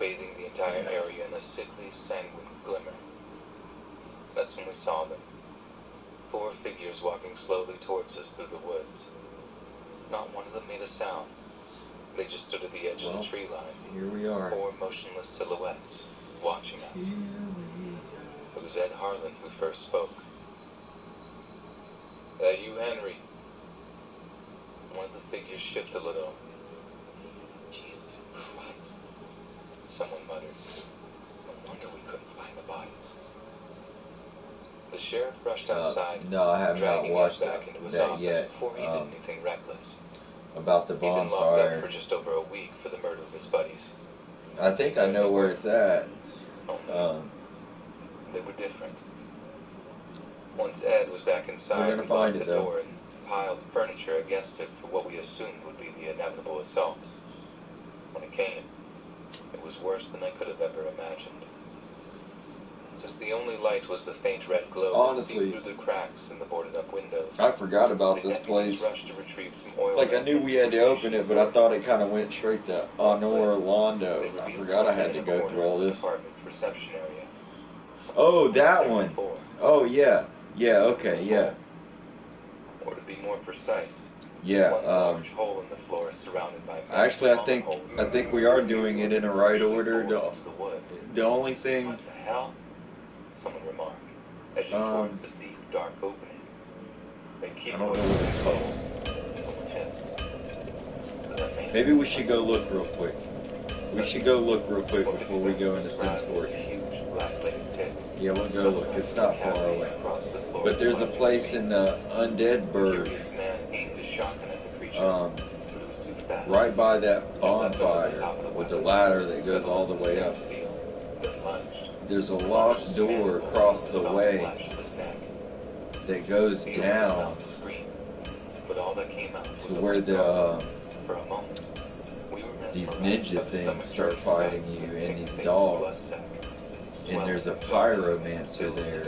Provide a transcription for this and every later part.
bathing the entire area in a sickly, sanguine glimmer. That's when we saw them. 4 figures walking slowly towards us through the woods. Not one of them made a sound. They just stood at the edge of the tree line. Here we are. 4 motionless silhouettes, watching us. It was Ed Harlan who first spoke. That you, Henry? One of the figures shifted a little. Jesus Christ. Someone muttered. No wonder we couldn't find the bodies. The sheriff rushed outside. No, I have not watched that yet. Before he did anything reckless. About the He'd been locked up bonfire. for just over a week for the murder of his buddies. I think I know where it's at. They were different. Once Ed was back inside, we locked the door and piled furniture against it for what we assumed would be the inevitable assault. When it came, it was worse than I could have ever imagined. Since the only light was the faint red glow Honestly, through the cracks in the boarded-up windows, I forgot about this place. rushed to retrieve some oil. Like, I knew we had to open it, but I thought it kind of went straight to Honor Londo. I forgot I had to go through all this. Reception area. Oh, that one. Oh, yeah. Yeah, okay, yeah. Or to be more precise, yeah, large hole in the floor surrounded by actually, I think we are doing it in a right order. The only thing... What the hell? Someone remarked, edging towards the deep, dark opening. I don't know what it's called. Maybe we should go look real quick. We should go look real quick before we go into Sinsport. Yeah, we'll go look. It's not far away. But there's a place in Undead Bird, right by that bonfire with the ladder that goes all the way up. There's a locked door across the way that goes down to where the these ninja things start fighting you and these dogs. And there's a pyromancer there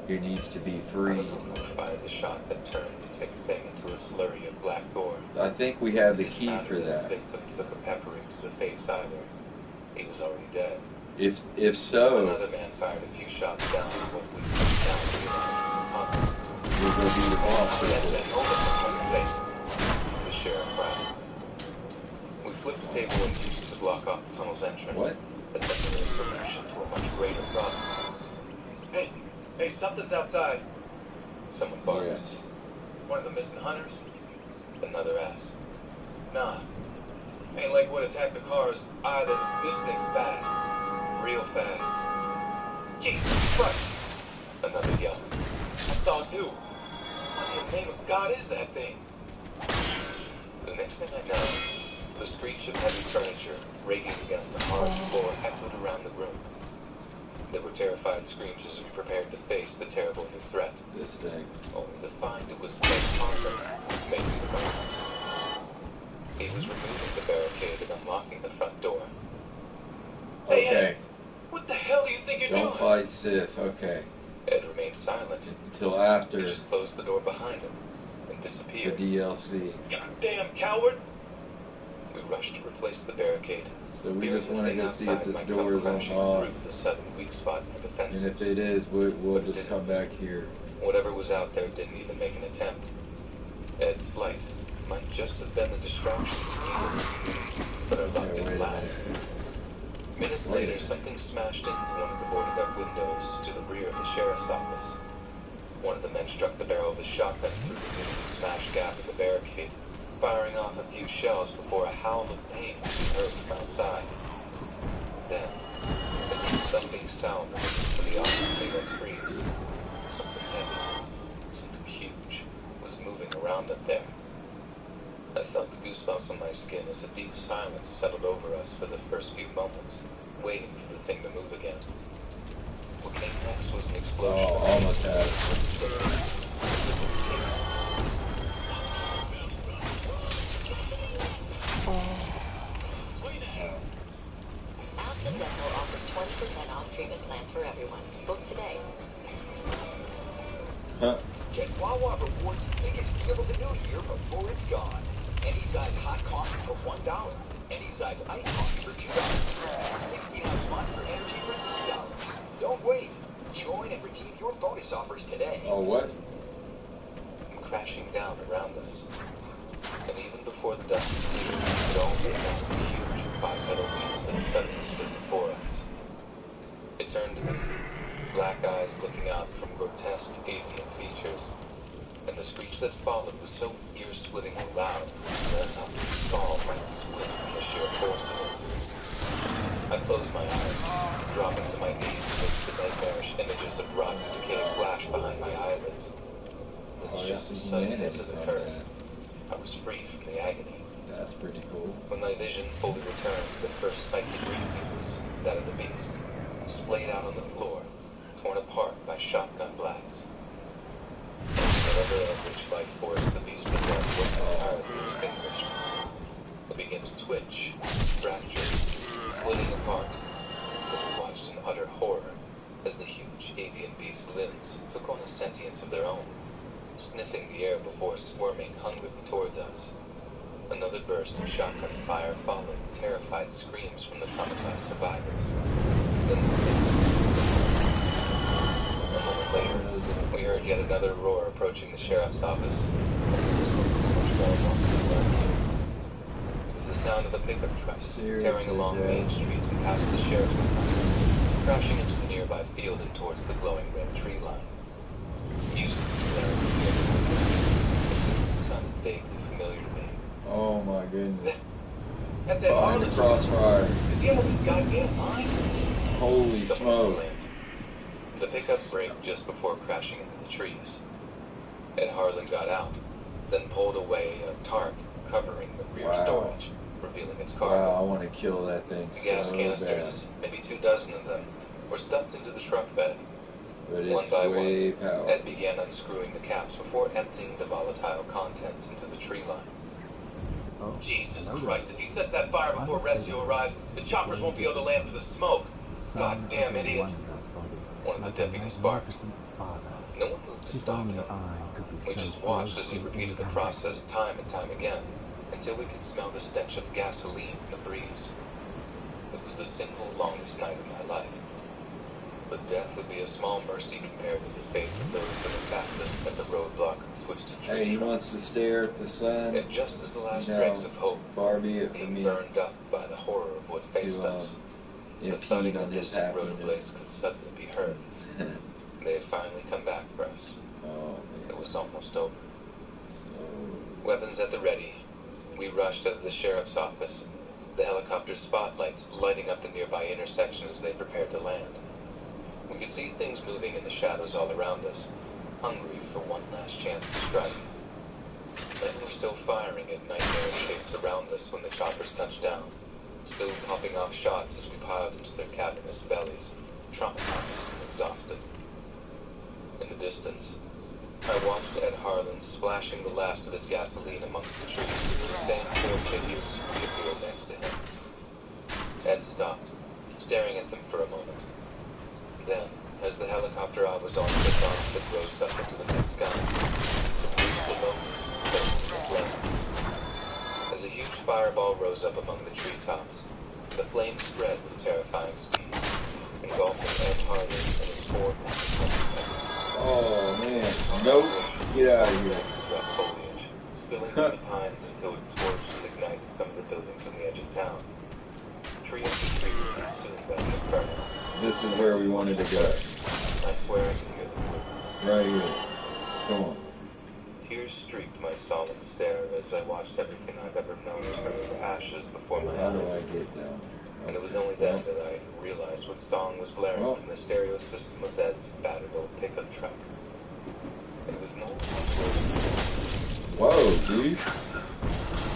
who needs to be freed. I think we have the key for that. He was already dead. If so, another man fired a few shots down what we we'll go be the boss. The sheriff cried. We flipped the table and used to block off the tunnel's entrance. What? That sent the solution to a much greater problem. Hey, something's outside. Someone barked. Yes. One of the missing hunters? Another asked. Nah. Ain't like what attacked the cars either. This thing's fast. Real fast. Jesus Christ! Another yelled. I saw too. What in the name of God is that thing? The next thing I know, the screech of heavy furniture raking against the hard floor echoed around the room. There were terrified screams as we prepared to face the terrible new threat. This thing. Only to find it was Ed Harlan making the move. He was removing the barricade and unlocking the front door. Okay. Hey, Ed, what the hell do you think you're doing? Don't fight Sif. Okay. Ed remained silent. Until after. He just closed the door behind him and disappeared. The DLC. Goddamn coward! We rushed to replace the barricade. So we just want to go see if this door is unlocked. And if it is, we'll just come back here. Whatever was out there didn't even make an attempt. Ed's flight might just have been the distraction needed, but our luck didn't last. Minutes later, something smashed into one of the boarded-up windows to the rear of the sheriff's office. One of the men struck the barrel of his shotgun through the smashed gap in the barricade, firing off a few shells before a howl of pain could be heard from outside. Then, as if something sound to the office made us freeze. Something heavy, something huge, was moving around up there. I felt the goosebumps on my skin as a deep silence settled over us for the first few moments, waiting for the thing to move again. What came next was an explosion. Oh, almost had it. Dental offers 20% off treatment plans for everyone. Book today. Huh? Get Wawa Rewards' biggest deal of the new year before it's gone. Any size hot coffee for $1. Any size size ice hockey for $2. 69 spots for energy for $3. Don't wait. Join and redeem your bonus offers today. Oh, what? Crashing down around us. And even before the dust cleared, it all made out the huge bipedal beast that suddenly stood before us. It turned to me, black eyes looking out from grotesque avian features, and the screech that followed was so ear-splittingly loud that I thought the skull might split from the sheer force of it. I closed my eyes, dropping to my knees amidst the nightmarish images of rotten, decaying flash behind my eyelids. Oh, Just that's as suddenly as humanity it from occurred, that. I was free from the agony. That's pretty cool. When my vision fully returned, the first sight to greet me was that of the beast, splayed out on the floor, torn apart by shotgun blasts. Whatever eldritch life force the beast possessed wasn't entirely extinguished. It began to twitch, fracture, splitting apart. But I watched in utter horror as the huge avian beast's limbs took on a sentience of their own, sniffing the air before squirming hungrily towards us. Another burst of shotgun fire followed, terrified screams from the traumatized survivors. Then a moment later, we heard yet another roar approaching the sheriff's office. It was the sound of a pickup truck tearing along Main Street and past the sheriff's office, crashing into the nearby field and towards the glowing red tree line. Music blaring sounded vaguely familiar to me. Oh my goodness. At that Fire in the crossfire. Is he on his goddamn mind? Holy smoke. The pickup braked just before crashing into the trees. Ed Harlan got out, then pulled away a tarp covering the rear storage, revealing its cargo. Wow, I want to kill that thing The so gas canisters, bad. maybe 24 of them, were stuffed into the truck bed. But One it's by way one, powerful. Ed began unscrewing the caps before emptying the volatile contents into the tree line. Oh, Jesus hello Christ, there. if he sets that fire before rescue arrives, the choppers won't be able to land for the smoke. God damn idiot. One of the deputies barked. No one moved to stop him. We just watched as he repeated the process time and time again, until we could smell the stench of gasoline in the breeze. It was the single longest night of my life. But death would be a small mercy compared to the fate of those that were fastest at the roadblock of twisted trees. Hey, he wants to stare at the sun. And just as the last You know, dregs of hope far be it for being me burned up by the horror of what faced us, the thudding impede on of his distant rotor blades happiness. could suddenly be heard. They had finally come back for us. Oh It man. was almost over. So Weapons at the ready, we rushed out of the sheriff's office, the helicopter's spotlights lighting up the nearby intersection as they prepared to land. We could see things moving in the shadows all around us, hungry for one last chance to strike. Men were still firing at nightmare shapes around us when the choppers touched down, still popping off shots as we piled into their cavernous bellies, traumatized and exhausted. In the distance, I watched Ed Harlan splashing the last of his gasoline amongst the trees as the same four figures reappeared next to him. Ed stopped, staring at them for a moment. Then, as the helicopter I was on took off, it rose up into the night sky. Below me, the flame. As a huge fireball rose up among the treetops, the flame spread with terrifying speed, engulfing Ed Harlan and his four oh man. Nope. Get out of here. foliage, spilling through the pines until it scorched and ignited some of the buildings on the edge of town. Tree after tree was consumed by the inferno. This is where we wanted to go. I swear I can hear them. Right here. Come on. Tears streaked my solemn stare as I watched everything I've ever known turn to ashes before my How do eyes. I get down? And it was only then that I realized what song was blaring from the stereo system of Ed's battered old pickup truck. It was no longer Whoa, dude.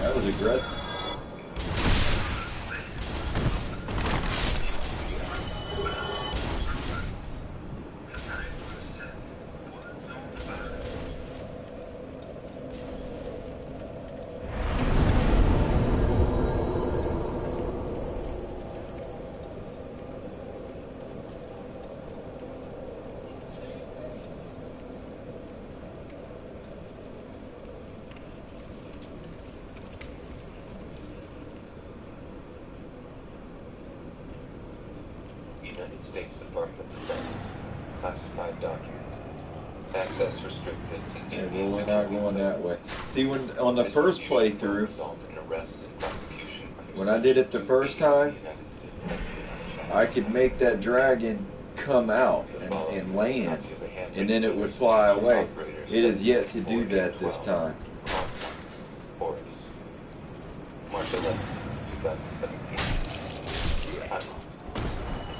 That was aggressive. United States Department of Defense. Classified document. Access restricted to Yeah, well, we're not going that way. See, when on the first playthrough, when I did it the first time, I could make that dragon come out and land, and then it would fly away. It is yet to do that this time. March 11, 2017. I'm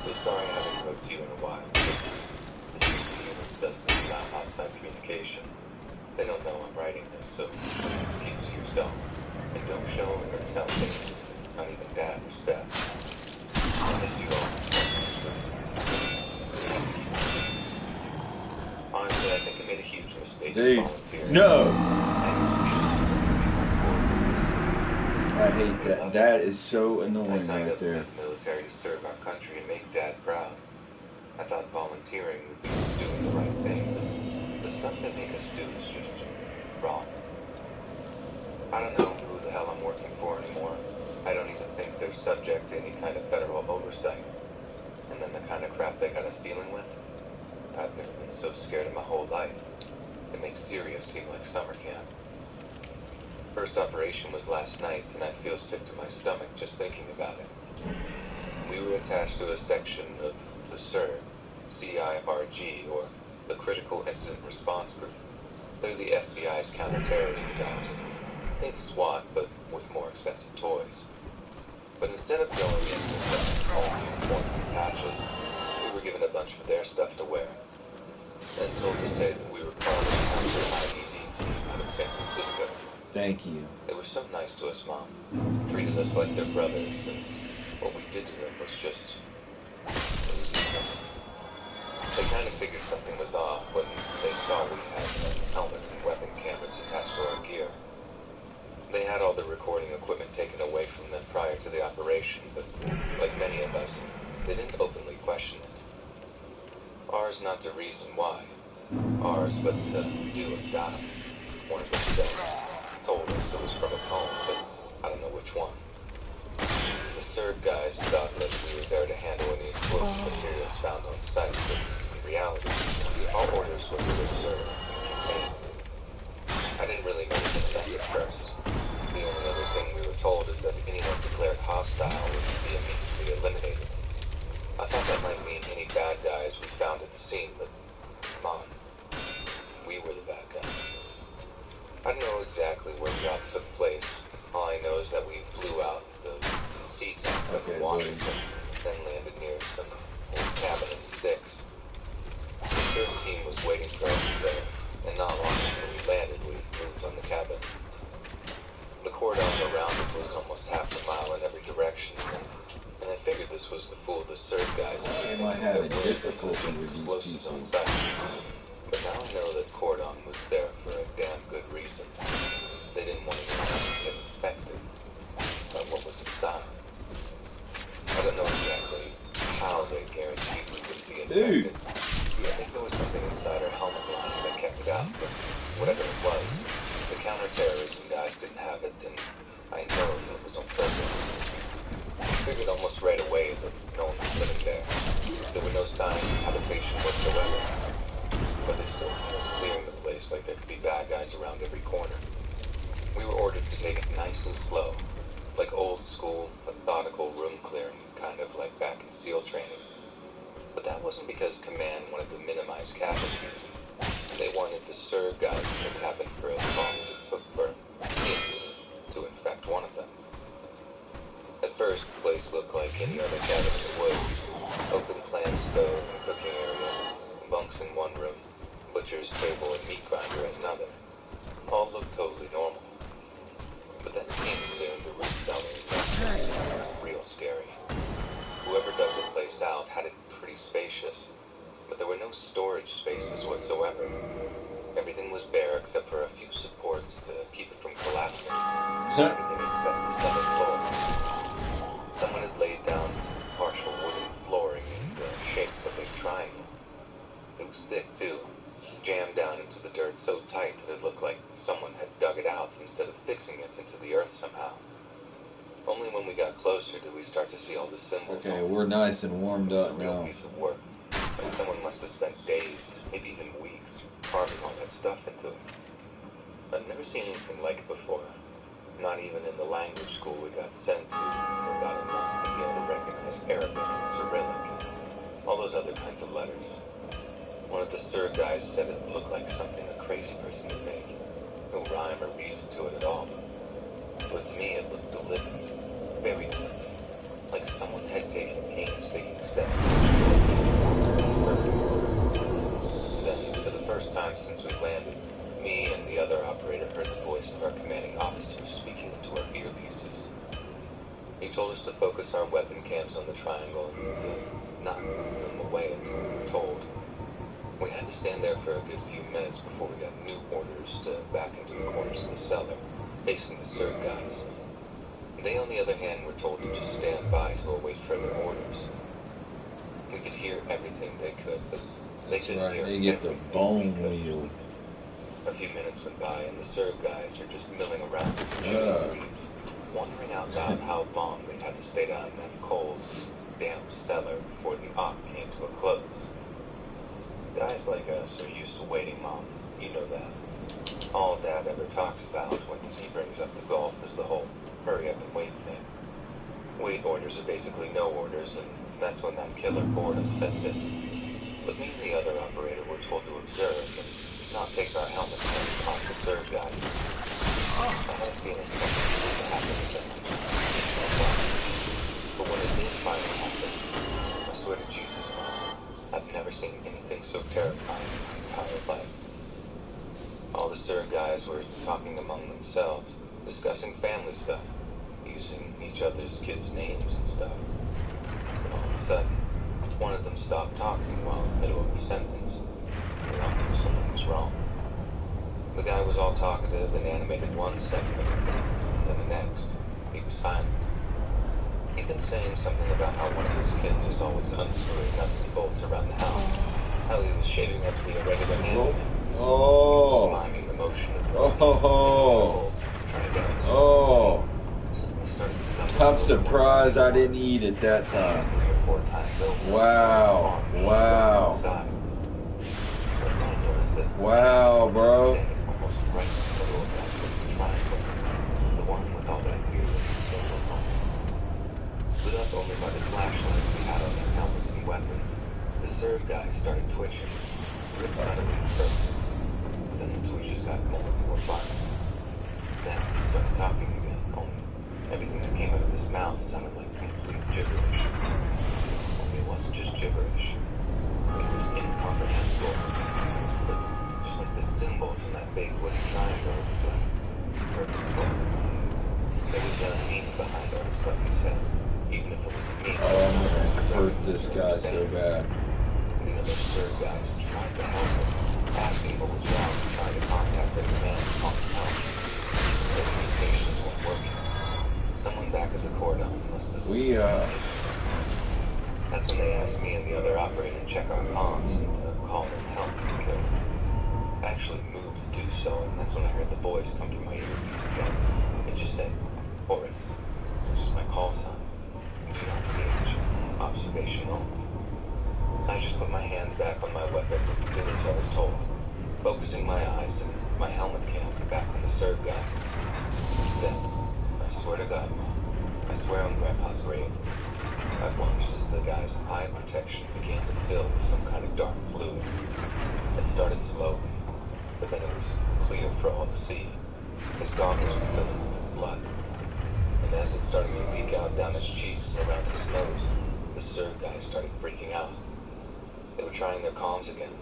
so sorry I haven't spoken to you in a while. This is not outside communication. They don't know I'm writing this, so please keep to yourself. And don't show or tell me, not even Dad or Steph. I miss you all. Honestly, I think I made a huge mistake. Dude, no! I hate that. That is so annoying right there. I signed up for the military to serve our country and make Dad proud. I thought volunteering would be doing the right thing, but the stuff they make us do is just wrong. I don't know who the hell I'm working for anymore. I don't even think they're subject to any kind of federal oversight. And then the kind of crap they got us dealing with? I've never been so scared in my whole life. It makes Syria seem like summer camp. First operation was last night, and I feel sick to my stomach just thinking about it. We were attached to a section of the CIRG, CIRG, or the Critical Incident Response Group. They're the FBI's counterterrorism jobs. Think SWAT, but with more expensive toys. But instead of going into all uniforms and patches, we were given a bunch of their stuff to wear. And told to say that we were part of the IED team out of San Francisco. Thank you. They were so nice to us, Mom. Treated us like their brothers, and what we did to them was just... They kind of figured something was off when they saw we had helmets and weapon cameras attached to our gear. They had all the recording equipment taken away from them prior to the operation, but like many of us, they didn't openly question it. Ours not to reason why. Ours but to do or die. One of them said, told us it was from a poem, but I don't know which one. The CIRG guys thought that we were there to handle any explosive materials found on site, but in reality, all orders were to observe and contain. I didn't really know the sense at first. The only other thing we were told is that anyone declared hostile would be immediately eliminated. I thought that might mean any bad guys we found at the scene, but come on. We were the bad guys. I don't know exactly where the job took place. All I know is that we flew out the seats of Washington, then landed near some old cabin in the sticks. The third team was waiting for us there, and not long after we landed, we moved on the cabin. The cordon around it was almost half a mile in every direction, and I figured this was to fool the CIRG guys. Am I having difficulty with these people? But now I know that cordon was there for a damn good reason. They didn't want anyone to get infected by what was inside. I don't know exactly how they guaranteed we would be infected. I think there was something inside our helmet line that kept it out, but whatever it was, the counterterrorism guys didn't have it, and I know it was on purpose. I figured almost right away that no one was living there. There were no signs of habitation whatsoever. But they still had us clearing the place like there could be bad guys around every corner. We were ordered to take it nice and slow, like old school, methodical room clearing, kind of like back in SEAL training. But that wasn't because Command wanted to minimize casualties. They wanted the CIRG guys to cabin for as long as it took for kids to infect one of them. At first, the place looked like any other cabin in the woods. Open plan stove and cooking area, bunks in one room, butcher's table and meat grinder in another. All looked totally normal. But then came soon the root cellar was real scary. Whoever dug the place out had it pretty spacious, but there were no storage spaces whatsoever. Everything was bare except for a few supports to keep it from collapsing. Everything except the 7th floor. Someone had laid down partial wooden flooring in the shape of a big triangle. It was thick too, jammed down into the dirt so tight that it looked like someone had dug it out instead of fixing it into the earth somehow. Only when we got closer did we start to to see all the symbols. Okay, we're nice and warmed It's a up real now. piece of work. And someone must have spent days, maybe even weeks, carving all that stuff into it. I've never seen anything like it before. Not even in the language school we got sent to for about a month to be able to recognize Arabic and Cyrillic and all those other kinds of letters. One of the Sir guys said it looked like something a crazy person would make. No rhyme or reason to it at all. But to me it looked deliberate. Very deliberate. Like someone had taken painstaking steps. Then, for the first time since we landed, me and the other operator heard the voice of our commanding officer speaking into our earpieces. He told us to focus our weapon cams on the triangle and to not move them away until we were told. We had to stand there for a good few minutes before we got new orders to back into the corners of the cellar, facing the Sir guys. They, on the other hand, were told to just stand by to await further orders. We could hear everything they could, but they That's couldn't right, hear they get the everything bone we could. wheel. A few minutes went by, and the Sir guys are just milling around, wondering out loud how long they'd have to stay down in that cold, damp cellar before the op came to a close. Guys like us are used to waiting, Mom. You know that. All Dad ever talks about when he brings up the golf is the whole hurry up and wait thing. Wait orders are basically no orders, and that's when that killer boredom sets in. But me and the other operator were told to observe and not take our helmets off the Sir guys. I had a feeling something was going to happen to them. But when it did finally happen, I swear to Jesus, Mom, I've never seen anything so terrifying in my entire life. All the Sir guys were talking among themselves, discussing family stuff, using each other's kids' names and stuff. And all of a sudden, one of them stopped talking while in the middle of a sentence. We all knew something was wrong. The guy was all talkative and animated one second, and then the next, he was silent. He'd been saying something about how one of his kids was always unscrewing nuts and bolts around the house, how he was shaping up to be a regular handyman. Oh. Miming the motion of the Oh. Oh. I'm surprised I didn't eat at that time. Wow. Wow. Wow, bro. Lit up only by the flashlights we had on our helmets and weapons, the Sir guy started twitching. Ripped out of me first. But then the twitches got more and more violent. Then he started talking again, only everything that came out of his mouth sounded like complete gibberish. Only it wasn't just gibberish. It was incomprehensible. But just like the symbols in that big wooden triangle, it was like purposeful. There was a meaning behind all the stuff he said, even if it was a meaning. Oh, I'm gonna hurt this guy so bad. The other Sir guys tried to help him, asking what was wrong and trying to contact their command on the house. Their communications weren't working. Someone back at the cordon must have... That's when they asked me and the other operator to check our comms and to call in help to the killer. I actually moved to do so, and that's when I heard the voice come through my earpiece again. It just said, Horace, which is my call sign. Do not engage. Observation only. I just put my hands back on my weapon and did as I was told, focusing my eyes and my helmet cam back on the Sir guy. Then, I swear to God, Mom, I swear on Grandpa's grave, I watched as the guy's eye protection began to fill with some kind of dark fluid. It started slowly, but then it was clear for all to see. His goggles were filling with blood. And as it started to leak out down his cheeks and around his nose, the Sir guy started freaking out. They were trying their comms again,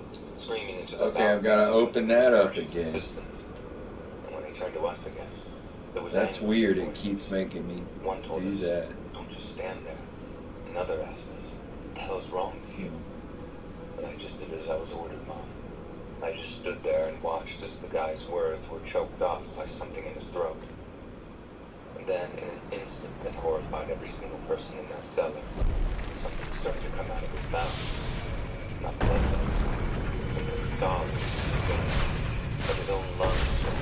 screaming into the Okay, I've got to open that up again. And when they turned to us again, there was That's weird. It keeps making me one told do us, that. Don't just stand there. Another asked us, what the hell's wrong with you? But I just did as I was ordered, Mom. I just stood there and watched as the guy's words were choked off by something in his throat. And then, in an instant that horrified every single person in that cellar, something started to come out of his mouth. Not blood, but sobs, but his own lungs would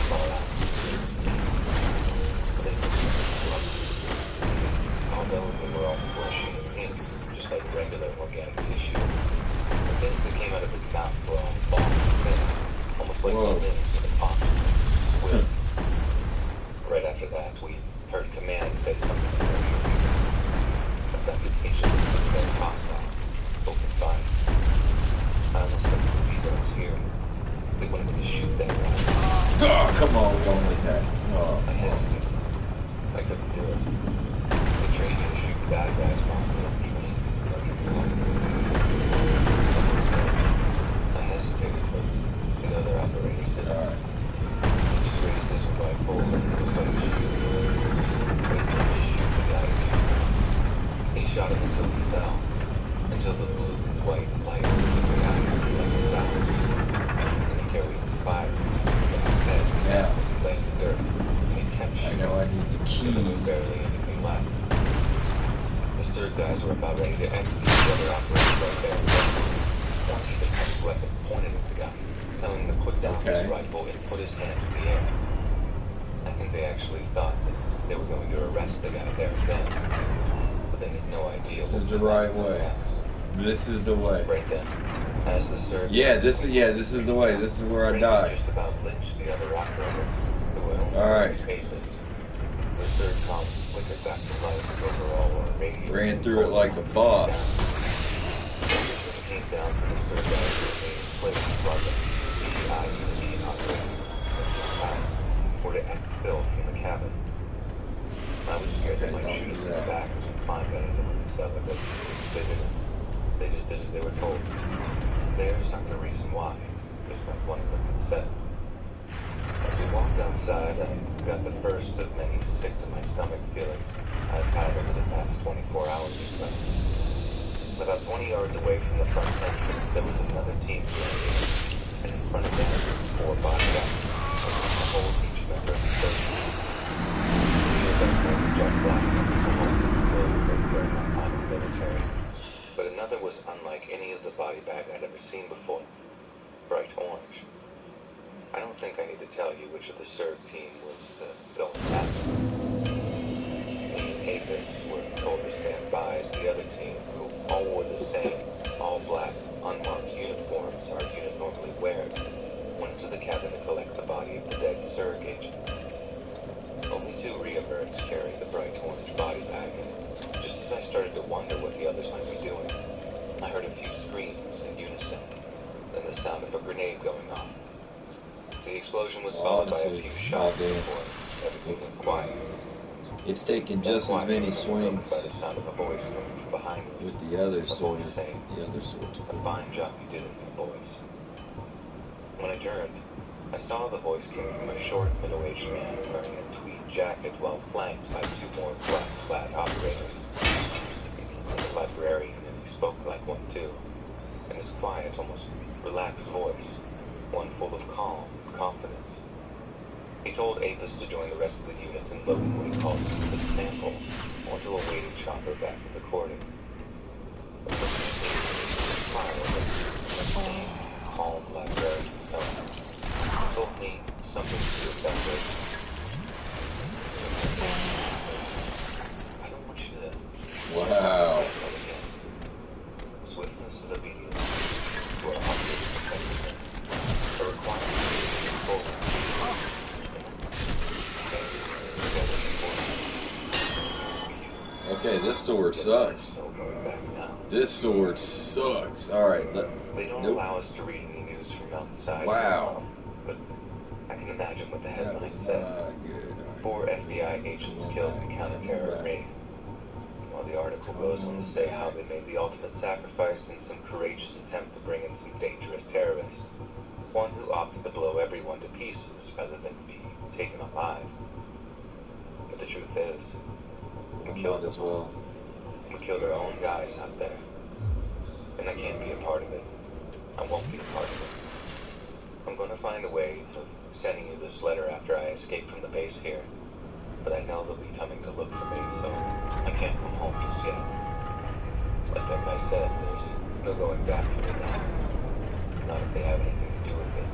fall out. But they were blood. Called like the limbs of an ox will. Right after that, we heard commands say something affected each of us very hostile, open fire. I almost couldn't believe what I was hearing. They wanted me to shoot that guy. Oh, come on, we almost had it. Oh, I had to. I couldn't do it. They trained me to shoot bad guys while we were on train. I hesitated, but the other operators did not. alright. He just raised his rifle and started shooting. Waited to shoot the guy again. He shot him until he fell, until the blue and white light in the eyes left his eyes. And he carried fire to his head. Yeah. He lay in the dirt, and he kept I shooting. know I need the There was key. barely anything left. The third guys were about ready to execute the other operators right there. One even had his weapon pointed at the guy, telling him to put down Okay. his rifle and put his hands in the air. I think they actually thought that they were going to arrest the guy there and then, but they had no idea This what is the was right next. way. This is the way. Right then, as the third This is the way. This is where I Brady died. just about lynched the other operator, who had only Alright. escaped this. The third column flickered back to life overall on a radio. Ran through it like a boss. Came down to the third guy who remained in place while the EIUT operator were to exfil from the cabin. I was scared they might shoot us in the back as we climbed out of the room cellar, but they didn't. They just did as they were told. There's not the reason why, just like one of them had said. As we walked outside, I got the first of many sick-to-my-stomach feelings I've had over the past 24 hours or so. About 20 yards away from the front entrance, there was another team standing, and in front of them were 4 bodyguards, to hold each member of the third team. 3 of them were jet black, almost as though they were during my time in the military. But another was unlike any of the body bag I'd ever seen before. Bright orange. I don't think I need to tell you which of the serve team was going after. Me and Avis were told to stand by as the other team, who all wore the same, all black, unmarked uniforms our unit normally wears, went to the cabin to collect the body of the dead Surg agent. Only 2 re-emerged carrying the bright orange body bag, and just as I started to wonder what the others might be doing, I heard a few screams in unison, then the sound of a grenade going off. The explosion was followed by a few shots before everything went quiet. It's taken just as many swings By the sound of a voice coming from behind us. with the other A sort voice of saying, "A fine job you did in your boys." When I turned, I saw the voice came from a short, middle-aged man wearing a tweed jacket while flanked by 2 more black-clad operators. He was a librarian, and he spoke like one too, in his quiet, almost relaxed voice, one full of calm confidence. He told Avis to join the rest of the unit in loading what he called the sample onto a waiting chopper back at the cording. The smile of a same calm librarian tone told me something to the effect of, "I don't want you to..." Wow. Swiftness of obedience to our operating effectiveness, a requirement to move forward. Okay, this sword sucks. This sword sucks. Alright, They don't nope. allow us to read any news from outside. Wow. But I can imagine what the That headline was said. not good. 4 FBI agents killed in counter-terror raid. While the article goes on to say how they made the ultimate sacrifice in some courageous attempt to bring in some dangerous terrorists. One who opted to blow everyone to pieces rather than be taken alive. But the truth is, we killed Not as them. well. We killed our own guys out there. And I can't be a part of it. I won't be a part of it. I'm going to find a way of sending you this letter after I escape from the base here. But I know they'll be coming to look for me, so I can't come home just yet. Like that guy said, there's no going back for me now. Not if they have anything to do with it.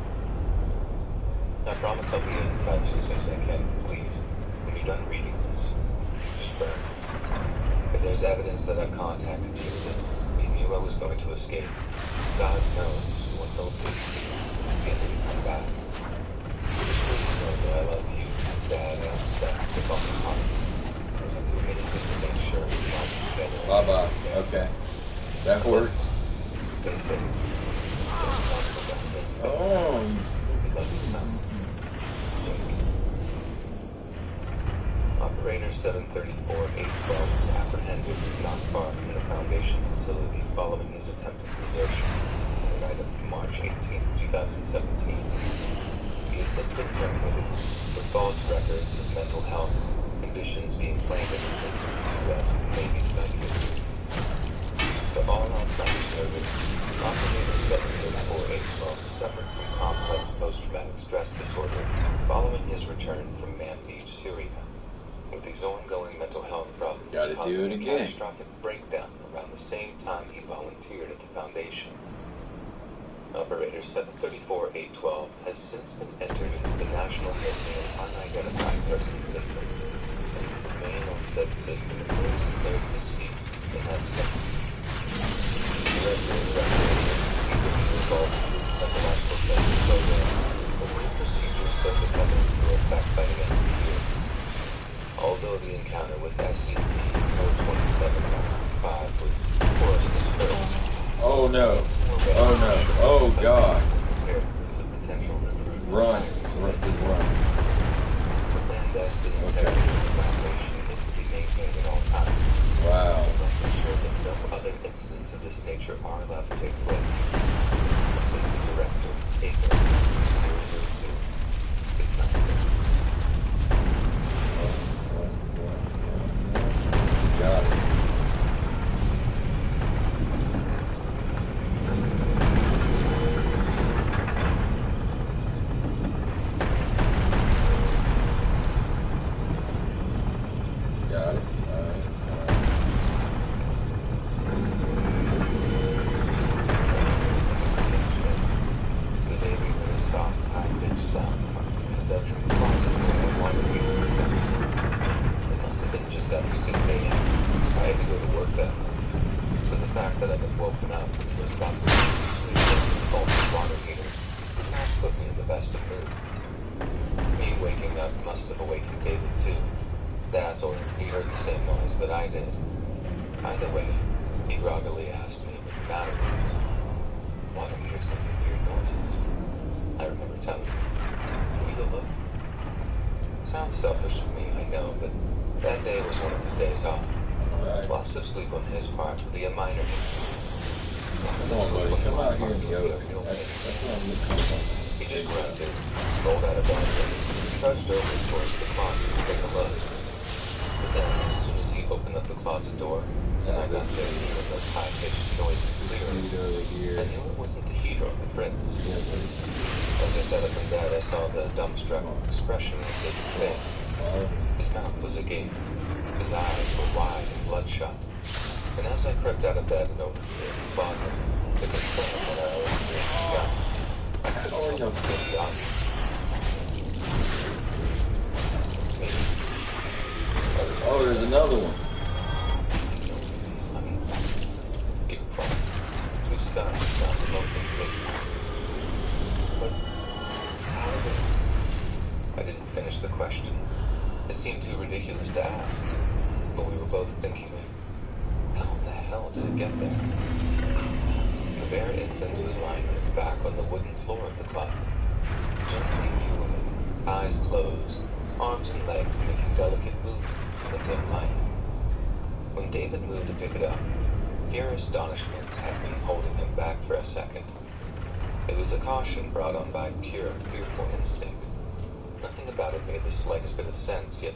I promise I'll be in touch as soon as I can, please. When you're done reading this, just burn. If there's evidence that I've contacted you, then meet me knew I was going to escape. God knows what they'll do to get me to come back. Just please know that I love you, Dad, and Steph with all my heart. I do anything to make sure we all be together. Bye-bye. Okay. That works. Stay safe. Oh. Operator 734-812 was apprehended not far from the Foundation facility following his attempted desertion on the night of March 18, 2017. He has since been terminated with false records of mental health conditions being claimed in the U.S. Navy studies. To all outside service, Operator 734-812 suffered from complex post-traumatic stress disorder following his return from Man Beach, Syria. With his ongoing mental health problems, Gotta do it a again. catastrophic breakdown around the same time he volunteered at the Foundation. Operator 734-812 has since been entered into the National Missing and Unidentified Person System, and will remain on said system until he is declared deceased in that system. The resident recognition is involved in the psychological testing program, but new procedures so dependent will affect by the end of the year. Although the encounter with SCP-027-5 was, of course, disturbing. Oh no. Oh no. Oh God. Run. Just run. Okay. Wow. Ensure that no other incidents of this nature are allowed to take place. Safety Director, Taker, 002. Good night. Got it. Got it. All right. The day we heard a soft, high-pitched sound from the bedroom closet where I wanted to be. It must have been just after 6 a.m. I had to go to work that night. So the fact that I've been woken up and was about to sleep in the faulty water heater did not put me in the best of moods. Me waking up must have awakened David too. That, or he heard the same noise that I did. Either way, he groggily asked me what the matter was. Water heaters making weird noises. I remember telling him, "Can we go look?" Sounds selfish of me, I know, but that day was one of his days off. Alright. Loss of sleep on his part would be a minor issue. Come on, buddy. Come out here and yoga. That's what I'm looking for. He just grunted, rolled out of bed, and trudged over towards the closet to take a look. But then, as soon as he opened up the closet door, and I got there hearing those high-pitched noises This clearly, dude over here. I knew it wasn't the heater on the fritz. Yeah, buddy. As I sat up in bed, I saw the dumbstruck expression on his face. Oh. His mouth was agape. His eyes were wide and bloodshot. And as I crept out of bed and over to the closet, to confirm what I always knew was done, I couldn't help but feel the obvious. Oh, there's another one. I didn't finish the question. It seemed too ridiculous to ask, but we were both thinking, how the hell did it get there? The bare infant was lying on his back on the wooden floor of the closet, gently viewing, eyes closed, arms and legs making delicate movements in the dim light. When David moved to pick it up, pure astonishment had me holding him back for a second. It was a caution brought on by pure, fearful instinct. Nothing about it made the slightest bit of sense, yet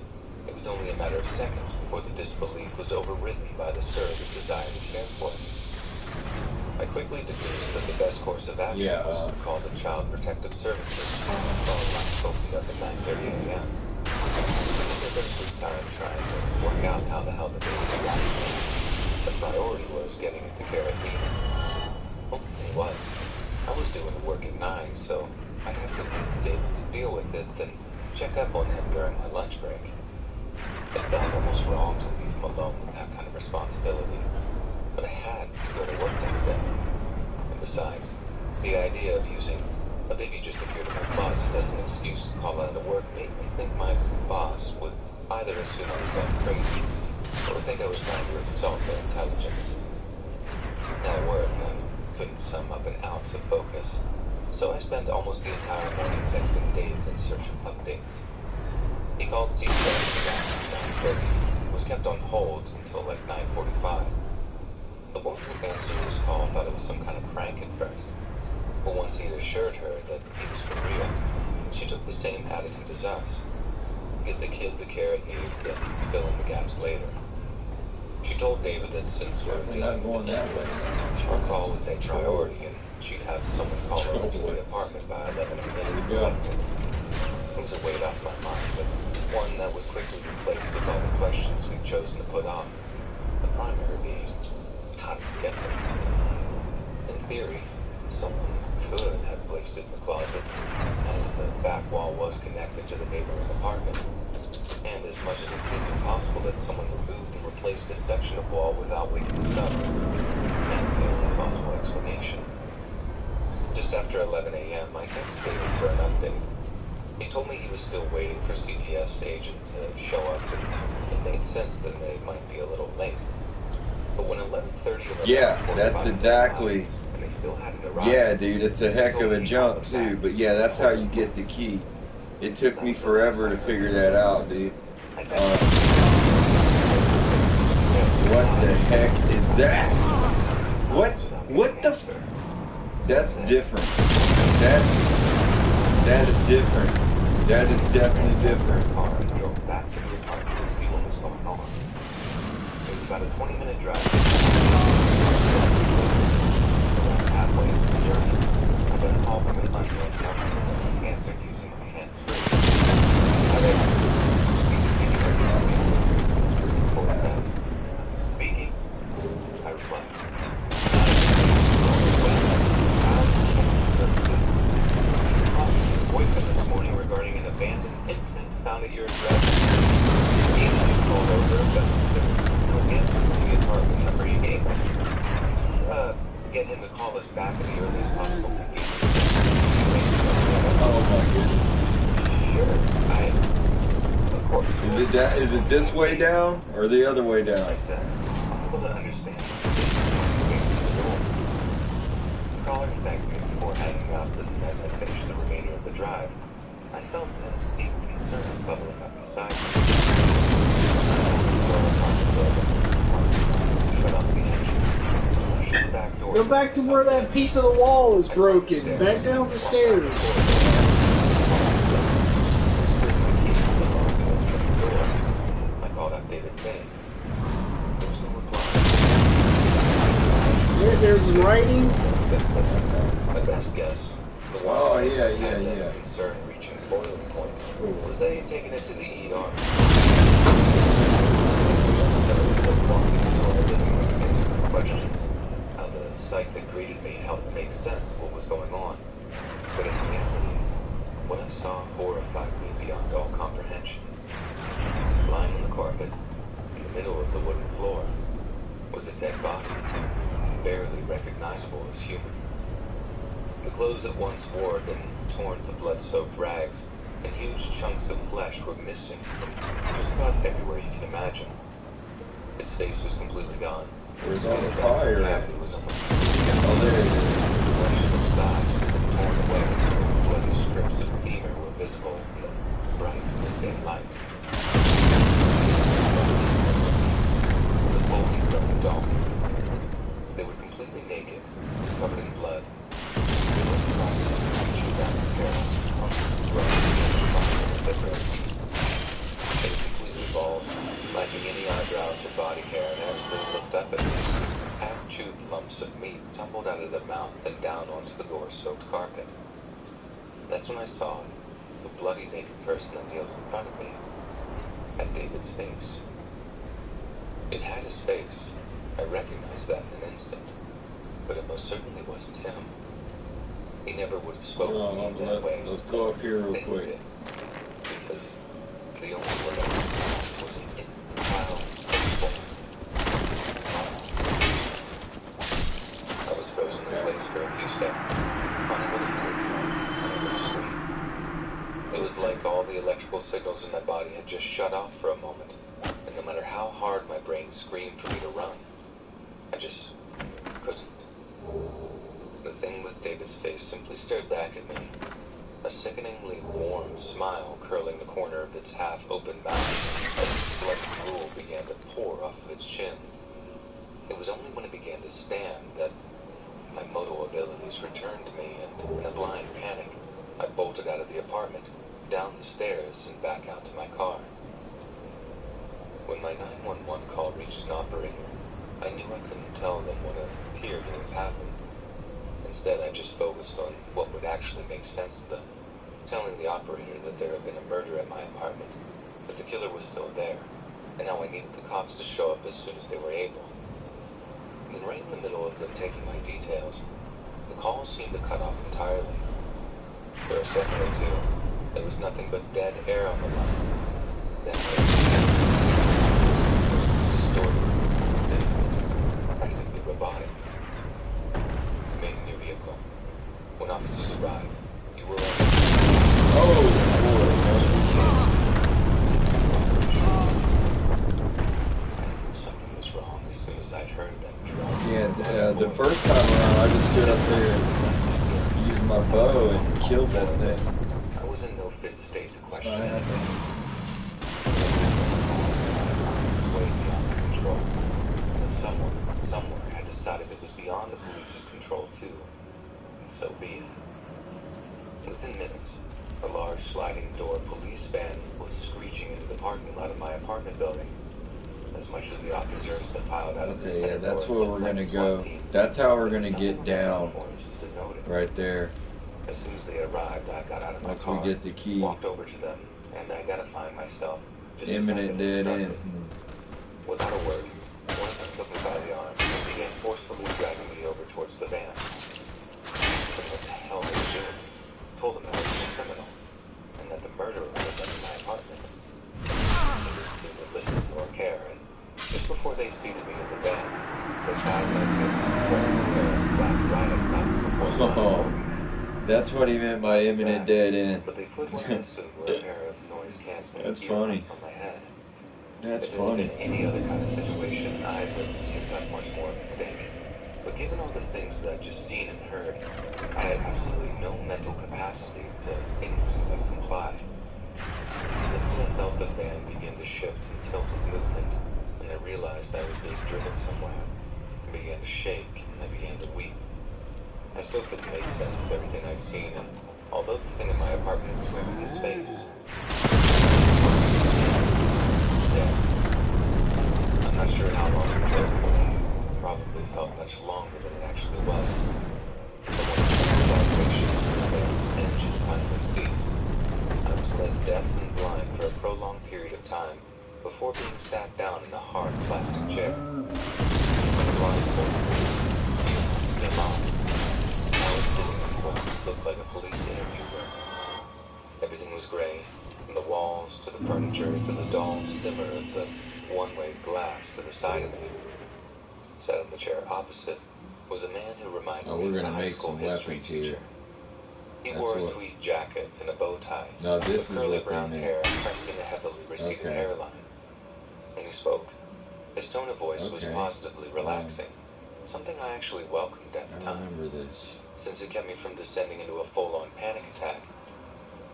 it was only a matter of seconds before the disbelief was overridden by the surge of desire to care for it. I quickly deduced that the best course of action was to call the Child Protective Services and call my Sophie up at 9:30 a.m. I spent their free time trying to work out how the hell the baby was acting. The priority was getting it to care at me. Only thing was, I was doing the work at 9, so I had to leave David to deal with it, then check up on him during my lunch break. It felt almost wrong to leave him alone with that kind of responsibility. but I had to go to work that day. And besides, the idea of using a baby just appeared in my closet as an excuse to call out of work made me think my boss would either assume I was going crazy or think I was trying to insult their intelligence. At work, I couldn't sum up an ounce of focus, so I spent almost the entire morning texting Dave in search of updates. He called CPS at 9:30, was kept on hold until like 9:45. The woman who answered his call thought it was some kind of prank at first, but once he assured her that he was for real, she took the same attitude as us. Give the kid the care it needs, then fill in the gaps later. She told David that since we're not going that way. our call would take priority and she'd have someone call over to the apartment by 11 a.m. It was a weight off my mind, but one that was quickly replaced with all the questions we'd chosen to put off. The primary being, how did you get there? In theory, someone could have placed it in the closet, as the back wall was connected to the neighboring apartment. And as much as it seemed impossible that someone removed and replaced this section of wall without waking us up, that's the only possible explanation. Just after 11 a.m., I texted David for an update. He told me he was still waiting for CPS agent to show up, and it made sense that they might be a little late. But when 11:30 yeah, that's exactly. And they still hadn't arrived, yeah, dude, it's a heck of a jump too. But yeah, that's how you get the key. It took me forever to figure that out, dude. What the heck is that? What the? That's different. That is different. That is definitely different. I drove back to the apartment to see what was going on. It was about a 20-minute drive. Around halfway through the journey, I got a call from an unknown number and answered using my hands free. I read, speaking. I replied. Boyfriend this morning regarding an abandoned incident found at your address. He called over, but there was no answer to the apartment number you gave me. Get him to call us back at the earliest possible convenience. Oh my Sure, of course. Is it this way down or the other way down? I said, I'm able to understand. The caller thanked me before hanging up, and as I finished the remainder of the drive, I felt a deep concern bubbling up inside me. Shut off the engine. Back door. Go back to where that piece of the wall is broken. Back down the stairs. I called up David's name. There was no reply. There's writing. My best guess. Oh, yeah. Concern reaching boiling point. Was they taking it to the ER? Questions. How the sight that greeted me helped make sense of what was going on. But in reality, what I saw horrified me beyond all comprehension. Lying on the carpet, in the middle of the wooden floor, was a dead body, barely recognizable as human. The clothes it once wore had been torn to blood-soaked rags, and huge chunks of flesh were missing from just about everywhere you can imagine. Its face was completely gone. Where's all the fire at? It was almost Oh, there it is. flesh of its thighs had been torn away, and bloody strips of femur were visible in the bright midday light. The clothing from the dog. They were completely naked, covered in blood. They were crouching down the barrel, on the ground, they were completely bald, lacking any eyebrows or body hair, and as they looked up at me, half-chewed lumps of meat tumbled out of their mouth and down onto the gore-soaked carpet. That's when I saw the bloody naked person that kneeled in front of me had David's face. It had his face. I recognized that in an instant, but it most certainly wasn't him. He never would have spoken to me that way. Let's go up here real quick. Because the only word I was an infantile step, unable to move, unable to scream. It was like all the electrical signals in my body had just shut off for a moment, and no matter how hard my brain screamed for me to run, I just couldn't. The thing with David's face simply stared back at me, a sickeningly warm smile curling the corner of its half-open mouth as blood drool began to pour off of its chin. It was only when it began to stand that my motor abilities returned to me, and in a blind panic, I bolted out of the apartment, down the stairs, and back out to my car. When my 911 call reached an operator, I knew I couldn't tell them what appeared to have happened. Instead, I just focused on what would actually make sense to them, telling the operator that there had been a murder at my apartment, but the killer was still there, and how I needed the cops to show up as soon as they were able. And then right in the middle of them taking my details, the call seemed to cut off entirely. For a second or two, there was nothing but dead air on the line. Then distorted, practically robotic. Main new vehicle. When officers arrived, you were something was wrong as soon as I'd heard that drum. Yeah, the first time around, I just stood up there and used my bow and killed that thing. I was in no fit state to That's question not it. happening. Way beyond control. But someone, somewhere, had decided it was beyond the police's control too. And so be it. Within minutes, a large sliding door police van was screeching into the parking lot of my apartment building. As much as the officers that piled out of the Okay, yeah, center that's door where we're looked gonna like go. SWAT team, That's how we're there gonna was get nothing on their down, uniforms to denote it. right there. As soon as they arrived, I got out of my Once car, we get the key. walked over to them, and identifying myself just as I'd Imminent been dead instructed. end. Without a word, one of them took me by the arm and began forcefully dragging me over towards the van. But what the hell they were doing? Told them that I was a criminal, and that the murderer was in my apartment. They didn't listen nor care, and just before they seated me in the van, they found my face black right across before my Oh, that's what he meant by imminent dead end. But they put what I assumed were a pair of noise-canceling That's funny. earmuffs on my head. That's If it had been funny. any other kind of situation, I wouldn't have got much more of a stake. But given all the things that I'd just seen and heard, I had absolutely no mental capacity to anything but comply. And then I felt the van begin to shift and tilt with movement, and I realized I was being driven somewhere. I began to shake, and I began to weep. I still couldn't make sense of everything I'd seen, and although the thing in my apartment was wearing his face, dead. I'm not sure how long it took, but it probably felt much longer than it actually was. But when the vibration of the van's engine finally ceased, I was left deaf and blind for a prolonged period of time before being sat down in a hard plastic chair. When the blindfold came off, I was sitting in what looked like a police interview room. Everything was gray, from the walls to the furniture to the dull simmer of the one-way glass to the side of me. Sat in the chair opposite was a man who reminded Oh, me we're of a gonna high make school some history weapons here. teacher. He That's wore a what- tweed jacket and a bow tie, No, this with is curly what they brown meant. hair pressed in a heavily receding Okay. hairline. When he spoke, his tone of voice was Okay. positively relaxing, something I actually welcomed at the I time, remember this. since it kept me from descending into a full-on panic attack.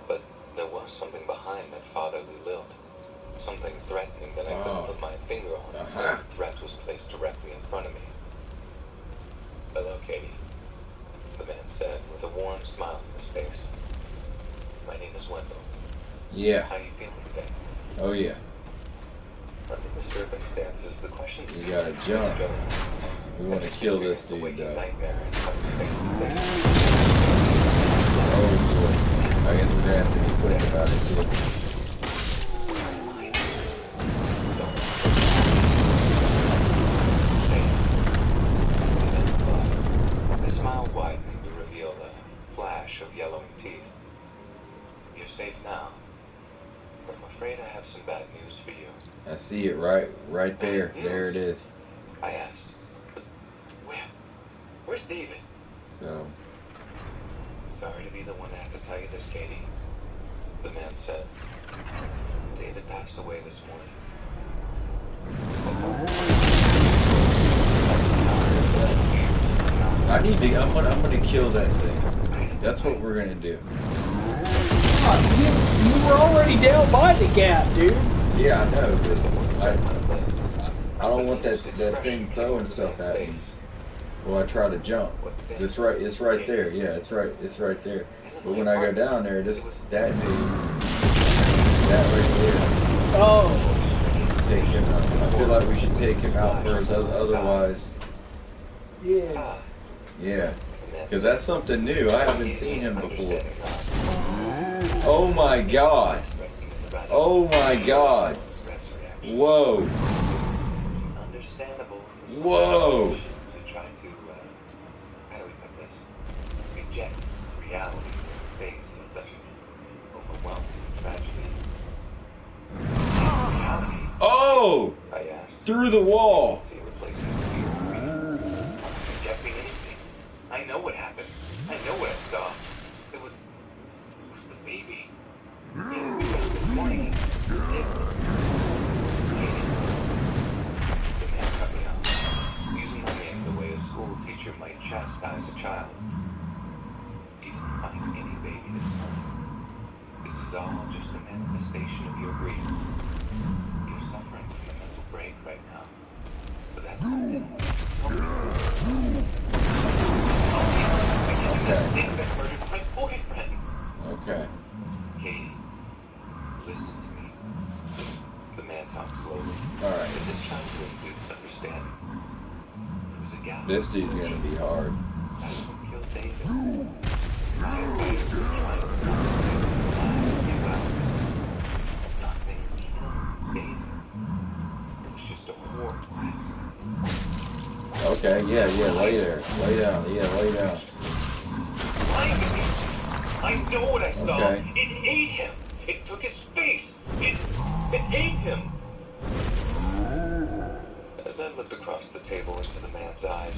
But there was something behind that fatherly lilt, something threatening that I couldn't put my finger on until the threat was placed directly in front of me. "Hello, Katie," the man said with a warm smile on his face. "My name is Wendell. Yeah. How are you feeling today?" Oh yeah. Under the circumstances, the question We gotta jump. We want to kill this dude though. Oh boy. I guess we're gonna have to be quick about it too. The smile widened to reveal a flash of yellowing teeth. "You're safe now, but I'm afraid I have some bad news for you." I see it right there. There it is. I asked. "Where's David?" So Sorry to be the one to have to tell you this, Katie. The man said. David passed away this morning. I'm gonna kill that thing. That's what we're gonna do. You were already down by the gap, dude. Yeah, I know, but I don't want that thing throwing stuff at me. Well, I try to jump. It's right there. Yeah, it's right there. But when I go down there, that dude, that right there. Oh. Take him out. I feel like we should take him out first, otherwise. Yeah. Yeah. Because that's something new. I haven't seen him before. Oh my God. Oh my God. Whoa. Whoa. To try to, how do we put this? Reject reality faced with such overwhelming tragedy. Reality? Oh! I asked. Through the wall. Rejecting anything. I know what happened. I know what I saw. It was the baby. This morning. The man cut me off, using my name the way a school teacher might chastise a child. You didn't find any baby this morning. This is all just a manifestation of your grief. You're suffering from a mental break right now. But that's something. Okay. Katie, listen to me. The man talked slowly. Alright. But this time to include understanding. There was a guy. This dude's gonna be hard. That's what killed David. Firefighters were trying to get well. Nothing killed David. It was just a horrible accident. Okay, yeah, lay there. Lay down, lay down. I know what I saw. Okay. It ate him. It took his face. It ate him. As I looked across the table into the man's eyes,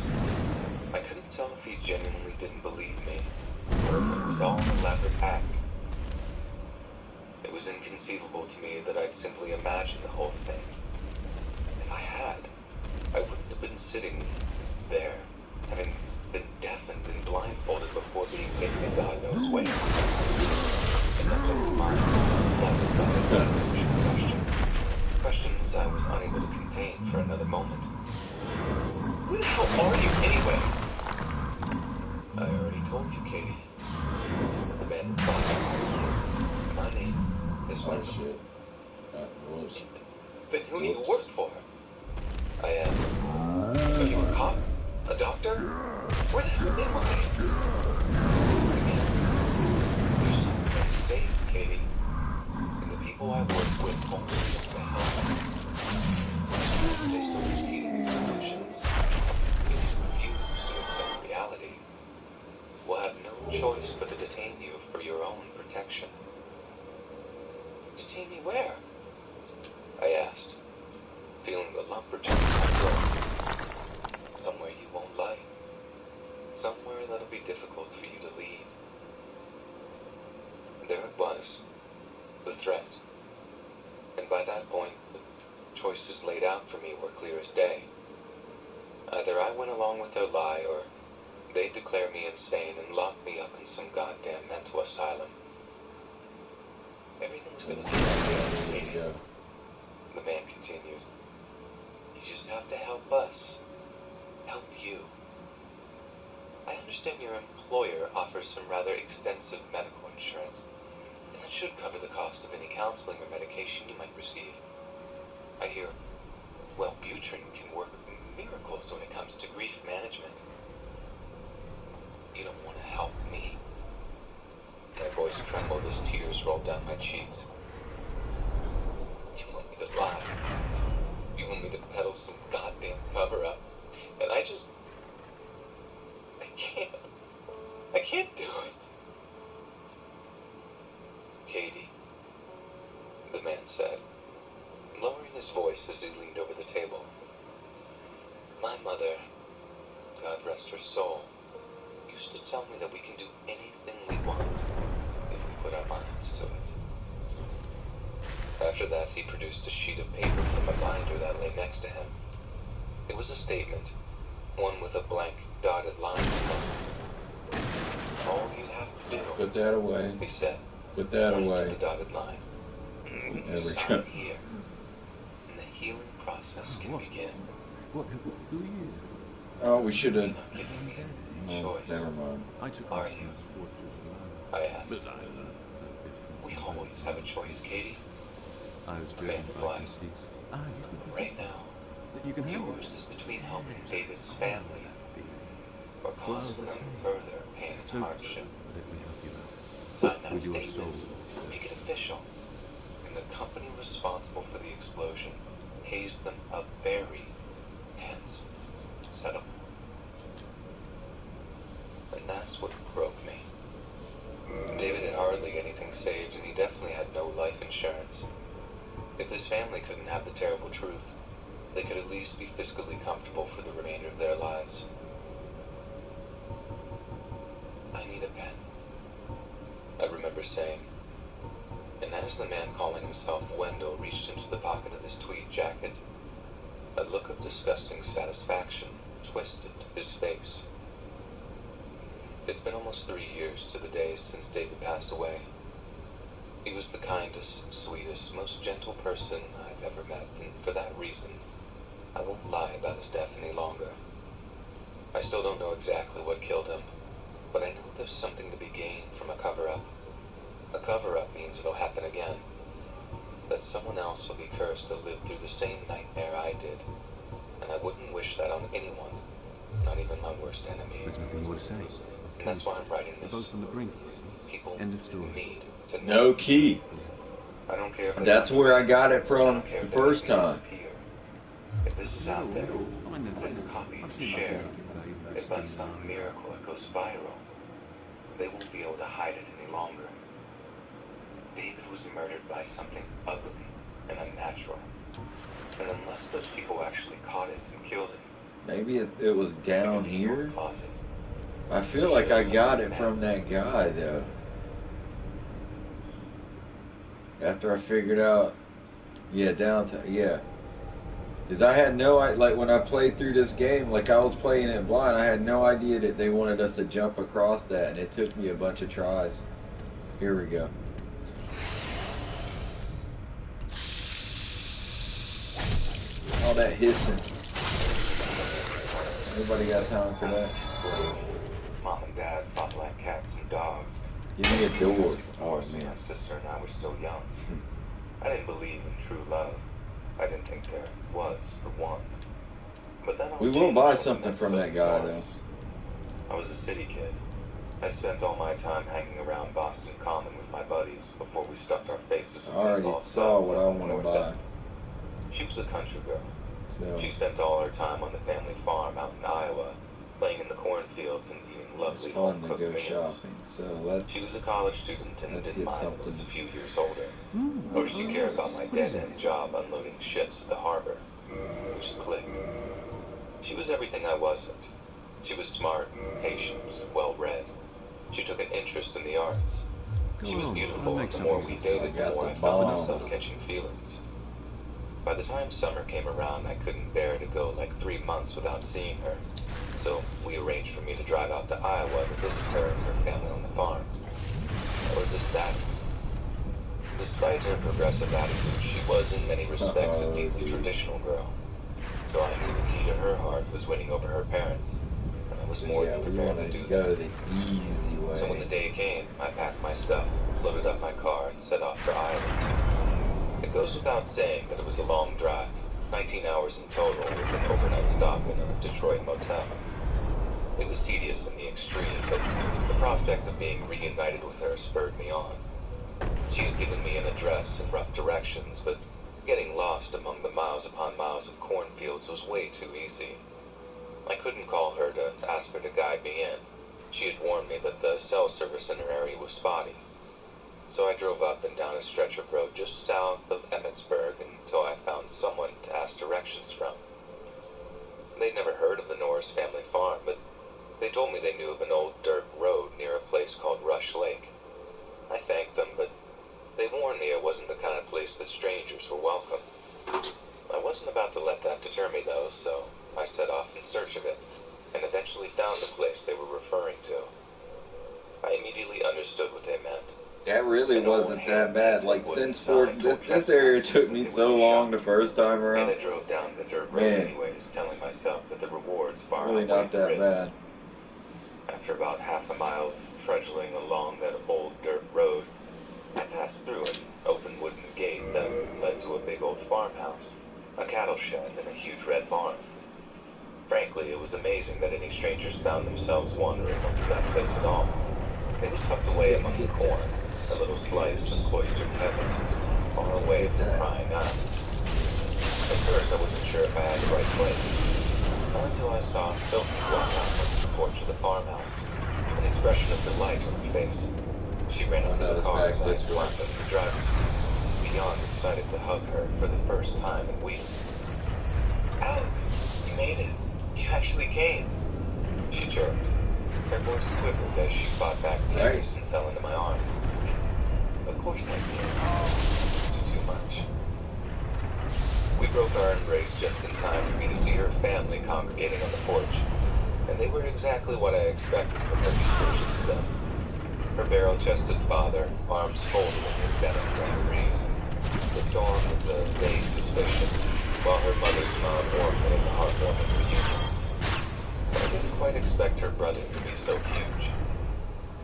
I couldn't tell if he genuinely didn't believe me, or if it was all an elaborate act. It was inconceivable to me that I'd simply imagined the whole thing. If I had, I wouldn't have been sitting there, having been deafened and blindfolded before being hit in God knows when. And that's what mine questions I was unable to contain for another moment. Who the hell are you anyway? I already told you, Katie. The man thought my name is Oh Wendell. shit. That was. Then who do you work for? I asked. Are you a cop? A doctor? Where the hell am I? You're someplace safe, Katie. And the people I work with only want to help. Based on repeating your emotions, if you refuse to accept reality, we'll have no choice but to detain you for your own protection. Detain me where? I asked, feeling the lump return to my throat. Somewhere you won't like. Somewhere that'll be difficult for you to leave. There it was. The threat. And by that point, the choices laid out for me were clear as day. Either I went along with their lie, or they'd declare me insane and lock me up in some goddamn mental asylum. Everything's gonna be okay. The man continued. You just have to help us. Help you. I understand your employer offers some rather extensive medical insurance, and that should cover the cost of any counseling or medication you might receive. I hear Wellbutrin can work miracles when it comes to grief management. You don't want to help me. My voice trembled as tears rolled down my cheeks. You want me to lie? You want me to peddle some goddamn cover-up? And I can't do it. Katie, the man said, lowering his voice as he leaned over the table. My mother, God rest her soul, used used to tell me that we can do anything we want if we put our minds to it. After that, he produced a sheet of paper from a binder that lay next to him. It was a statement, one with a blank, dotted line above it. All you have to do, Put that away. he said, Put that pointing to away. the dotted line. There we Sign go. here, and the healing process can begin. What? Who are you? Oh, we should have. You're not giving me a Oh, choice. never mind. I took Are my you? son's fortress alone. I asked. But I learned no different. We always have a choice, Katie. I was driven by conceit. Ah, you think you Right now, that you can handle yours it? is between helping David's family or Well, I was causing the them same. further pain and So, hardship. let me help you out. Sign that With your statement. soul. Make it official. And the company responsible for the explosion pays them a very handsome settlement. And that's what broke me. David had hardly anything saved, and he definitely had no life insurance. If this family couldn't have the terrible truth, they could at least be fiscally comfortable for the remainder of their lives. I need a pen, I remember saying. And as the man calling himself Wendell reached into the pocket of his tweed jacket, a look of disgusting satisfaction twisted his face. It's been almost 3 years to the day since David passed away. He was the kindest, sweetest, most gentle person I've ever met, and for that reason, I won't lie about his death any longer. I still don't know exactly what killed him, but I know there's something to be gained from a cover-up. A cover-up means it'll happen again. That someone else will be cursed to live through the same nightmare I did. And I wouldn't wish that on anyone, not even my worst enemy. There's nothing more to say. And that's why I'm writing We're this. both on the brink, you see. People End of story. need to know. No key. I don't care if That's where I got it I from don't care the if first they time. disappear. If this is out there, I know. if it's copied I've and seen shared, nothing about if by some miracle it goes viral, they won't be able to hide it any longer. David was murdered by something ugly and unnatural. And unless those people actually caught it and killed it, Maybe it was down it could be in your here. closet. I feel like I got it from that guy though. After I figured out, yeah, downtown, yeah. Because I had no idea, like when I played through this game, like I was playing it blind, I had no idea that they wanted us to jump across that, and it took me a bunch of tries. Here we go. All that hissing. Nobody got time for that. Mom and Dad fought like cats and dogs. Give me a door. Oh man. My sister and I were still young. I didn't believe in true love. I didn't think there was the one. But then We will buy something from that guy though. I was a city kid. I spent all my time hanging around Boston Common with my buddies before we stuffed our faces I already saw what I want to buy. She was a country girl. So She spent all her time on the family farm out in Iowa, playing in the cornfields and eating it's lovely fun to home-cooked go meals. shopping. So She was a let's college student and let's didn't get mind that was something. a few years older. Nor did she care about my dead-end job unloading ships at the harbor. We just clicked. She was everything I wasn't. She was smart, patient, well-read. She took an interest in the arts. She was beautiful, and the more we dated, the more I found myself catching feelings. By the time summer came around, I couldn't bear to go like 3 months without seeing her. So we arranged for me to drive out to Iowa to visit her and her family on the farm. Or just that. Despite her progressive attitude, she was in many respects a deeply traditional girl. So I knew the key to her heart was winning over her parents. And I was more Yeah, than we prepared want to to do go that. the easy So when the way. day came, I packed my stuff, loaded up my car, and set off for Iowa. It goes without saying that it was a long drive, 19 hours in total, with an overnight stop in a Detroit motel. It was tedious in the extreme, but the prospect of being reunited with her spurred me on. She had given me an address and rough directions, but getting lost among the miles upon miles of cornfields was way too easy. I couldn't call her to ask her to guide me in. She had warned me that the cell service in her area was spotty. So I drove up and down a stretch of road just south of Emmitsburg until I found someone to ask directions from. They'd never heard of the Norris family farm, but they told me they knew of an old dirt really wasn't that bad. Like, since this area took me so long the first time around. And I drove down the dirt road Man, anyways, telling myself that the rewards far really outweighed not the that risks. bad. After about half a mile trudging along that old dirt road, I passed through an open wooden gate that led to a big old farmhouse, a cattle shed, and a huge red barn. Frankly, it was amazing that any strangers found themselves wandering onto that place at all. It was tucked away among the corn, a little slice of cloistered heaven, far away from the prying eyes. At first, I wasn't sure if I had the right place, not until I saw Sophie walk out onto the porch of the farmhouse, an expression of delight on her face. She ran up to the car as I slammed into the driver's seat, beyond excited to hug her for the first time in weeks. Alex, you made it. You actually came. She chirped. Her voice quivered as she fought back tears and fell into my arms. Of course I did. You too much. We broke our embrace just in time for me to see her family congregating on the porch, and they were exactly what I expected from her description to them. Her barrel-chested father, arms folded in his denim dungarees, looked on with a vague suspicion, while her mother smiled warmly at the heartwarming reunion. But I didn't quite expect her brother to be so huge.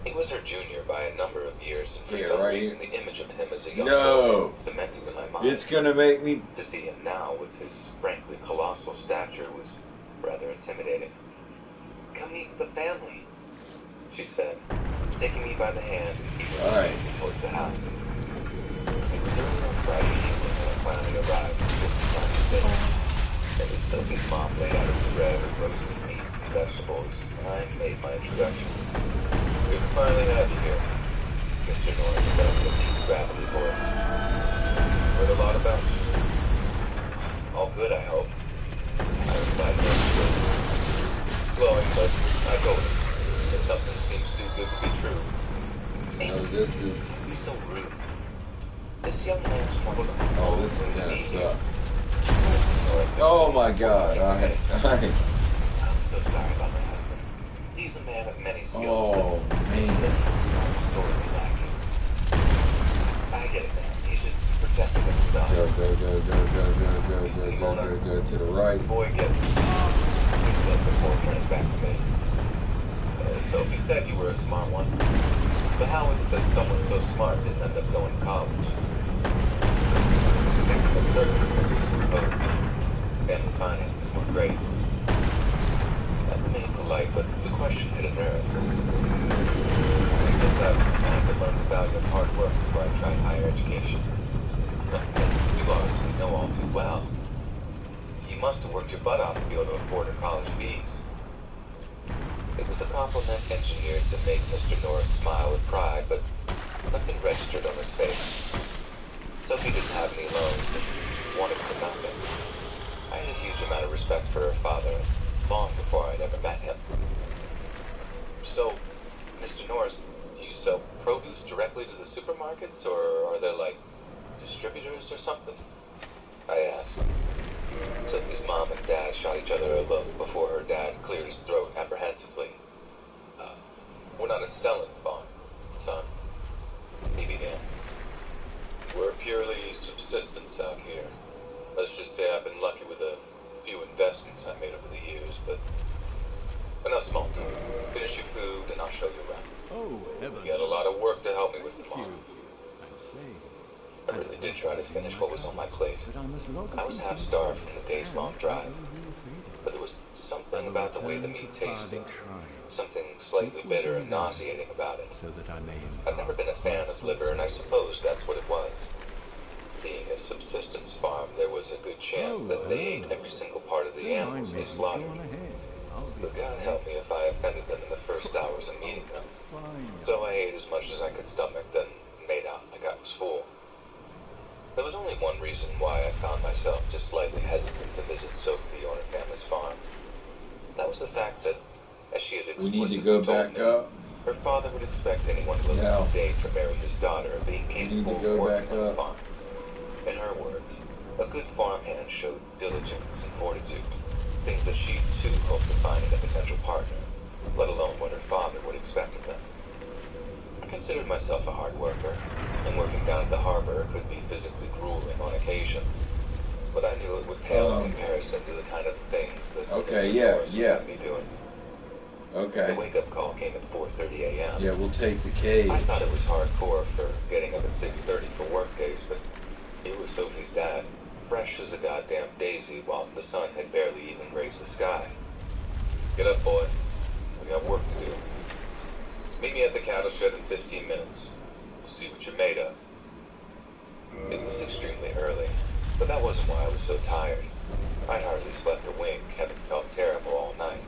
He was her junior by a number of years, and for some reason the image of him as a young boy cemented in my mind. It's gonna make me... To see him now with his frankly colossal stature was rather intimidating. Come meet the family, she said, taking me by the hand and keeping me towards the house. It was early on Friday evening when I finally arrived at 59 City, and as Sophie's mom laid out her bread and roasted meat and vegetables, I made my introduction. Good to finally have you here, Mr. Norris said with a deep gravity voice. Heard a lot about you. All good, I hope. I replied nervously. Glowing, but I go with it. If something seems too good to be true. So this is... He's so rude. This young man's trouble. Oh, this is gonna suck. Oh my god, I'm so sorry about my husband. He's a man of many skills. Oh, man. I get it, man. He's just protecting himself. Go to the right. The boy gets it. He said before he turns back to me. Sophie said you were a smart one. But how is it that someone so smart didn't end up going to college? Family finances weren't great. That remained polite, but the question hit a nerve. I still have time to learn the value of hard work before I tried higher education. Something you obviously know all too well. You must have worked your butt off to be able to afford her college fees. It was a compliment engineered to make Mr. Norris smile with pride, but nothing registered on his face. Sophie didn't have any loans and wanted for nothing. I had a huge amount of respect for her father, long before I'd ever met him. So, Mr. Norris, do you sell produce directly to the supermarkets, or are there, like, distributors or something? I asked. Sophie's mom and dad shot each other a look before her dad cleared his throat apprehensively. We're not a selling farm, son, he began. We're purely subsistence out here. Let's just say I've been lucky with a few investments I made over the years, but enough small talk. Finish your food and I'll show you around. Oh, heaven. You had a lot of work to help me with Thank tomorrow. you. I say. I really did try to finish what was on my plate. I was half starved from the day's long drive, but there was something about the way the meat tasted, something slightly bitter and nauseating about it. So that I may I've never been a fan of liver, and I suppose that's what it was. Being a subsistence farm, there was a good chance that they ate every single part of the animals they slaughtered. But God help me if I offended them in the first hours of meeting them. So I ate as much as I could stomach, then made out like I was full. There was only one reason why I found myself just slightly hesitant to visit Sophie on her family's farm. That was the fact that, as she had explicitly told me, her father would expect anyone willing to date to marry his daughter being capable of working on the farm. In her words, a good farmhand showed diligence and fortitude, things that she too hoped to find in a potential partner, let alone what her father would expect of them. I could considered myself a hard worker, and working down at the harbor could be physically grueling on occasion. But I knew it would pale in comparison to the kind of things that Okay, Mr. yeah. Norris would be doing. Okay. The wake-up call came at 4:30 a.m. Yeah, we'll take the cage. I thought it was hardcore for getting up at 6:30 for work days, but it was Sophie's dad, fresh as a goddamn daisy while the sun had barely even grazed the sky. Get up, boy. We got work to do. Meet me at the cattle shed in 15 minutes. We'll see what you're made of. It was extremely early, but that wasn't why I was so tired. I'd hardly slept a wink, having felt terrible all night.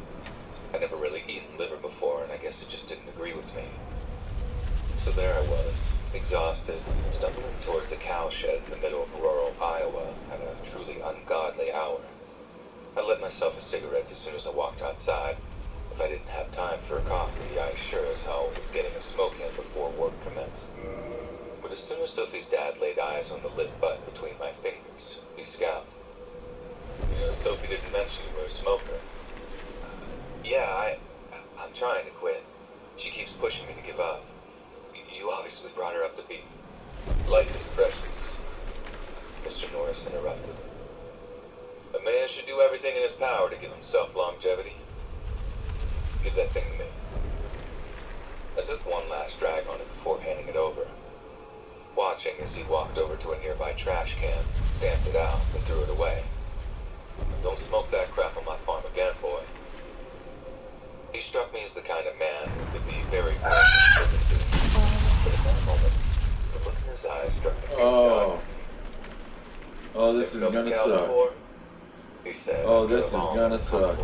I'd never really eaten liver before, and I guess it just didn't agree with me. So there I was, exhausted, stumbling towards the cow shed in the middle of rural Iowa at a truly ungodly hour. I lit myself a cigarette as soon as I walked outside. If I didn't have time for a coffee, I sure as hell was getting a smoke in before work commenced. But as soon as Sophie's dad laid eyes on the lit butt between my fingers, he scowled. You know, Sophie didn't mention you were a smoker. Yeah, I'm trying to quit. She keeps pushing me to give up. You obviously brought her up to be. Life is precious. Mr. Norris interrupted. A man should do everything in his power to give himself longevity. Give that thing to me. I took one last drag on it before handing it over, watching as he walked over to a nearby trash can, stamped it out, and threw it away. Don't smoke that crap on my farm again, boy. He struck me as the kind of man who could be very precious, but at that moment, the look in his eyes struck me. Oh, this is gonna suck. He said, Oh, this is gonna suck.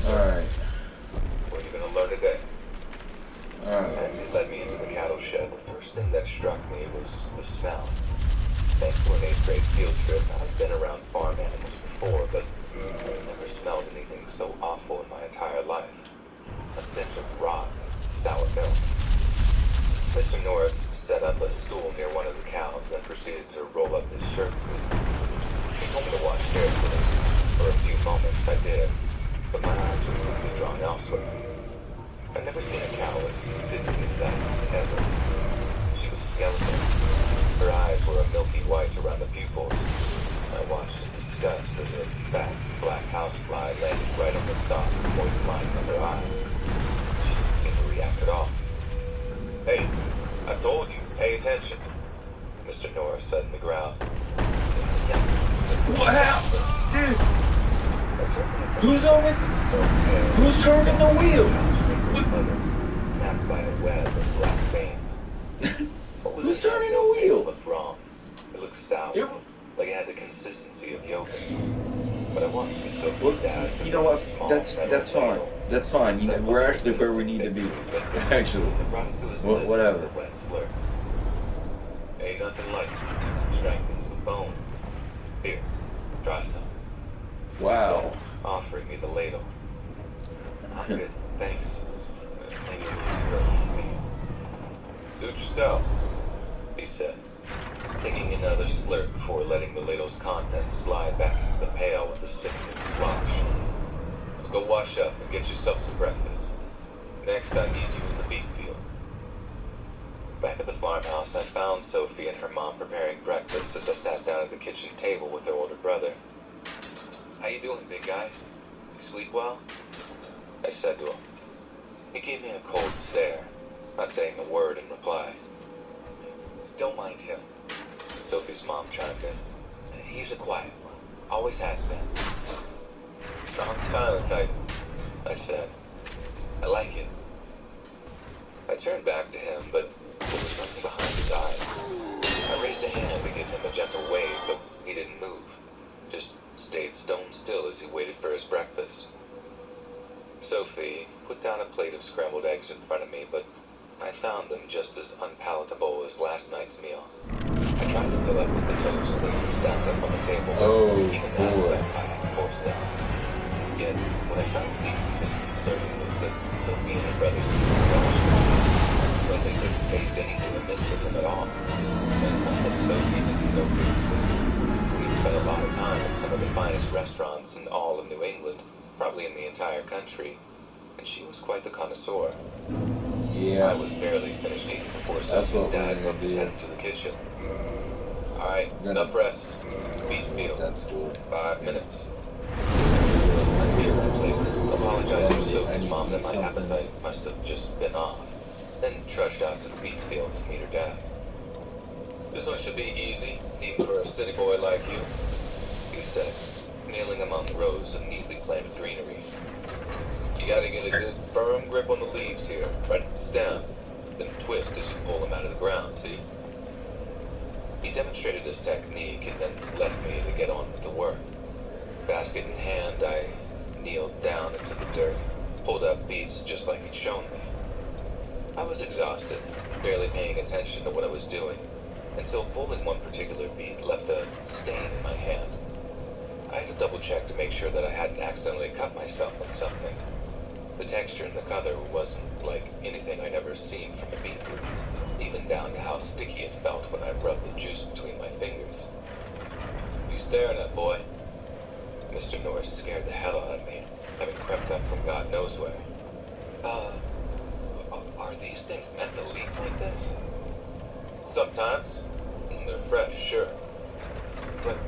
Alright. What are you gonna learn today? Alright. As he led me into the cattle shed, the first thing that struck me was the smell. Thanks to an 8th grade field trip, I've been around farm animals before, but I've never smelled anything so awful in my entire life. A stench of rot and sour milk. Mr. Norris set up a stool near one of the cows and proceeded to roll up his shirt sleeve. He told me to watch carefully. For a few moments I did, but my eyes were quickly drawn elsewhere. I'd never seen a cow as physically fat ever. She was skeletal. Her eyes were a milky white around the pupils. I watched in disgust as a fat black housefly landed right on the soft, moist lines of her eyes. She didn't seem to react at all. Hey, I told you, pay attention. Mr. Norris suddenly growled. What happened? Dude! Who's over? Who's turning the wheel? Snapped by a web of black veins. Who's turning the wheel? Looked wrong. It looked sour, like it had the consistency of yogurt. But I watched Well, you know what? That's fine. That's fine. You know, we're actually where we need to be. Actually, whatever. Ain't nothing like it. Strengthens the bone. Here, try some. Wow. Offering me the ladle. I'm good, thanks. Maybe suit yourself, he said, taking another slurp before letting the ladle's contents slide back into the pail with a sickening slosh. Go wash up and get yourself some breakfast. Next, I need you in the beef field. Back at the farmhouse, I found Sophie and her mom preparing breakfast as I sat down at the kitchen table with their older brother. How you doing, big guy? You sleep well? I said to him. He gave me a cold stare, not saying a word in reply. Don't mind him, Sophie's mom chimed in. He's a quiet one. Always has been. Non-silent type, I said. I like it. I turned back to him, but there was something behind his eyes. I raised a hand to give him a gentle wave, but he didn't move. Just stayed stone still as he waited for his breakfast. Sophie put down a plate of scrambled eggs in front of me, but I found them just as unpalatable as last night's meal. I tried to fill up with the toast that was stacked up on the table, Oh, even boy. that I had forced down. Yet, what I found deeply disconcerting was that Sophie and her brothers like they couldn't taste anything amiss with them at all. And not that Sophie didn't know good food. We spent a lot of time at some of the finest restaurants in all of New England, probably in the entire country, and she was quite the connoisseur. Yeah. I was barely finished eating before That's what we're Dad gonna rubbed his do. head into the kitchen. Alright, We're enough gonna- rest. Beats field. That's cool. 5 Yeah. minutes. Apologized to Sophie's mom that my something. appetite must have just been off. Then trudged out to the beach field to meet her dad. This one should be easy, even for a city boy like you, he said, kneeling among rows of neatly planted greenery. You gotta get a good firm grip on the leaves here, right at the stem, then twist as you pull them out of the ground, see? He demonstrated his technique and then left me to get on with the work. Basket in hand, I kneeled down into the dirt, pulled up beets just like he'd shown me. I was exhausted, barely paying attention to what I was doing, until pulling one particular beet left a stain in my hand. I had to double check to make sure that I hadn't accidentally cut myself on something. The texture and the color wasn't like anything I'd ever seen from a beetroot, even down to how sticky it felt when I rubbed the juice between my fingers. You staring at, boy? Mr. Norris scared the hell out of me, having crept up from God knows where. Are these things meant to leak like this? Sometimes. They're fresh, sure. But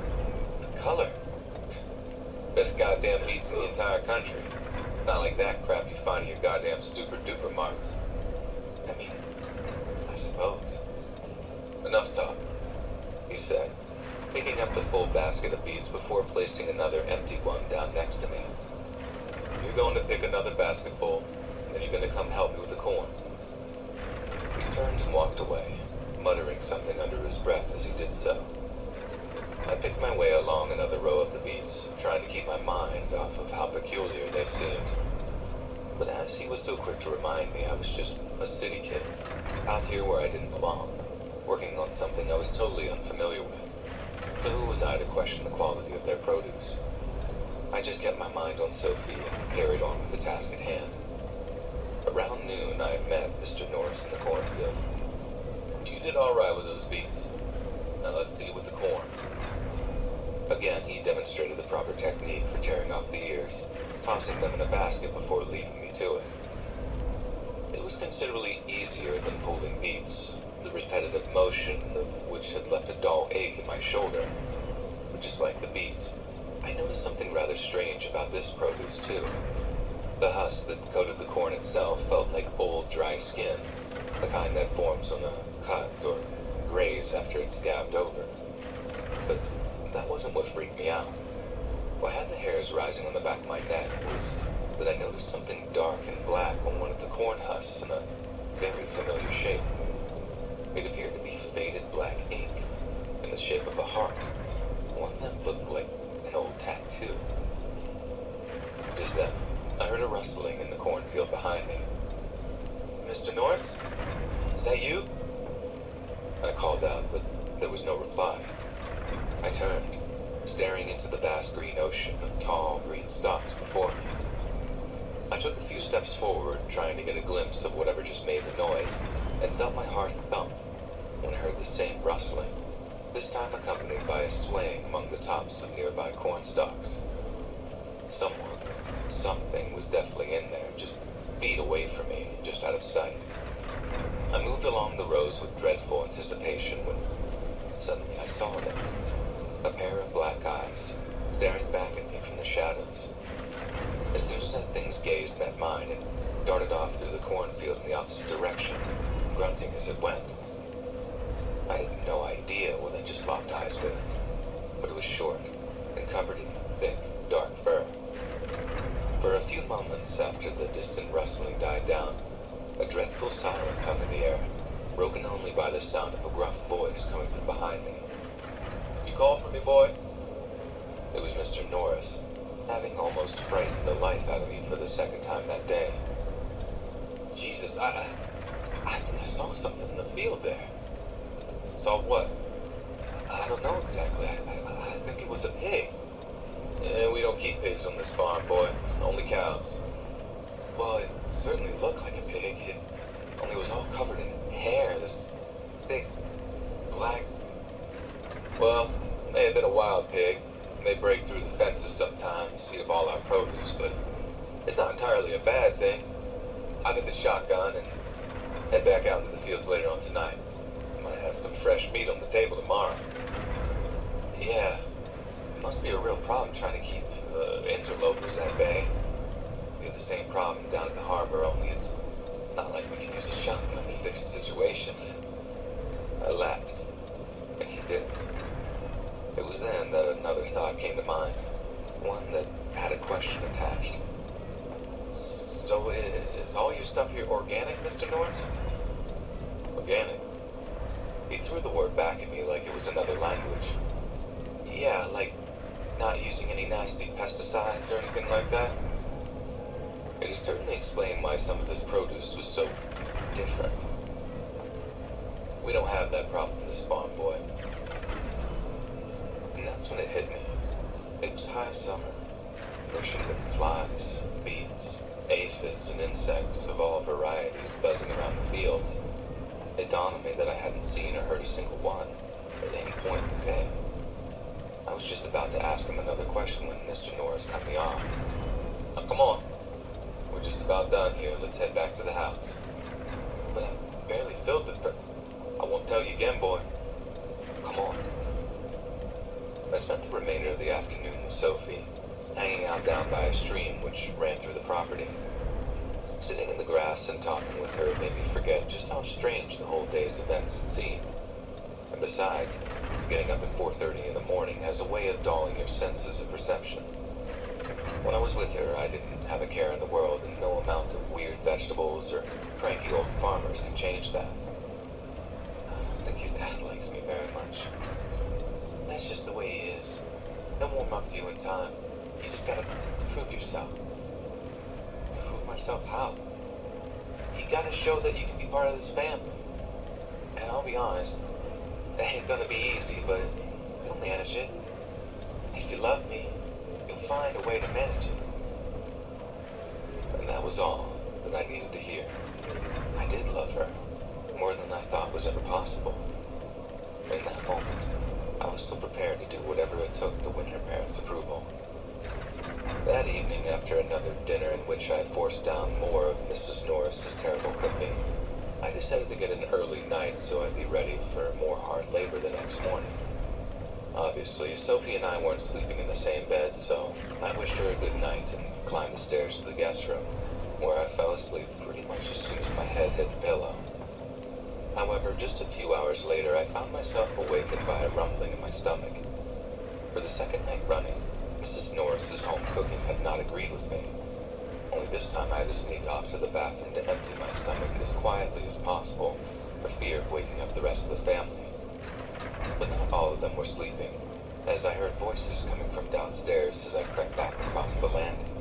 the color. Best goddamn beats in the entire country. Not like that crap you find in your goddamn super duper marks. I mean, I suppose. Enough talk, he said, picking up the full basket of beads before placing another empty one down next to me. You're going to pick another basketful, and then you're going to come help me with the corn. He turned and walked away, muttering something under his breath as he did so. I picked my way along another row of the beets, trying to keep my mind off of how peculiar they seemed. But as he was so quick to remind me I was just a city kid, out here where I didn't belong, working on something I was totally unfamiliar with. So who was I to question the quality of their produce? I just kept my mind on Sophie and carried on with the task at hand. Around noon, I met Mr. Norris in the cornfield. You did all right with those beets. Now let's see with the corn. Again, he demonstrated the proper technique for tearing off the ears, tossing them in a basket before leading me to it. It was considerably easier than pulling beets, the repetitive motion of which had left a dull ache in my shoulder. But just like the beets, I noticed something rather strange about this produce too. The husk that coated the corn itself felt like old, dry skin, the kind that forms on a cut or graze after it's scabbed over. But that wasn't what freaked me out. What had the hairs rising on the back of my neck was that I noticed something dark and black on one of the corn husks in a very familiar shape. It appeared to be faded black ink in the shape of a heart, one that looked like an old tattoo. Just then, I heard a rustling in the cornfield behind me. Mr. Norris? Is that you? I called out, but there was no reply. I turned, staring into the vast green ocean of tall green stalks before me. I took a few steps forward, trying to get a glimpse of whatever just made the noise, and felt my heart thump when I heard the same rustling, this time accompanied by a swaying among the tops of nearby corn stalks. Someone, something was definitely in there, just feet away from me, just out of sight. I moved along the rows with dreadful anticipation when suddenly I saw them. A pair of black eyes, staring back at me from the shadows. As soon as that thing's gaze met mine, it darted off through the cornfield in the opposite direction, grunting as it went. I had no idea what I just locked eyes with, but it was short and covered in thick, dark fur. For a few moments after the distant rustling died down, a dreadful silence hung in the air, broken only by the sound of a gruff voice coming from behind me. You called for me, boy? It was Mr. Norris, having almost frightened the life out of me for the second time that day. Jesus, I think I saw something in the field there. Saw what? I don't know exactly. I think it was a pig. Yeah, we don't keep pigs on this farm, boy. Only cows. Well, it certainly looked like a pig. It only was all covered in hair. This thick, black... Well, it may have been a wild pig. They break through the fences sometimes, eat up all our produce, but it's not entirely a bad thing. I got the shotgun and Head back out into the fields later on tonight. Might have some fresh meat on the table tomorrow. Yeah, it must be a real problem trying to keep interlopers at bay. We have the same problem down at the harbor, only it's not like we can use a shotgun to fix the situation. I laughed, and he did. It was then that another thought came to mind, one that had a question attached. So is all your stuff here organic, Mr. Norris? Organic? He threw the word back at me like it was another language. Yeah, like not using any nasty pesticides or anything like that. It certainly explained why some of this produce was so different. We don't have that problem in this farm, boy. And that's when it hit me. It was high summer. There should have been flies, bees, aphids, and insects of all varieties buzzing around the field. It dawned on me that I hadn't seen or heard a single one at any point in the day. I was just about to ask him another question when Mr. Norris cut me off. Now, come on. We're just about done here. Let's head back to the house. But I barely filled it, but I won't tell you again, boy. Come on. I spent the remainder of the afternoon with Sophie, hanging out down by a stream which ran through the property. Sitting in the grass and talking with her made me forget just how strange the whole day's events had seemed. And besides, getting up at 4:30 in the morning has a way of dulling your senses of perception. When I was with her, I didn't have a care in the world, and no amount of weird vegetables or cranky old farmers can change that. I don't think your dad likes me very much. That's just the way he is. He'll warm up to you in time. You just gotta prove yourself. Prove myself how? You gotta show that you can be part of this family. And I'll be honest, that ain't gonna be easy, but you'll manage it. If you love me, you'll find a way to manage it. And that was all that I needed to hear. I did love her, more than I thought was ever possible. In that moment, I was still prepared to do whatever it took to win her parents' approval. That evening, after another dinner in which I forced down more of Mrs. Norris's terrible cooking, I decided to get an early night so I'd be ready for more hard labor the next morning. Obviously, Sophie and I weren't sleeping in the same bed, so I wished her a good night and climbed the stairs to the guest room, where I fell asleep pretty much as soon as my head hit the pillow. However, just a few hours later, I found myself awakened by a rumbling in my stomach. For the second night running, Mrs. Norris's home cooking had not agreed with me. Only this time I had to sneak off to the bathroom to empty my stomach as quietly as possible, for fear of waking up the rest of the family. But not all of them were sleeping, as I heard voices coming from downstairs as I crept back across the landing.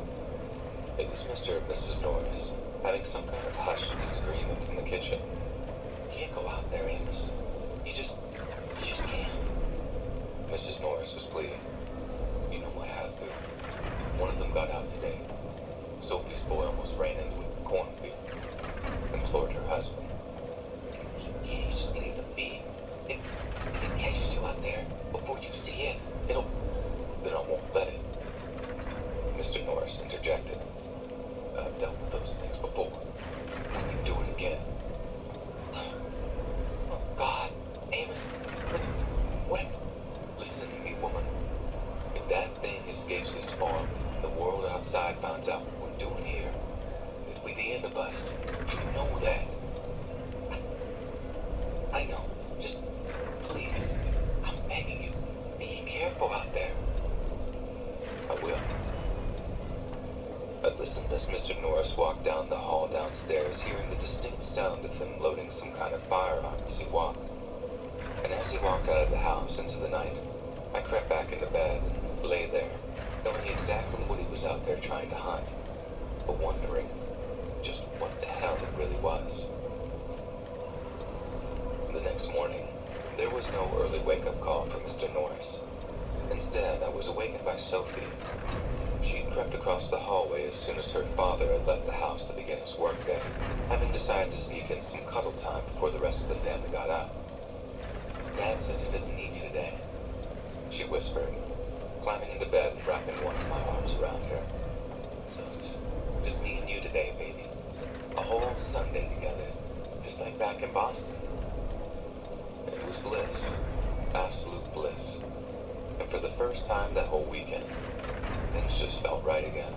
It was Mr. and Mrs. Norris, having some kind of hushed disagreement in the kitchen. You can't go out there, Amos. You just can't. Mrs. Norris was pleading. You know I have to. One of them got out today. Sophie's boy almost ran into a cornfield. Implored her husband. Can't you just leave them be? If it catches you out there before you see it, then I won't let it. Mr. Norris interjected. I've dealt with those things before. I can do it again. Oh, God. Amos. What? Listen to me, woman. If that thing escapes this farm, the world outside finds out what we're doing here. It'll be the end of us. You know that. I know. Just, please, I'm begging you, be careful out there. I will. I listened as Mr. Norris walked down the hall downstairs, hearing the distinct sound of him loading some kind of firearm as he walked. And as he walked out of the house into the night, I crept back into bed and lay there, knowing exactly what he was out there trying to hunt, but wondering just what the hell it really was. The next morning, there was no early wake-up call from Mr. Norris. Instead, I was awakened by Sophie. She had crept across the hallway as soon as her father had left the house to begin his workday, having decided to sneak in some cuddle time before the rest of the family got up. Dad says he doesn't need you today, she whispered, climbing into bed and wrapping one of my arms around her. So it's just me and you today, baby. A whole Sunday together, just like in Boston. It was bliss. Absolute bliss. And for the first time that whole weekend, things just felt right again.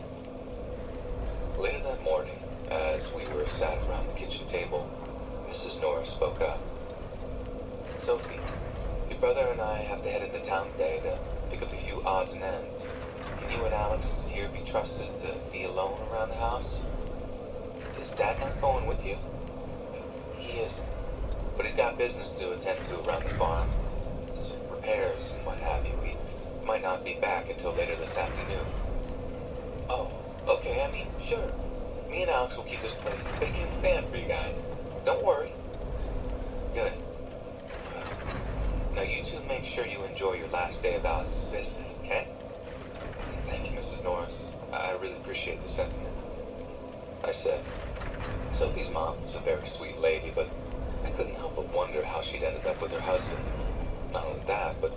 Later that morning, as we were sat around the kitchen table, Mrs. Norris spoke up. Sophie, your brother and I have to head into town today to pick up a few odds and ends. Can you and Alex here be trusted to be alone around the house? Is Dad not going with you? He is, but he's got business to attend to around the farm. Some repairs and what have you. We might not be back until later this afternoon. Oh, okay, I mean, sure. Me and Alex will keep this place spick and span for you guys. Don't worry. Good. Now you two make sure you enjoy your last day of Alex's visit, okay? Thank you, Mrs. Norris. I really appreciate the sentiment. I said, Sophie's mom was a very sweet lady, but I couldn't help but wonder how she'd ended up with her husband. Not only that, but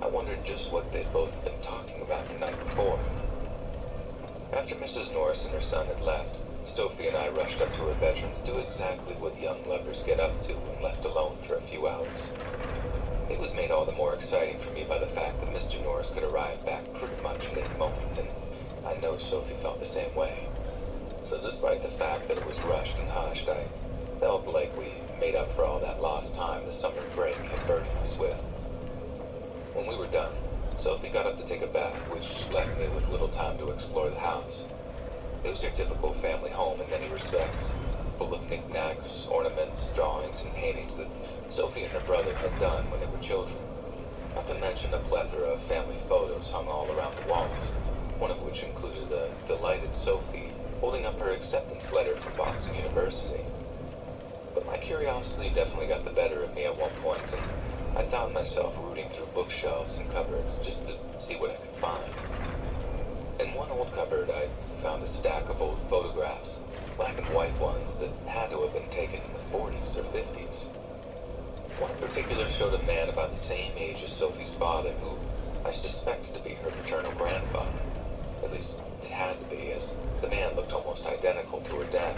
I wondered just what they'd both been talking about the night before. After Mrs. Norris and her son had left, Sophie and I rushed up to her bedroom to do exactly what young lovers get up to when left alone for a few hours. It was made all the more exciting for me by the fact that Mr. Norris could arrive back pretty much at any moment, and I know Sophie felt the same way. So despite the fact that it was rushed and hushed, I felt like we made up for all that lost time the summer break had burdened us with. When we were done, Sophie got up to take a bath, which left me with little time to explore the house. It was your typical family home in many respects, full of knickknacks, ornaments, drawings, and paintings that Sophie and her brother had done when they were children. Not to mention a plethora of family photos hung all around the walls, one of which included a delighted Sophie holding up her acceptance letter from Boston University. But my curiosity definitely got the better of me at one point, and I found myself rooting through bookshelves and cupboards just to see what I could find. In one old cupboard, I found a stack of old photographs, black and white ones that had to have been taken in the 40s or 50s. One in particular showed a man about the same age as Sophie's father, who I suspected to be her paternal grandfather. At least it had to be, as the man looked almost identical to her dad.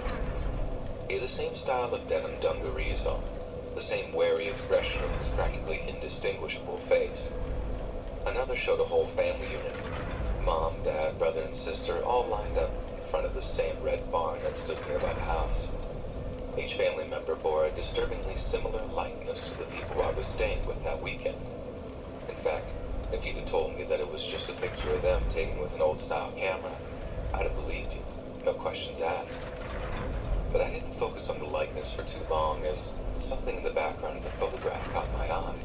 He had the same style of denim dungarees on, the same wary expression of his practically indistinguishable face. Another showed a whole family unit. Mom, Dad, brother, and sister all lined up in front of the same red barn that stood nearby the house. Each family member bore a disturbingly similar likeness to the people I was staying with that weekend. In fact, if you'd have told me that it was just a picture of them taken with an old-style camera, I'd have believed you, no questions asked. But I didn't focus on the likeness for too long, as something in the background of the photograph caught my eye.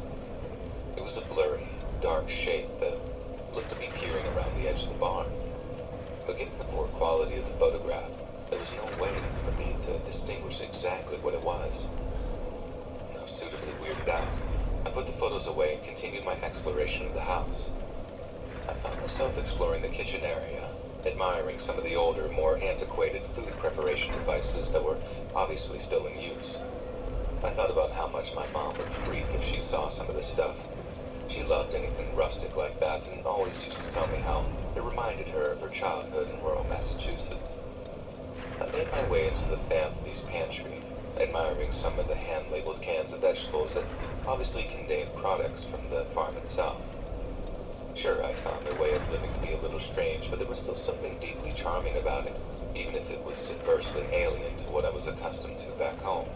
It was a blurry, dark shape that looked to be peering around the edge of the barn. But given the poor quality of the photograph, there was no way for me to distinguish exactly what it was. Now, suitably weirded out, I put the photos away and continued my exploration of the house. I found myself exploring the kitchen area, admiring some of the older, more antiquated food preparation devices that were obviously still in use. I thought about how much my mom would freak if she saw some of this stuff. She loved anything rustic like that and always used to tell me how it reminded her of her childhood in rural Massachusetts. I made my way into the family's pantry, admiring some of the hand-labeled cans of vegetables that obviously contained products from the farm itself. Sure, I found their way of living to be a little strange, but there was still something deeply charming about it, even if it was adversely alien to what I was accustomed to back home.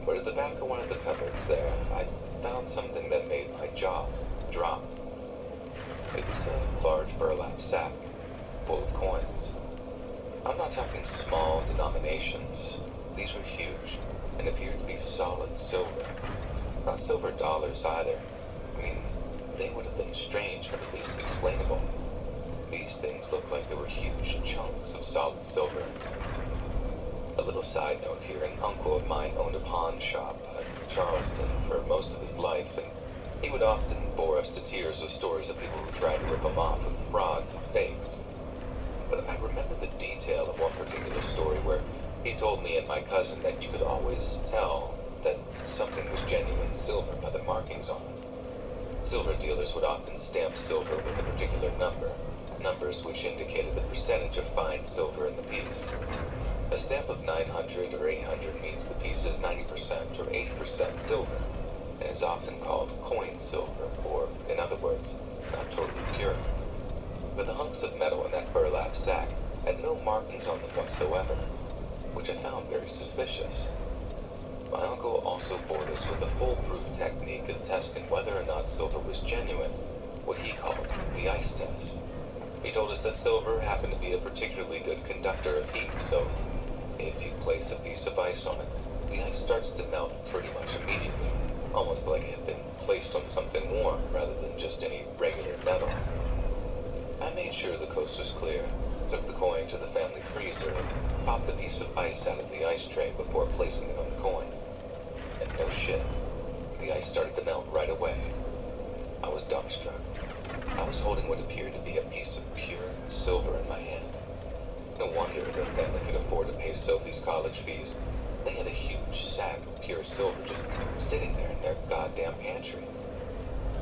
But at the back of one of the cupboards there, I found something that made my jaw drop. It was a large burlap sack, full of coins. I'm not talking small denominations. These were huge, and appeared to be solid silver. Not silver dollars either. I mean, they would have been strange, but at least explainable. These things looked like they were huge chunks of solid silver. A little side note here, an uncle of mine owned a pawn shop in Charleston for most of his life, and he would often bore us to tears with stories of people who tried to rip him off with frauds and fakes. But I remember the detail of one particular story where he told me and my cousin that you could always tell that something was genuine silver by the markings on it. Silver dealers would often stamp silver with a particular number, numbers which indicated the percentage of fine silver in the piece. A stamp of 900 or 800 means the piece is 90%, had no markings on them whatsoever, which I found very suspicious. My uncle also bored us with a foolproof technique of testing whether or not silver was genuine, what he called the ice test. He told us that silver happened to be a particularly good conductor of heat, so if you place a piece of ice on it, the ice starts to melt pretty much immediately, almost like it had been placed on something warm rather than just any regular metal. I made sure the coast was clear, took the coin to the family freezer, and popped a piece of ice out of the ice tray before placing it on the coin. And no shit, the ice started to melt right away. I was dumbstruck. I was holding what appeared to be a piece of pure silver in my hand. No wonder the family could afford to pay Sophie's college fees. They had a huge sack of pure silver just sitting there in their goddamn pantry.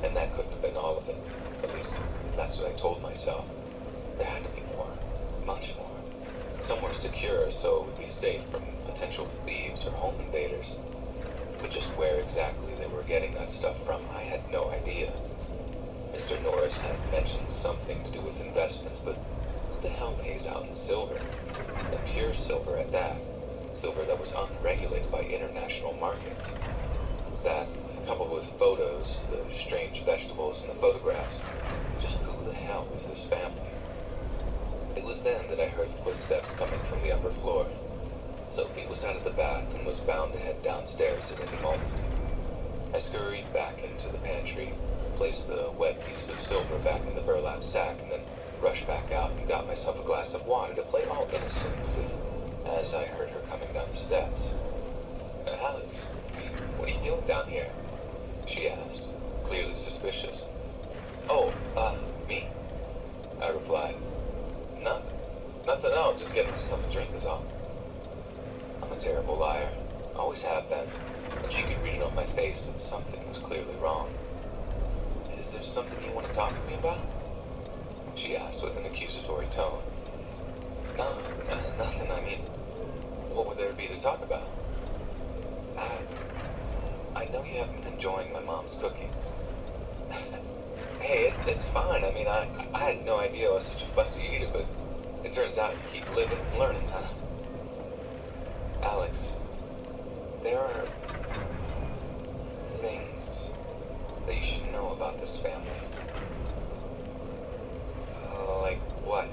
And that couldn't have been all of it. At least, that's what I told myself. There had to be more. Much more. Somewhere secure so it would be safe from potential thieves or home invaders. But just where exactly they were getting that stuff from, I had no idea. Mr. Norris had mentioned something to do with investments, but what the hell pays out in silver? And pure silver at that. Silver that was unregulated by international markets. That, coupled with photos, the strange vegetables in the photographs, just who the hell was this family? It was then that I heard footsteps coming from the upper floor. Sophie was out of the bath and was bound to head downstairs at any moment. I scurried back into the pantry, placed the wet piece of silver back in the burlap sack, and then rushed back out and got myself a glass of water to play all innocent as I heard her coming down the steps. Alex, what are you doing down here? She asked, clearly suspicious. Oh, me? I replied. Nothing at all, just getting myself a drink is all. I'm a terrible liar. Always have been. And she could read it on my face that something was clearly wrong. Is there something you want to talk to me about? She asked with an accusatory tone. No, nothing. I mean, what would there be to talk about? I know you haven't been enjoying my mom's cooking. Hey, it's fine. I mean, I had no idea I was such a fussy eater, but it turns out you keep living and learning, huh? Alex, there are things that you should know about this family. Like what?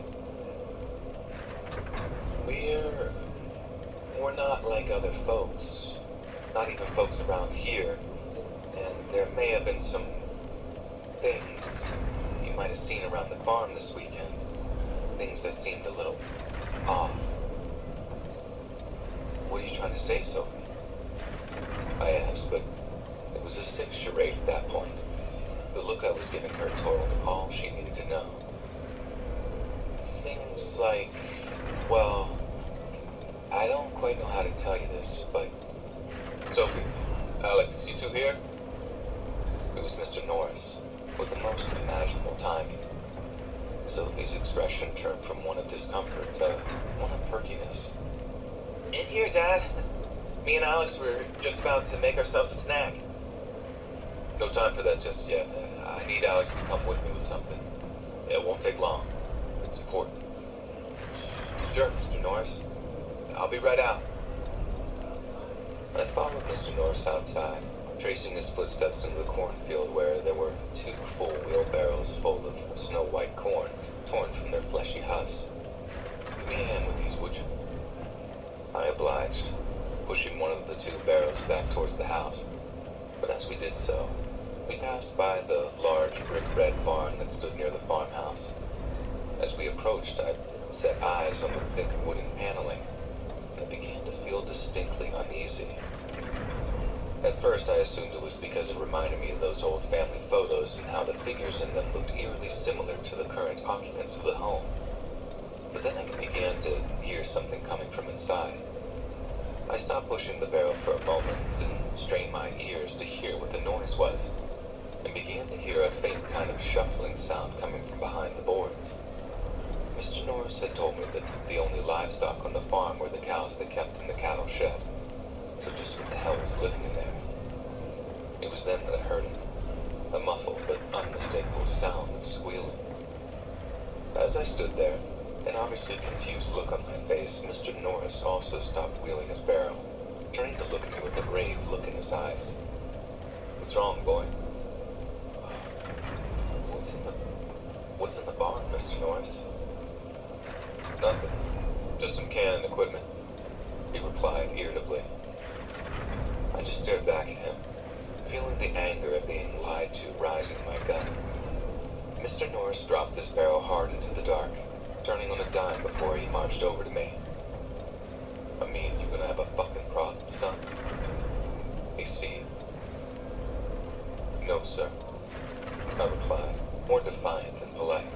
We're not like other folks. Not even folks around here. And there may have been some things you might have seen around the farm this weekend. Things that seemed a little off. What are you trying to say, Sophie? I asked, but it was a sick charade at that point. The look I was giving her told all she needed to know. Things like, well, I don't quite know how to tell you this, but... Sophie, Alex, you two here? It was Mr. Norris, with the most imaginable timing. Sophie's expression turned from one of discomfort to one of perkiness. In here, Dad. Me and Alex were just about to make ourselves a snack. No time for that just yet. I need Alex to come with me with something. It won't take long. It's important. Sure, Mr. Norris. I'll be right out. I followed Mr. Norris outside, tracing his footsteps into the cornfield where there were 2 full wheelbarrows full of snow-white corn torn from their fleshy husks. Give me a hand with these, would you? I obliged, pushing one of the 2 barrels back towards the house. But as we did so, we passed by the large brick-red barn that stood near the farmhouse. As we approached, I set eyes on the thick wooden paneling, and I began to feel distinctly uneasy. At first, I assumed it was because it reminded me of those old family photos and how the figures in them looked eerily similar to the current occupants of the home. But then I began to hear something coming from inside. I stopped pushing the barrel for a moment and strained my ears to hear what the noise was, and began to hear a faint kind of shuffling sound coming from behind the boards. Mr. Norris had told me that the only livestock on the farm were the cows they kept in the cattle shed. So just what the hell was living in there? It was then that I heard it. A muffled but unmistakable sound of squealing. As I stood there, an obviously confused look on my face, Mr. Norris also stopped wheeling his barrel, turning to look at me with a grave look in his eyes. What's wrong, boy? What's in the barn, Mr. Norris? Nothing. Just some cannon equipment, he replied irritably. I just stared back at him, feeling the anger of being lied to rising in my gut. Mr. Norris dropped his barrel hard into the dark, turning on a dime before he marched over to me. I mean, you're gonna have a fucking problem, son? He seethed. No, sir, I replied, more defiant than polite.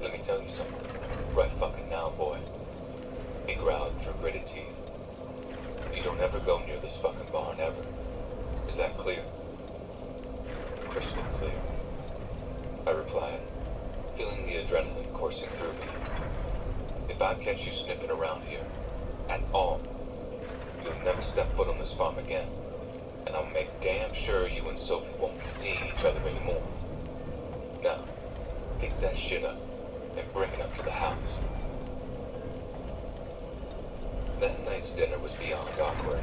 Let me tell you something. Right fucking now, boy. He growled through gritted teeth. You don't ever go near this fucking barn, ever. Is that clear? Crystal clear, I replied, feeling the adrenaline coursing through me. If I catch you sniffing around here, at all, you'll never step foot on this farm again. And I'll make damn sure you and Sophie won't be seeing each other anymore. Now, pick that shit up and bring it up to the house. That night's dinner was beyond awkward.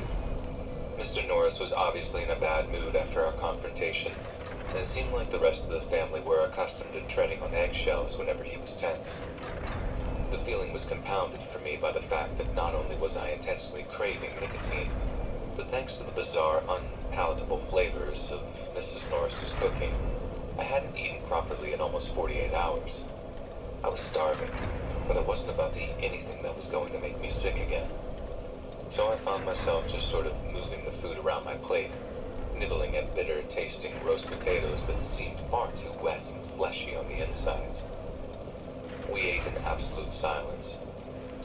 Mr. Norris was obviously in a bad mood after our confrontation, and it seemed like the rest of the family were accustomed to treading on eggshells whenever he was tense. The feeling was compounded for me by the fact that not only was I intensely craving nicotine, but thanks to the bizarre, unpalatable flavors of Mrs. Norris's cooking, I hadn't eaten properly in almost 48 hours. I was starving, but I wasn't about to eat anything that was going to make me sick again. So I found myself just sort of moving the food around my plate, nibbling at bitter-tasting roast potatoes that seemed far too wet and fleshy on the insides. We ate in absolute silence,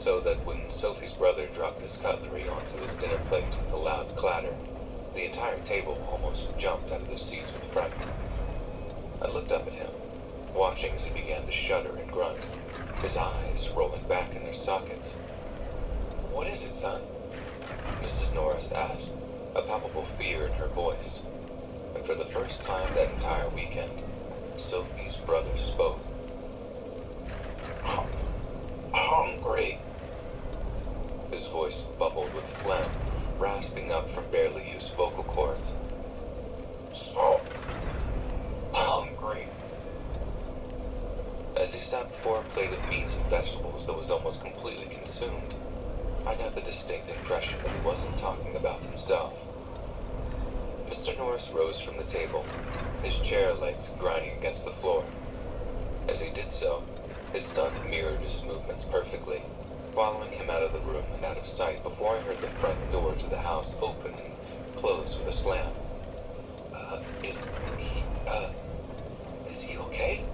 so that when Sophie's brother dropped his cutlery onto his dinner plate with a loud clatter, the entire table almost jumped out of their seats with fright. I looked up at him, watching as he began to shudder and grunt, his eyes rolling back in their sockets. What is it, son? Mrs. Norris asked, a palpable fear in her voice. And for the first time that entire weekend, Sophie's brother spoke. Hungry. His voice bubbled with phlegm, rasping up from barely used vocal cords. So hungry. As he sat before a plate of meats and vegetables that was almost completely consumed, I got the distinct impression that he wasn't talking about himself. Mr. Norris rose from the table, his chair legs grinding against the floor. As he did so, his son mirrored his movements perfectly, following him out of the room and out of sight before I heard the front door to the house open and close with a slam. Is he okay?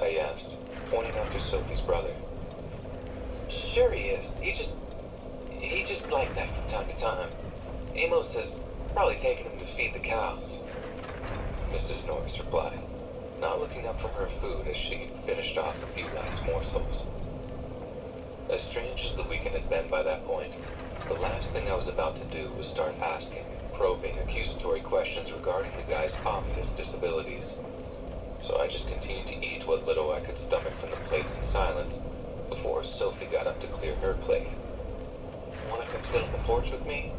I asked, pointing out to Sophie's brother. Sure he is. He just like that from time to time. Amos has probably taken him to feed the cows. Mrs. Norris replied, not looking up from her food as she finished off a few last morsels. As strange as the weekend had been by that point, the last thing I was about to do was start asking, probing, accusatory questions regarding the guy's obvious disabilities. So I just continued to eat what little I could stomach from the plates in silence before Sophie got up to clear her plate. Want to come sit on the porch with me?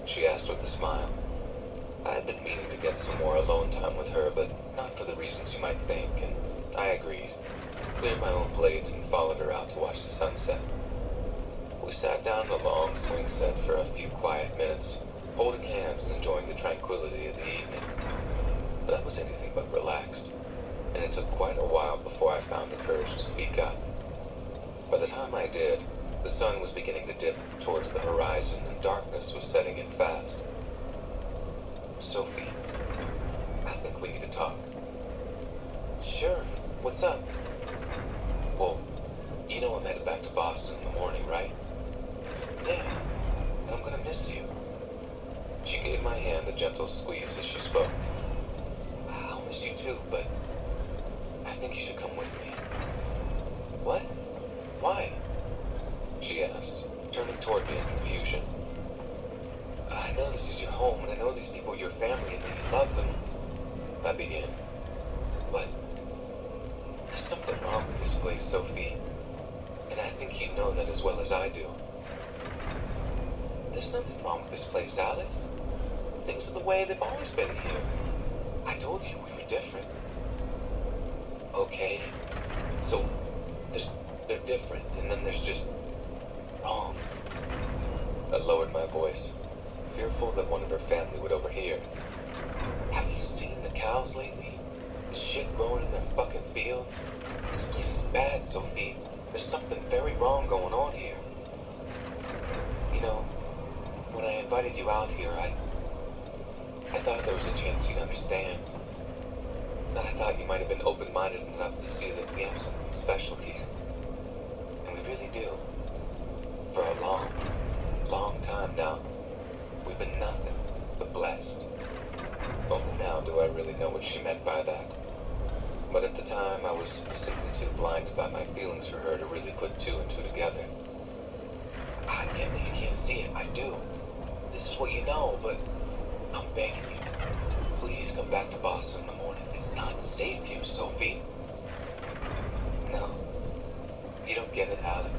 She asked with a smile. I had been meaning to get some more alone time with her, but not for the reasons you might think, and I agreed, cleared my own plate, and followed her out to watch the sunset. We sat down in the long swing set for a few quiet minutes, holding hands and enjoying the tranquility of the evening. But I was anything but relaxed, and it took quite a while before I found the courage to speak up. By the time I did, the sun was beginning to dip towards the horizon, and darkness was setting in fast. Sophie, I think we need to talk. Sure, what's up? Well, you know I'm headed back to Boston in the morning, right? Yeah, and I'm gonna miss you. She gave my hand a gentle squeeze as she spoke. I'll miss you too, but I think you should come with me. What? Why? She asked, turning toward me in confusion. I know this is your home, and I know these people are your family, and you love them. I began. But there's something wrong with this place, Sophie. You know that as well as I do. There's nothing wrong with this place, Alex. Things are the way they've always been here. I told you we were different. Okay. So, they're different, and then there's just wrong. I lowered my voice, fearful that one of her family would overhear. Have you seen the cows lately? The shit growing in their fucking fields? This place is bad, Sophie. There's something very wrong going on here. You know, when I invited you out here, I thought there was a chance you'd understand. That I thought you might have been open-minded enough to see that we have something special here. And we really do. For a long, long time now, we've been nothing but blessed. Only now do I really know what she meant by that. But at the time, I was simply too blinded by my feelings for her to really put two and two together. I can't believe you can't see it. I do. This is what you know, but I'm begging you. Please come back to Boston in the morning. It's not safe here, Sophie. No. You don't get it, Alex.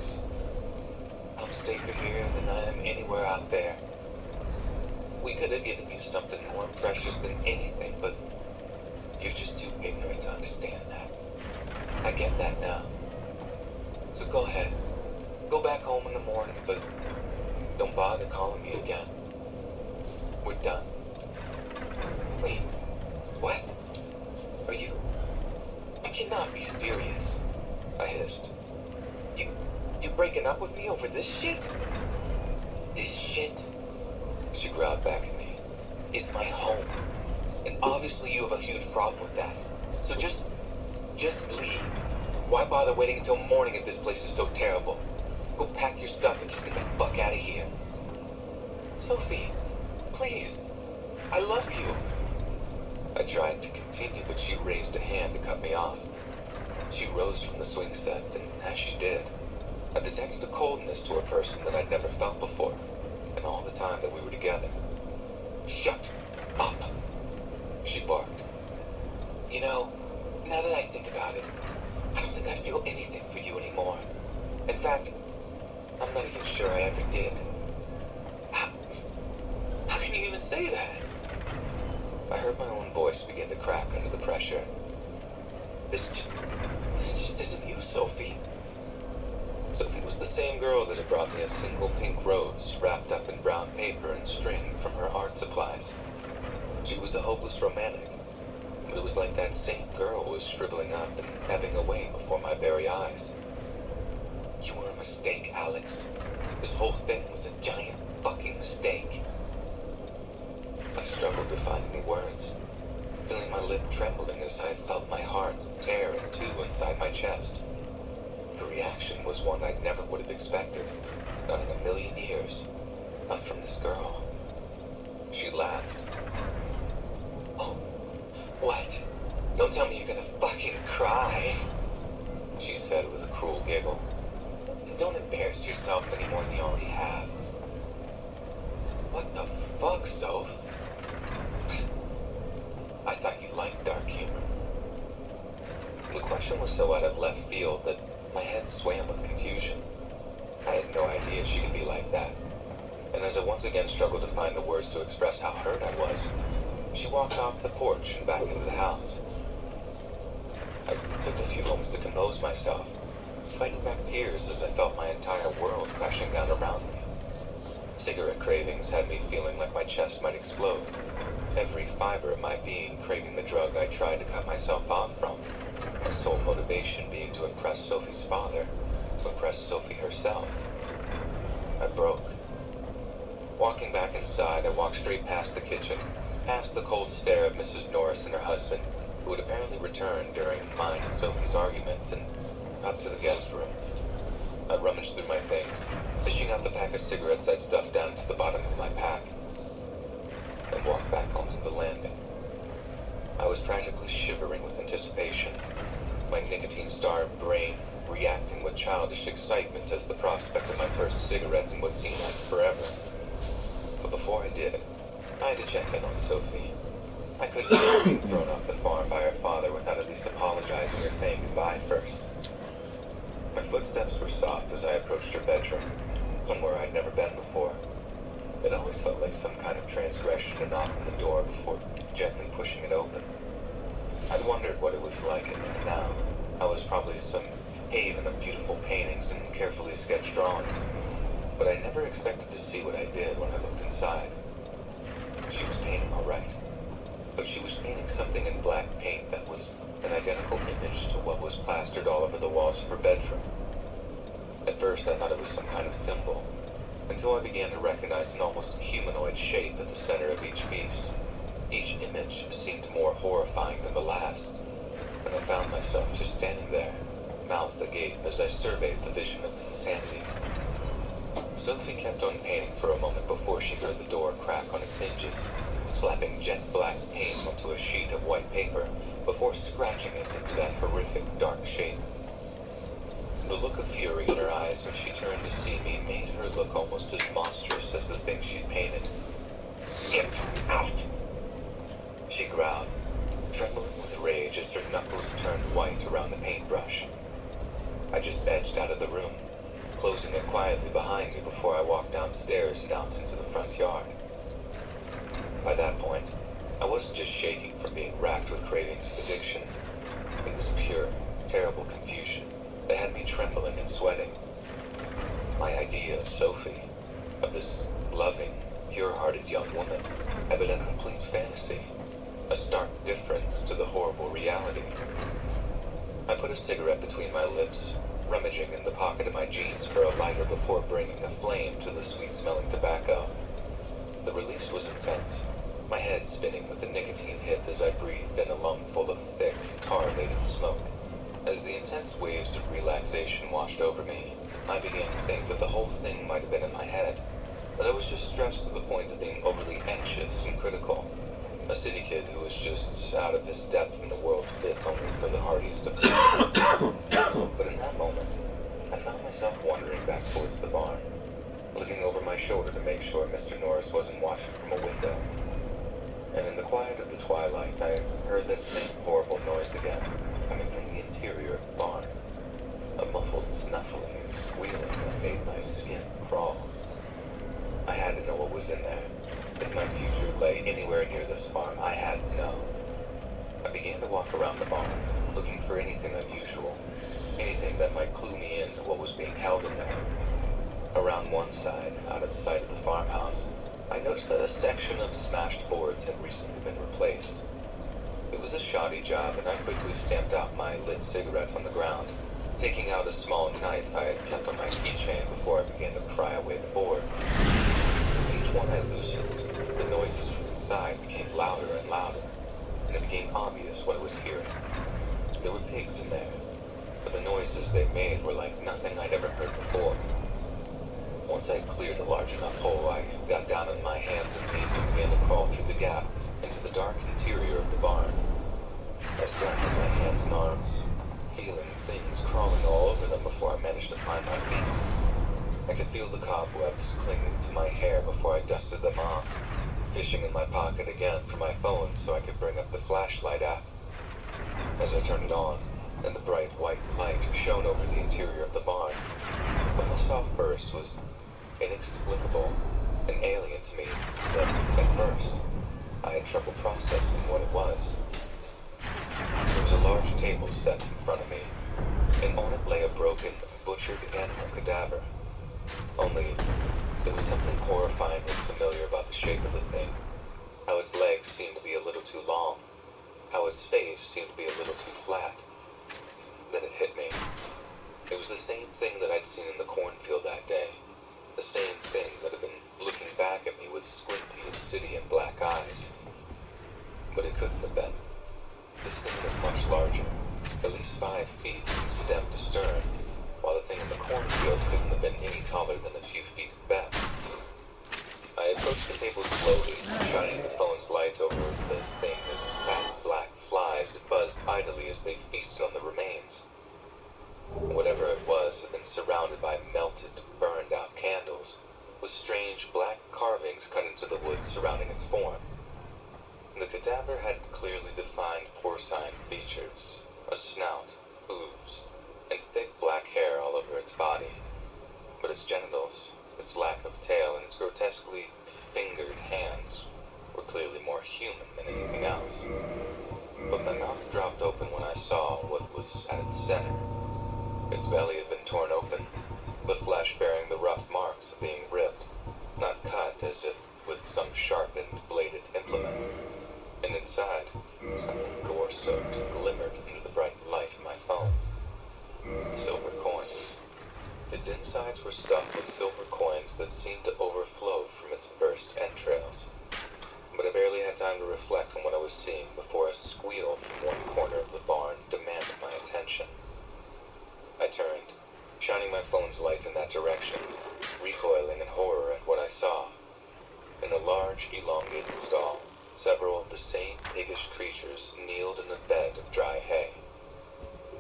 I'm safer here than I am anywhere out there. We could have given you something more precious than anything, but you're just too ignorant to understand that. I get that now. So go ahead. Go back home in the morning, but don't bother calling me again. We're done. Wait. What? Are you... You cannot be serious. I hissed. You breaking up with me over this shit? This shit? She growled back at me. It's my home. And obviously you have a huge problem with that. So just leave. Why bother waiting until morning if this place is so terrible? Go pack your stuff and just get the fuck out of here. Sophie, please. I love you. I tried to continue, but she raised a hand to cut me off. She rose from the swing set, and as she did, I detected a coldness to her person that I'd never felt before, in all the time that we were together. Shut up, she barked. You know, now that I think about it, I don't think I feel anything for you anymore. In fact, I'm not even sure I ever did. How can you even say that? I heard my own voice begin to crack under the pressure. This just isn't you, Sophie. Sophie was the same girl that had brought me a single pink rose wrapped up in brown paper and string from her art supplies. She was a hopeless romantic, but it was like that same girl was shriveling up and ebbing away before my very eyes. You were a mistake, Alex. This whole thing was a giant fucking mistake. I struggled to find any words, feeling my lip trembling as I felt my heart tear in two inside my chest. The reaction was one I never would have expected, not in a million years, not from this girl. She laughed. Oh, what? Don't tell me you're gonna fucking cry, she said with a cruel giggle. Don't embarrass yourself any more than you already have. What the fuck, Soph? I thought you liked dark humor. The question was so out of left field that my head swam with confusion. I had no idea she could be like that. And as I once again struggled to find the words to express how hurt I was, she walked off the porch and back into the house. I took a few moments to compose myself, fighting back tears as I felt my entire world crashing down around me. Cigarette cravings had me feeling like my chest might explode, every fiber of my being craving the drug I tried to cut myself off from, my sole motivation being to impress Sophie's father, to impress Sophie herself. I broke. Walking back inside, I walked straight past the kitchen, past the cold stare of Mrs. Norris and her husband, who had apparently returned during mine and Sophie's argument, and up to the guest room. I rummaged through my things, fishing out the pack of cigarettes I'd stuffed down into the bottom of my pack, and walked back onto the landing. I was practically shivering with anticipation, my nicotine-starved brain reacting with childish excitement as the prospect of my first cigarettes in what seemed like forever. But before I did, I had to check in on Sophie. I couldn't be being thrown off the farm by her father without at least apologizing or saying goodbye first. My footsteps were soft as I approached drawing, but I never expected to see what I did when I looked inside. She was painting all right, but she was painting something in black paint that was an identical image to what was plastered all over the walls of her bedroom. At first, I thought it was some kind of symbol, until I began to recognize an almost humanoid shape at the center of each piece. Each image seemed more horrifying than the last, and I found myself just standing there, mouth agape, as I surveyed the vision of insanity. Sophie kept on painting for a moment before she heard the door crack on its hinges, slapping jet black paint onto a sheet of white paper before scratching it into that horrific dark shape. The look of fury in her eyes when she turned to see me made her look almost as monstrous as the thing she'd painted. "Get out!" she growled, trembling with rage as her knuckles turned white around the paintbrush. I just edged out of the room, closing it quietly behind me before I walked downstairs and out into the front yard. By that point, I wasn't just shaking from being racked with cravings of addiction. It was pure, terrible confusion that had me trembling and sweating. My idea of Sophie, of this loving, pure-hearted young woman, had been a complete fantasy, a stark difference to the horrible reality. I put a cigarette between my lips, rummaging in the pocket of my jeans for a lighter before bringing a flame to the sweet-smelling tobacco. The release was intense, my head spinning with the nicotine hit as I breathed in a lungful of thick, tar-laden smoke. As the intense waves of relaxation washed over me, I began to think that the whole thing might have been in my head, that I was just stressed to the point of being overly anxious and critical. A city kid who was just out of his depth in the world fit only for the hardiest of people. But in that moment, I found myself wandering back towards the barn, looking over my shoulder to make sure Mr. Norris wasn't watching from a window. And in the quiet of the twilight, I heard that same horrible noise again, coming from the interior of the barn. A muffled snuffling and squealing that made my skin crawl. I had to know what was in there. If my future lay anywhere near this farm, I had to know. I began to walk around the barn, looking for anything unusual, anything that might clue me into what was being held in there. Around one side, out of sight of the farmhouse, I noticed that a section of smashed boards had recently been replaced. It was a shoddy job, and I quickly stamped out my lit cigarettes on the ground, taking out a small knife I had kept on my keychain before I began to pry away the board. Each one I loosened, the noises from inside became louder and louder, and it became obvious what I was hearing. There were pigs in there, but the noises they made were like nothing I'd ever heard before. Once I cleared a large enough hole, I got down on my hands and knees and began to crawl through the gap into the dark interior of the barn. I sat on my hands and arms, feeling things crawling all over them before I managed to find my feet. I could feel the cobwebs clinging to my hair before I dusted them off, fishing in my pocket again for my phone so I could bring up the flashlight app. As I turned it on, and the bright white light shone over the interior of the barn, what I saw first was inexplicable and alien to me that, at first, I had trouble processing what it was. There was a large table set in front of me, and on it lay a broken, butchered animal cadaver. Only, there was something horrifyingly familiar about the shape of the thing, how its legs seemed to be a little too long, how its face seemed to be a little too flat. Then it hit me. It was the same thing that I'd seen in the cornfield that day. The same thing that had been looking back at me with squinty, obsidian black eyes. But it couldn't have been. This thing was much larger, at least 5 feet from stem to stern, while the thing in the cornfield couldn't have been any taller than a few feet at best. I approached the table slowly, shining the phone's light over the thing as fat black flies buzzed idly as they feasted on the remains. Whatever it was had been surrounded by melted, burned-out candles, with strange black carvings cut into the wood surrounding its form. The cadaver had clearly defined porcine features, a snout, hooves, and thick black hair all over its body. But its genitals, its lack of tail, and its grotesquely fingered hands were clearly more human than anything else. But my mouth dropped open when I saw what was at its center. Its belly had been torn open, the flesh bearing bags were stuffed with silver coins that seemed to overflow from its burst entrails. But I barely had time to reflect on what I was seeing before a squeal from one corner of the barn demanded my attention. I turned, shining my phone's light in that direction, recoiling in horror at what I saw. In a large, elongated stall, several of the same piggish creatures kneeled in a bed of dry hay.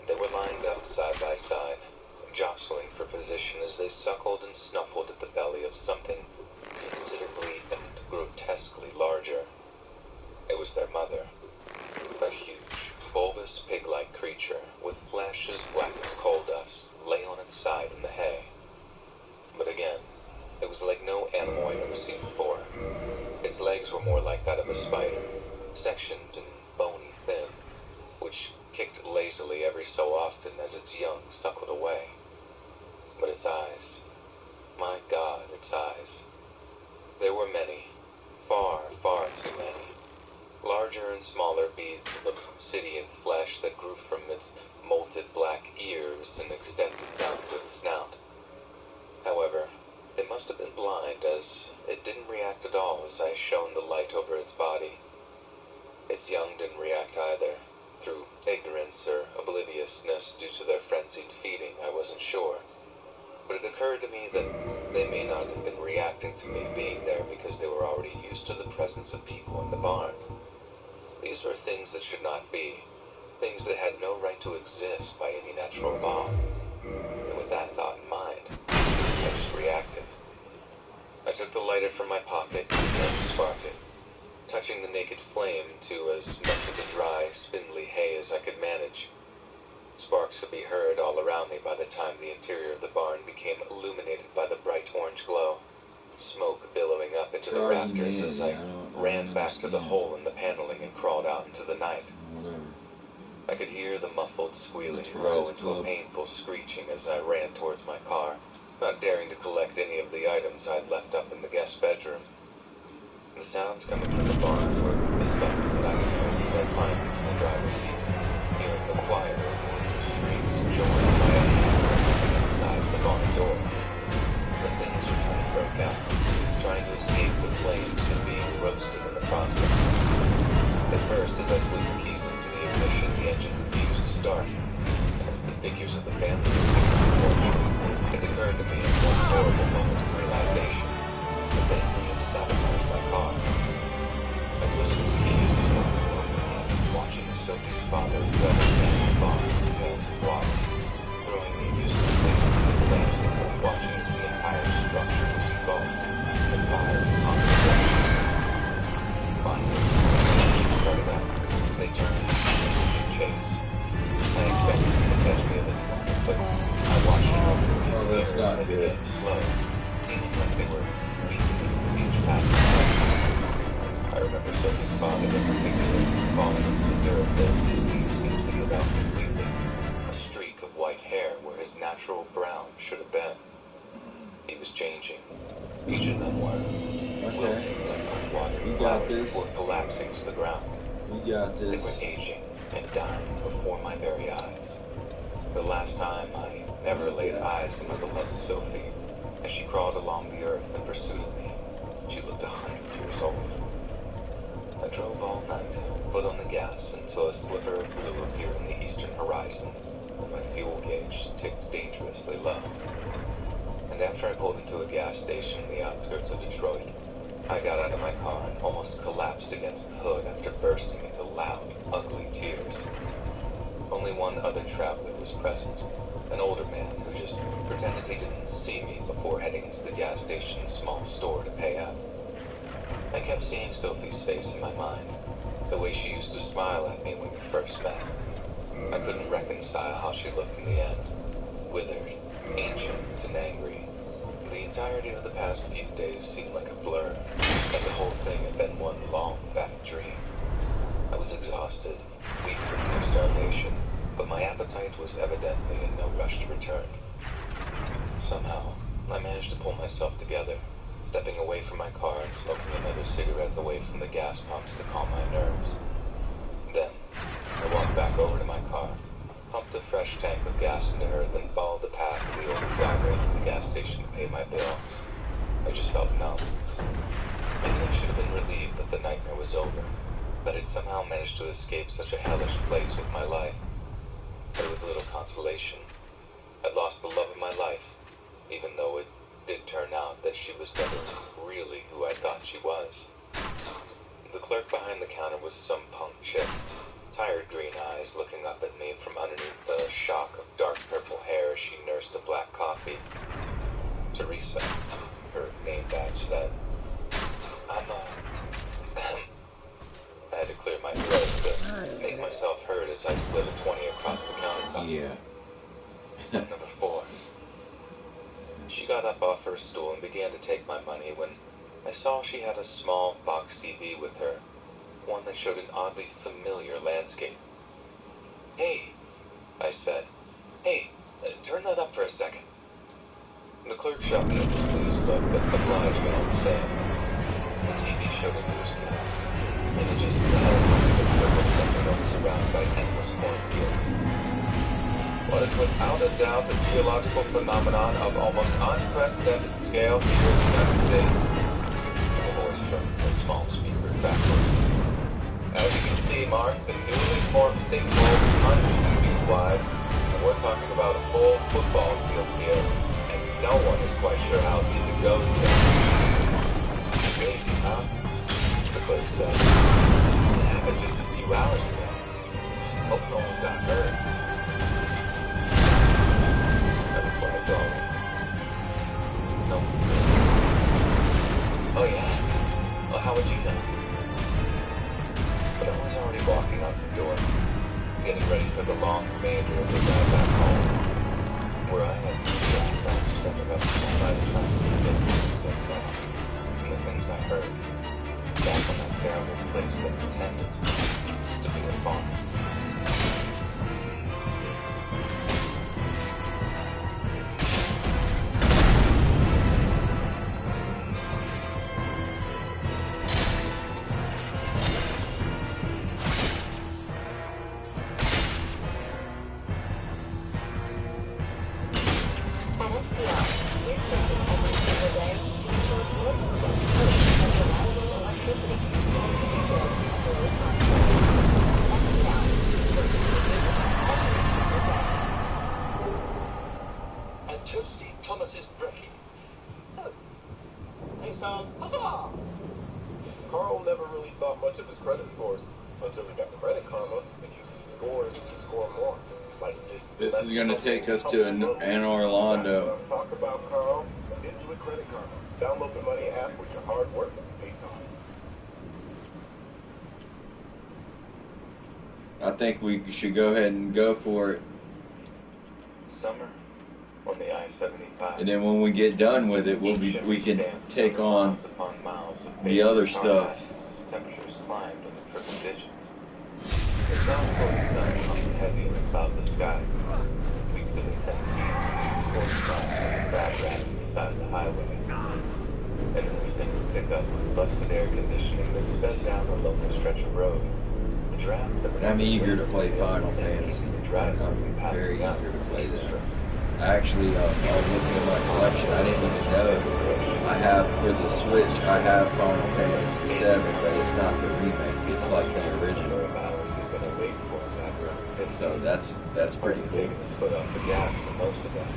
They were lined up side by side, jostling for position as they suckled and snuffled at the belly of something considerably and grotesquely larger. It was their mother, a huge, bulbous pig-like creature with flesh as black as coal dust, lay on its side in the hay. But again, it was like no animal I'd ever seen before. Its legs were more like that of a spider, sectioned and bony thin, which kicked lazily every so often as its young suckled away. But its eyes, my God, its eyes. There were many, far, far too many. Larger and smaller beads of obsidian flesh that grew from its molted black ears and extended down to its snout. However, it must have been blind, as it didn't react at all as I shone the light over its body. Its young didn't react either, through ignorance or obliviousness due to their frenzied feeding, I wasn't sure. But it occurred to me that they may not have been reacting to me being there because they were already used to the presence of people in the barn. These were things that should not be, things that had no right to exist by any natural law. And with that thought in mind, I just reacted. I took the lighter from my pocket and sparked it, touching the naked flame to as much of the dry, spindly hay as I could manage. Sparks could be heard all around me by the time the interior of the barn became illuminated by the bright orange glow, smoke billowing up into the rafters as I ran back to the hole in the paneling and crawled out into the night. Whatever. I could hear the muffled squealing grow into a painful screeching as I ran towards my car, not daring to collect any of the items I'd left up in the guest bedroom. The sounds coming from the barn were the stuff that I was hearing as I climbed into the driver's seat, hearing the choir of shrieks joined by a hand inside the barn door. The things were trying to break out, trying to escape the flames and being roasted in the process. At first, as I flipped the keys into the ignition, the engine refused to start. As the figures of the family were it occurred to me in one horrible moment of realization that they may have sabotaged my car. I twisted the keys slowly, watching Sophie's father weather down the barn because water, throwing the useless things into the flames before watching as the entire structure was engulfed in the fire on the ground. Finally, when the engine started up, they turned and chase. I expected them to catch me at this moment, but I watched them over the Oh, that's not good. slow, seeming like they were weakening with each passing second. I remember Sophie's father in particular falling into the dirt that seemed to be about completely, a streak of white hair where his natural brown should have been. He was changing. Each of them were wilting like unwatered You got flowers this. before collapsing to the ground. You got They were this. aging and dying before my very eyes. The last time I ever laid eyes on my beloved Sophie, as she crawled along the earth in pursuit of me, she looked 100 years old. I drove all night, put on the gas until a sliver of blue appeared on the eastern horizon, and my fuel gauge ticked dangerously low. And after I pulled into a gas station in the outskirts of Detroit, I got out of my car and almost collapsed against the hood after bursting into loud, ugly tears. Only one other traveler was present, an older man who just pretended he didn't see me before heading into the gas station's small store to pay out. I kept seeing Sophie's face in my mind, the way she used to smile at me when we first met. I couldn't reconcile how she looked in the end, withered, ancient, and angry. The entirety of the past few days seemed like a blur, and the whole thing had been one long, bad dream. I was exhausted, weak from near starvation, but my appetite was evidently in no rush to return. Somehow, I managed to pull myself together, stepping away from my car and smoking another cigarette away from the gas pumps to calm my nerves. Then, I walked back over to my car, pumped a fresh tank of gas into her, then followed the path to the old driveway to the gas station to pay my bill. I just felt numb. Maybe I should have been relieved that the nightmare was over, that I'd somehow managed to escape such a hellish place with my life. But it was a little consolation. I'd lost the love of my life, even though it did turn out that she was never really who I thought she was. The clerk behind the counter was some punk chick, tired green eyes looking up at me from underneath the shock of dark purple hair as she nursed a black coffee. Teresa, her name badge said. I had to clear my throat to make myself heard as I slid a 20 across the countertop. Yeah. Number 4. She got up off her stool and began to take my money when I saw she had a small box TV with her, one that showed an oddly familiar landscape. "Hey," I said. "Hey, turn that up for a second." The clerk shot me a displeased look, but obliged me all the same. The TV showed a newscast, images of the helicopter circled something else surrounded by endless cornfields. What is without a doubt a geological phenomenon of almost unprecedented scale here in the United States. A voice from the small speaker backwards. As you can see, Mark, the newly formed sinkhole is 100 feet wide, and we're talking about a full football field here, and no one is quite sure how deep it goes yet. Crazy, huh? The clerk said. It happened just a few hours ago. Hope no one got hurt. No. Oh yeah? Well, how would you know? But I was already walking out the door, getting ready for the long remainder of the drive back home, where I had stepping up by the time and the things I heard back on that terrible place that pretended to be a farm. Carl never really thought much of his credit scores until he got Credit Karma and used his scores to score more. Like This is going to take us to Anne Orlando. Talk about Carl. Enjoy Credit Karma. Download the Money app with your hard work pays off. I think we should go ahead and go for it. Summer on the I-75. And then when we get done with it, we can take on the other stuff. Temperatures climbed in the triple digits. The ground floor sun hung heavy in the cloudless sky. Weeks of intense heat, sports cars and crab rats beside the highway. And then we sent a pickup with busted air conditioning that sped down a lonely stretch of road. The draft that I'm eager to play Final Fantasy. I'm very eager to play that. Actually, I was looking at my collection. I didn't even know I have for the Switch. I have Final Fantasy 7, but it's not the remake. It's like the original. So that's pretty cool. Put off the gas for most of that.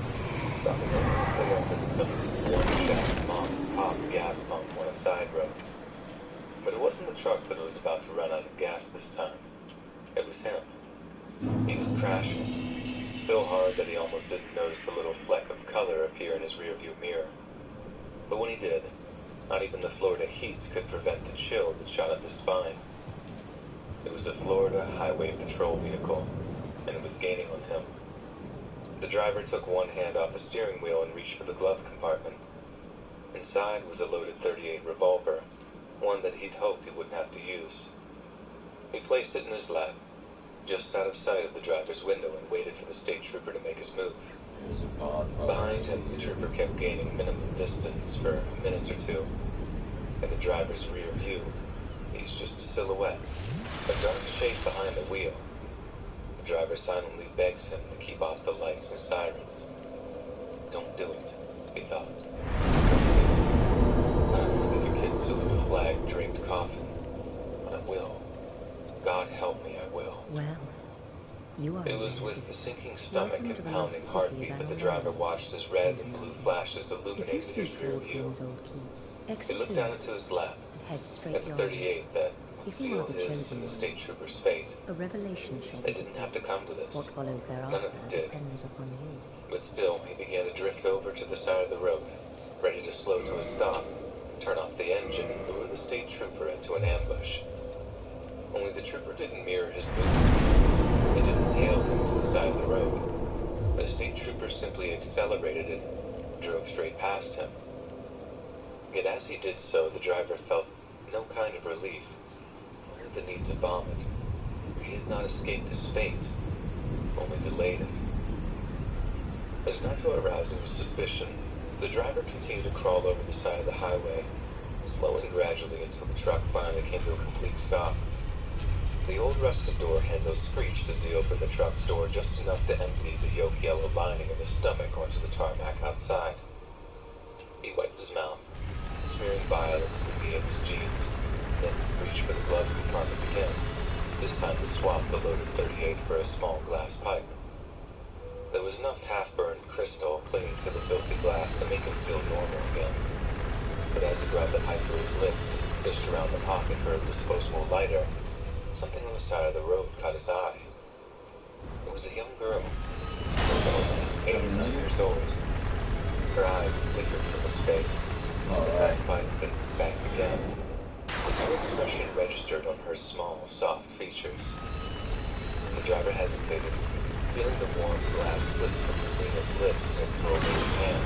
Stopping over to pull up in some one-shot mom-pop gas pump on a side road. But it wasn't the truck that was about to run out of gas this time. It was him. He was crashing, so hard that he almost didn't notice the little fleck of color appear in his rearview mirror. But when he did, not even the Florida heat could prevent the chill that shot up his spine. It was a Florida Highway Patrol vehicle, and it was gaining on him. The driver took one hand off the steering wheel and reached for the glove compartment. Inside was a loaded .38 revolver, one that he'd hoped he wouldn't have to use. He placed it in his lap, just out of sight of the driver's window, and waited for the state trooper to make his move. Behind him, the trooper kept gaining minimum distance for a minute or two. In the driver's rear view, he's just a silhouette, a dark shape behind the wheel. The driver silently begs him to keep off the lights and sirens. Don't do it, he thought. I'm like a kid's silver flag draped coffin. I will. God help me, I will. Well, you are. It was with a sinking stomach and pounding heartbeat that the driver watched as red and blue flashes illuminated his rear view. He looked down into his lap, at the 38 that would seal his and the state trooper's fate. A revelation shall They didn't have to come to this. What follows None thereafter of it did. depends upon you. But still, he began to drift over to the side of the road, ready to slow to a stop, turn off the engine, and lure the state trooper into an ambush. Only the trooper didn't mirror his movements. He didn't tail him to the side of the road. The state trooper simply accelerated and drove straight past him. Yet as he did so, the driver felt no kind of relief, only the need to vomit. He had not escaped his fate, only delayed it. As not to arouse his suspicion, the driver continued to crawl over the side of the highway, slowing gradually until the truck finally came to a complete stop. The old rusted door handle screeched as he opened the truck's door just enough to empty the yolk yellow lining of his stomach onto the tarmac outside. He wiped his mouth, smearing violence in the of his jeans, then reached for the glove compartment again, this time to swap the loaded 38 for a small glass pipe. There was enough half-burned crystal clinging to the filthy glass to make him feel normal again. But as he brought the pipe to his lips and fished around the pocket for a disposable lighter, something on the side of the road caught his eye. It was a young girl, only 8 or 9 years old. Her eyes flickered from his face. The pipe and back again. No expression registered on her small, soft features. The driver hesitated, feeling the warm glass slip from Sabrina's lips and throw away his hand.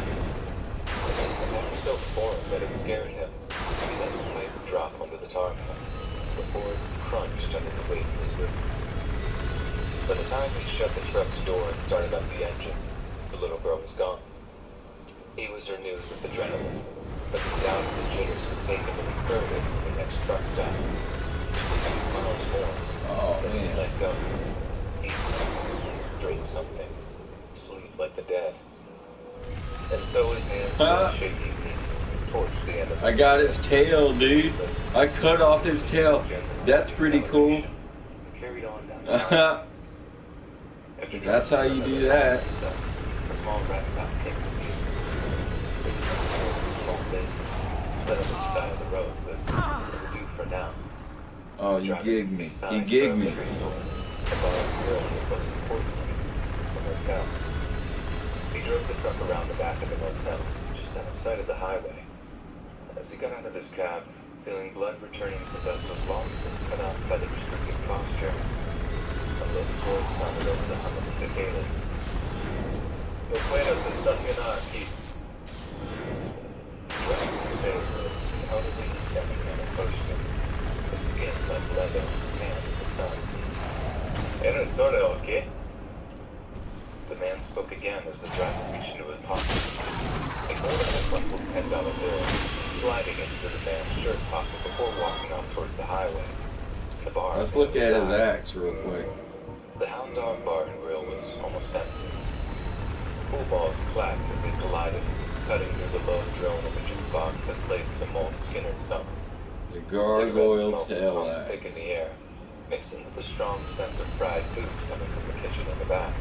The man was so foreign that it scared him. He let the pipe drop onto the tarmac before it crunched under the weight of his boot. By the time he shut the truck's door and started up the engine, the little girl was gone. He was renewed with adrenaline, but he doubted the jitters would take him any further than the next truck stop. Just a few miles more. Then he let go. Eat something, drink something, sleep like the dead. And so his hands started shaking towards the end of the I got his tail, dude. I cut off his tail. That's pretty cool. Carried on down. That's how you do that. A small rat top came to view. It was a small thing, set up at the side of the road, but it would do for now. Oh, you gigged me. He gigged me. He drove the truck around the back of the motel, just outside of the highway. As he got out of his cab, feeling blood returning to vessels long since cut off by the restricted posture, a low voice sounded over the hum of the cicadas. No puedo estacionar aquí. He dropped his face and elderly Mexican approached him, his skin like leather, tanned in the sun. ¿Eres sordo o qué? The man spoke again as the driver reached into his pocket. He pulled out a crumpled $10 bill, sliding into the man's shirt pocket before walking off towards the highway. The bar. Let's look at his axe real quick. The Hound Dog Bar and Grill was almost empty. Pool balls clacked as they collided, cutting through the low drone of a jukebox that played some old Skinner song. The gargoyle Cigarette smoke tail hung thick in axe. the air, mixing with the strong sense of fried food coming from the kitchen in the back.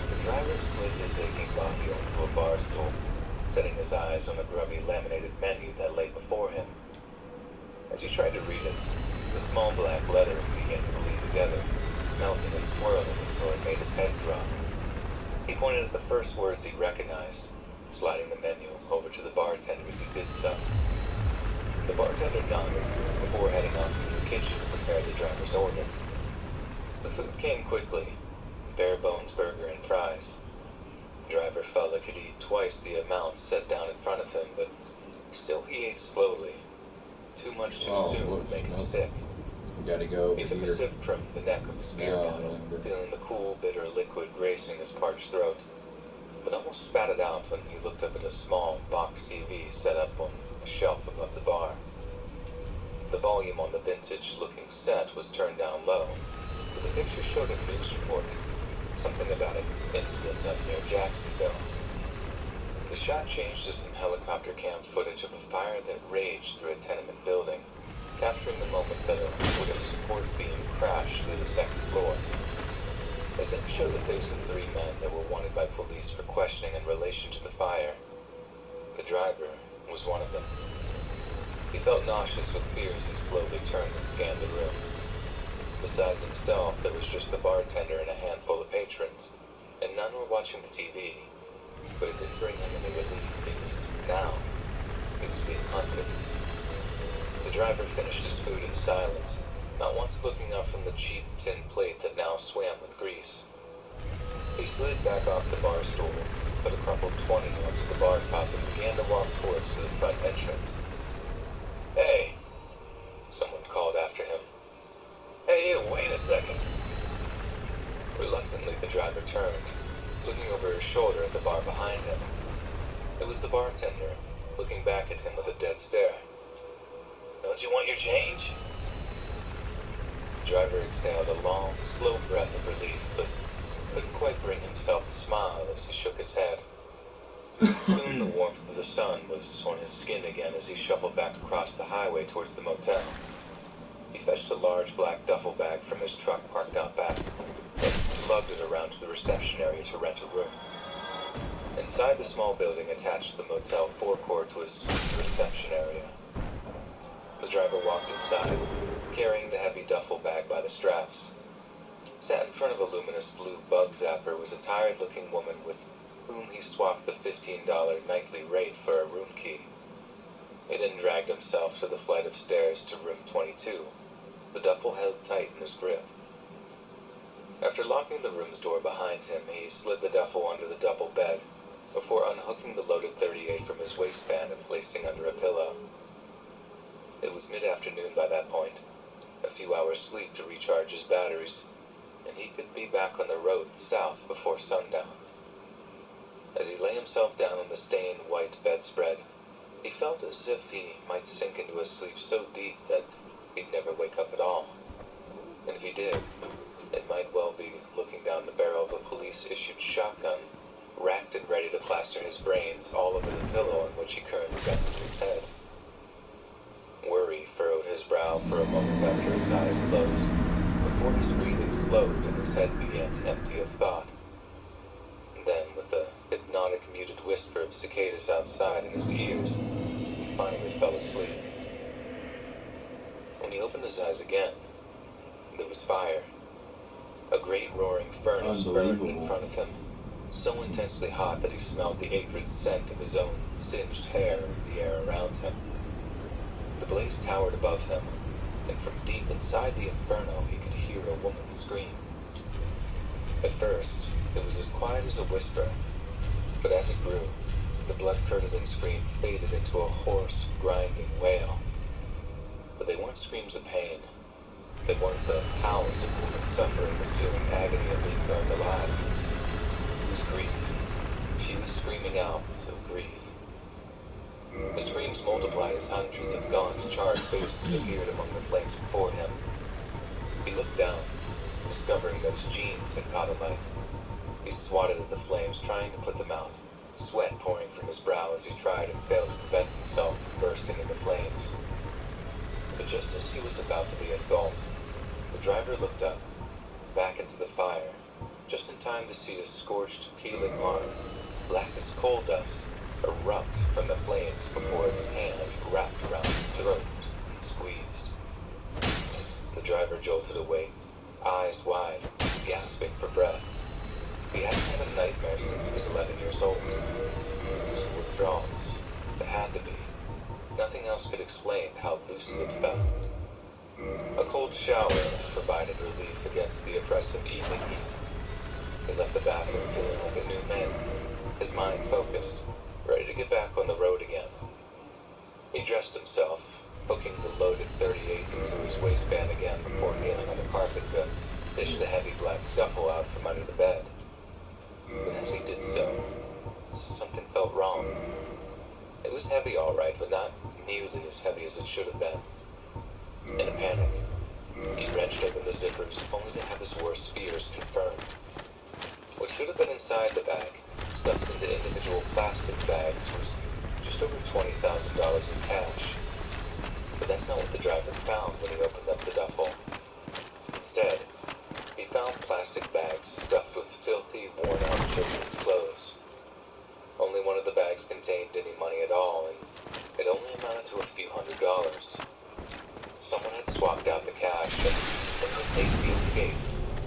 The driver slid his aching body onto a bar stool, setting his eyes on the grubby laminated menu that lay before him. As he tried to read it, the small black letters began to bleed together, melting and swirling until it made his head drop. He pointed at the first words he recognized, sliding the menu over to the bartender as he did so. The bartender nodded before heading off to the kitchen to prepare the driver's order. The food came quickly, bare bones burger and fries. The driver felt like he'd eat twice the amount set down in front of him, but still he ate slowly. Too much too soon would make him sick. We gotta go over He took a here. sip from the neck of his beer bottle, feeling the cool, bitter liquid racing his parched throat, but almost spat it out when he looked up at a small box TV set up on a shelf above the bar. The volume on the vintage-looking set was turned down low, but the picture showed a news report. Something about an incident up near Jacksonville. The shot changed to some helicopter cam footage of a fire that raged through a tenement building, capturing the moment that a wooden support beam crashed through the second floor. It then showed the face of 3 men that were wanted by police for questioning in relation to the fire. The driver was one of them. He felt nauseous with fear as he slowly turned and scanned the room. Besides himself, there was just the bartender and a handful of patrons, and none were watching the TV. But it didn't bring him any relief because now he was being hunted. The driver finished his food in silence, not once looking up from the cheap tin plate that now swam with grease. He slid back off the bar stool, put a crumpled 20 onto the bar top, and began to walk towards the front entrance. "Hey," someone called after him. "Hey, you, wait a second." Reluctantly, the driver turned, looking over his shoulder at the bar behind him. It was the bartender, looking back at him with a dead stare. "Don't you want your change?" The driver exhaled a long, slow breath of relief, but couldn't quite bring himself to smile as he shook his head. Soon the warmth of the sun was on his skin again as he shuffled back across the highway towards the motel. He fetched a large black duffel bag from his truck parked out back and lugged it around to the reception area to rent a room. Inside the small building attached to the motel forecourt was the reception area. The driver walked inside, carrying the heavy duffel bag by the straps. Sat in front of a luminous blue bug zapper was a tired-looking woman with whom he swapped the $15 nightly rate for a room key. He then dragged himself to the flight of stairs to room 22, the duffel held tight in his grip. After locking the room's door behind him, he slid the duffel under the double bed before unhooking the loaded .38 from his waistband and placing under a pillow. It was mid-afternoon by that point, a few hours sleep to recharge his batteries, and he could be back on the road south before sundown. As he lay himself down on the stained white bedspread, he felt as if he might sink into a sleep so deep that he'd never wake up at all. And if he did, it might well be looking down the barrel of a police-issued shotgun, racked and ready to plaster his brains all over the pillow on which he currently rested his head. Worry furrowed his brow for a moment after his eyes closed, before his breathing slowed and his head began to empty of thought. Then, with the hypnotic muted whisper of cicadas outside in his ears, he finally fell asleep. When he opened his eyes again, there was fire. A great roaring furnace burned in front of him, so intensely hot that he smelled the acrid scent of his own singed hair in the air around him. The blaze towered above him, and from deep inside the inferno he could hear a woman scream. At first, it was as quiet as a whisper, but as it grew, the blood-curdling scream faded into a hoarse, grinding wail. But they weren't screams of pain. They weren't the howls of women suffering the searing agony of being burned alive. It was grief. She was screaming out of grief. The screams multiplied as hundreds of gaunt, charred faces appeared among the flames before him. He looked down, discovering that his jeans had caught alight. He swatted at the flames, trying to put them out, sweat pouring from his brow as he tried and failed to prevent himself from bursting into flames. But just as he was about to be engulfed, the driver looked up, back into the fire, just in time to see a scorched, peeling arm, black as coal dust, erupt from the flames before his hand wrapped around his throat and squeezed. The driver jolted awake, eyes wide, gasping for breath. He hadn't had a nightmare since he was 11 years old. It was withdrawals. It had to be. Nothing else could explain how lucid it felt. A cold shower provided relief against the oppressive evening heat. He left the bathroom feeling like a new man, his mind focused, ready to get back on the road again. He dressed himself, hooking the loaded .38 into his waistband again before kneeling on the carpet to fish the heavy black duffel out from under the bed. But as he did so, something felt wrong. It was heavy, all right, but not nearly as heavy as it should have been. In a panic, He wrenched open the zippers, only to have his worst fears confirmed. What should have been inside the bag, stuffed into individual plastic bags, was just over $20,000 in cash. But that's not what the driver found when he opened up the duffel. Instead, he found plastic bags stuffed with filthy, worn-out children's clothes. Only one of the bags contained any money at all, and it only amounted to a few $100s. Someone had swapped out the cash, and in his hasty escape,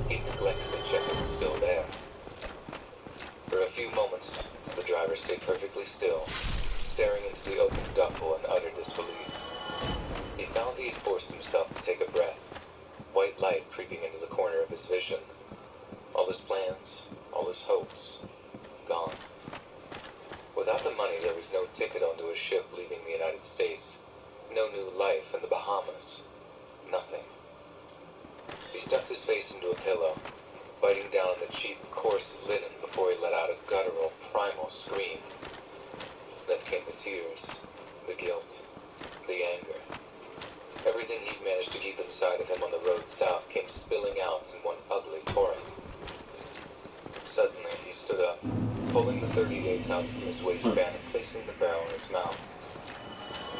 he neglected to check it was still there. For a few moments, the driver stayed perfectly still, staring into the open duffel in utter disbelief. He found he had forced himself to take a breath, white light creeping into the corner of his vision. All his plans, all his hopes, gone. Without the money, there was no ticket onto a ship leaving the United States, no new life in the Bahamas, nothing. He stuffed his face into a pillow, biting down on the cheap, coarse linen before he let out a guttural, primal scream. Then came the tears, the guilt, the anger. Everything he'd managed to keep inside of him on the road south came spilling out in one ugly torrent. Suddenly, he stood up, pulling the .38 out from his waistband and placing the barrel in his mouth.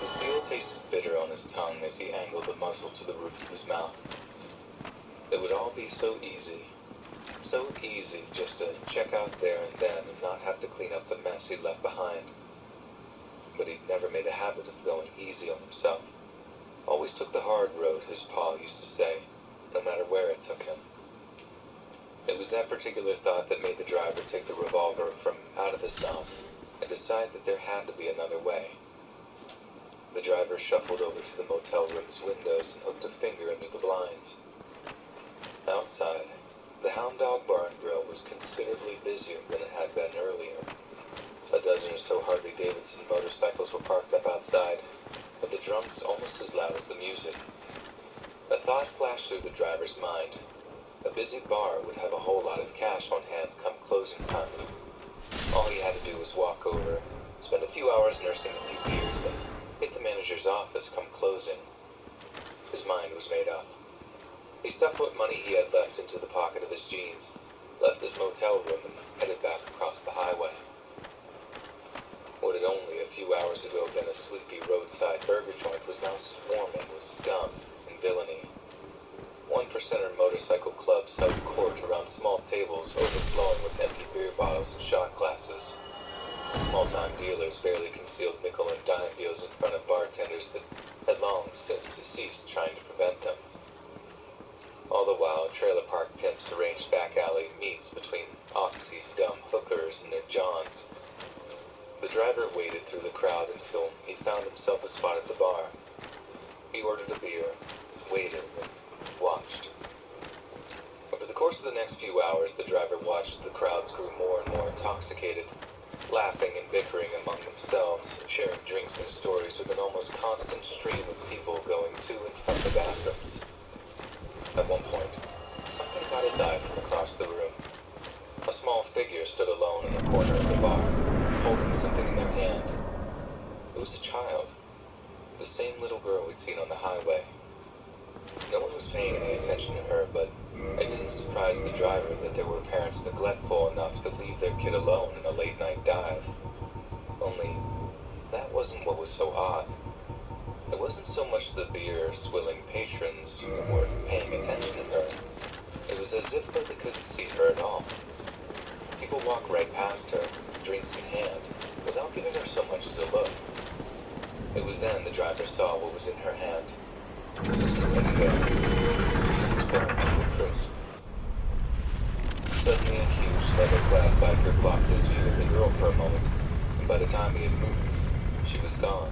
The steel tasted bitter on his tongue as he angled the muzzle to the roof of his mouth. It would all be so easy just to check out there and then and not have to clean up the mess he'd left behind. But he'd never made a habit of going easy on himself. Always took the hard road, his pa used to say, no matter where it took him. It was that particular thought that made the driver take the revolver from out of his mouth and decide that there had to be another way. The driver shuffled over to the motel room's windows and hooked a finger into the blinds. Outside, the Hound Dog Bar and Grill was considerably busier than it had been earlier. A dozen or so Harley-Davidson motorcycles were parked up outside, but the drums almost as loud as the music. A thought flashed through the driver's mind. A busy bar would have a whole lot of cash on hand come closing time. All he had to do was walk over, spend a few hours nursing a few beers, then hit the manager's office come closing. His mind was made up. He stuffed what money he had left into the pocket of his jeans, left his motel room, and headed back across the highway. What had only a few hours ago been a sleepy roadside burger joint was now swarming with scum and villainy. 1%er motorcycle clubs held court around small tables overflowing with empty beer bottles and shot glasses. Small-time dealers barely concealed nickel and dime deals in front of bartenders that had long since deceased trying to prevent them. All the while, trailer park pimps arranged back alley meets between oxy-dumb hookers and their johns. The driver waded through the crowd until he found himself a spot at the bar. He ordered a beer, waited, and watched. Over the course of the next few hours, the driver watched as the crowds grew more and more intoxicated, laughing and bickering among themselves, sharing drinks and stories with an almost constant stream of people going to and from the bathrooms. At one point, something caught his eye from across the room. A small figure stood alone in the corner of the bar, holding something in their hand. It was a child, the same little girl we'd seen on the highway. No one was paying any attention to her, but it didn't surprise the driver that there were parents neglectful enough to leave their kid alone in a late-night dive. Only, that wasn't what was so odd. It wasn't so much the beer-swilling patrons who weren't paying attention to her. It was as if they couldn't see her at all. People walked right past her, drinks in hand, without giving her so much as a look. It was then the driver saw what was in her hand. Suddenly a huge leather-clad biker blocked his view of the girl for a moment, and by the time he had moved, she was gone.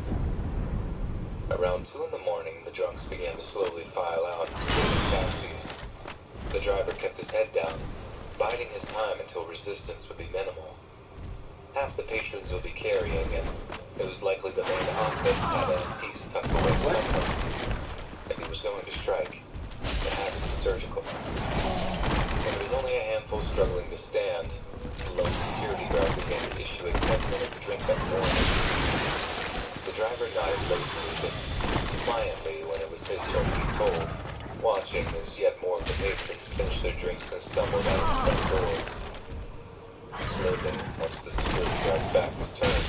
Around 2 in the morning, the drunks began to slowly file out into taxis. The driver kept his head down, biding his time until resistance would be minimal. Half the patrons would be carrying, and it was likely the main office had a piece tucked away somewhere. If he was going to strike, it had to be surgical. When there was only a handful struggling to stand, the lone security guard began to issue a 10-minute drink-up warning. The driver nodded lazily, but defiantly when it was his turn to be told. watching as yet more of the patrons finished their drinks and stumbled out of the front door. Slowly, once the security guard's back was turned,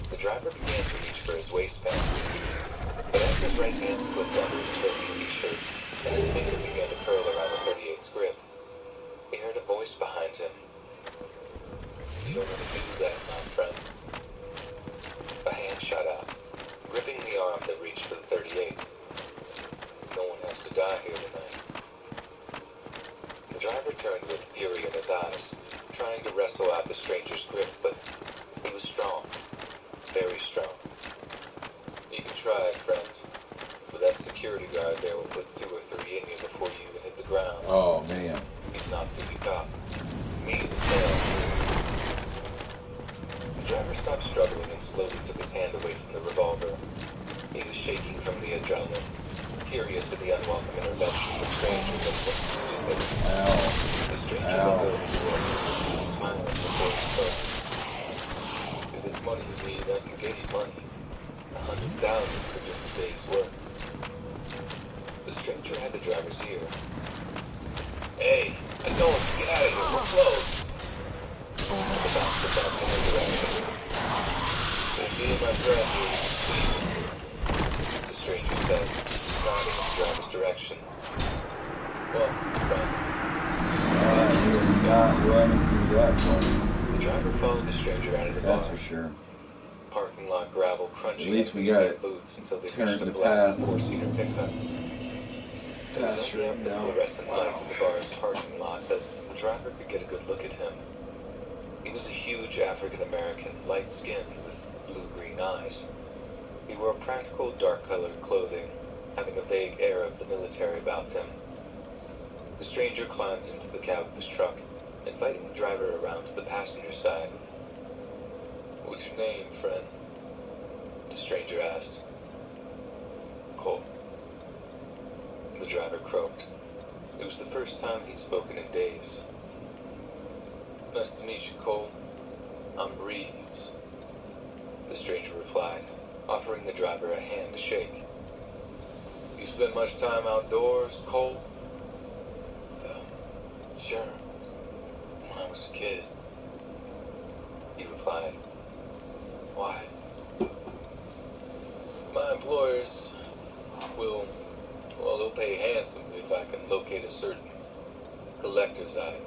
the driver began to reach for his waistband. But as his right hand slipped under his filthy t-shirt, and his finger began to curl around the 38's grip, he heard a voice behind him. "You don't want to do that, my friend." A hand shot out, gripping the arm that reached for the 38. "No one has to die here tonight." The driver turned with fury in his eyes, trying to wrestle out the stranger's grip, but he was strong, very strong. "You can try, friend, but that security guard there will put 2 or 3 in you before you even hit the ground." Oh, man. He's not through the cop. Me to tell. The driver stopped struggling and slowly took his hand away from the revolver. He was shaking from the adrenaline, curious at the unwelcome intervention of the stranger that looked stupid. Ow. The stranger Ow. looked over to him, smiling before he spoke. "If it's money you need, I can get you money. 100,000 for just a day's work." The stranger had the driver's ear. "Hey, I told you, get out of here, we're closed." The bouncer backed in her direction. "We'll be in my friend here, please," the stranger said, nodding in the driver's direction. "Well, friend." You're not running through that one. The driver followed the stranger out of the That's bar. for sure. Parking lot gravel crunching. At least we against got his it boots until they turned reached the the black path. 4-seater pickup. Pass It was only right after now. fluorescent lights in the bar's parking lot that the driver could get a good look at him. He was a huge African-American, light-skinned, with blue-green eyes. He wore practical, dark-colored clothing, having a vague air of the military about him. The stranger climbed into the cab of his truck, inviting the driver around to the passenger side. "What's your name, friend?" the stranger asked. "Cole." The driver croaked. It was the first time he'd spoken in days. "Nice to meet you, Cole. I'm Reeves," the stranger replied, offering the driver a hand to shake. "You spend much time outdoors, Cole?" "Sure. When I was a kid," he replied. "Why?" "My employers will, well, they'll pay handsomely if I can locate a certain collector's item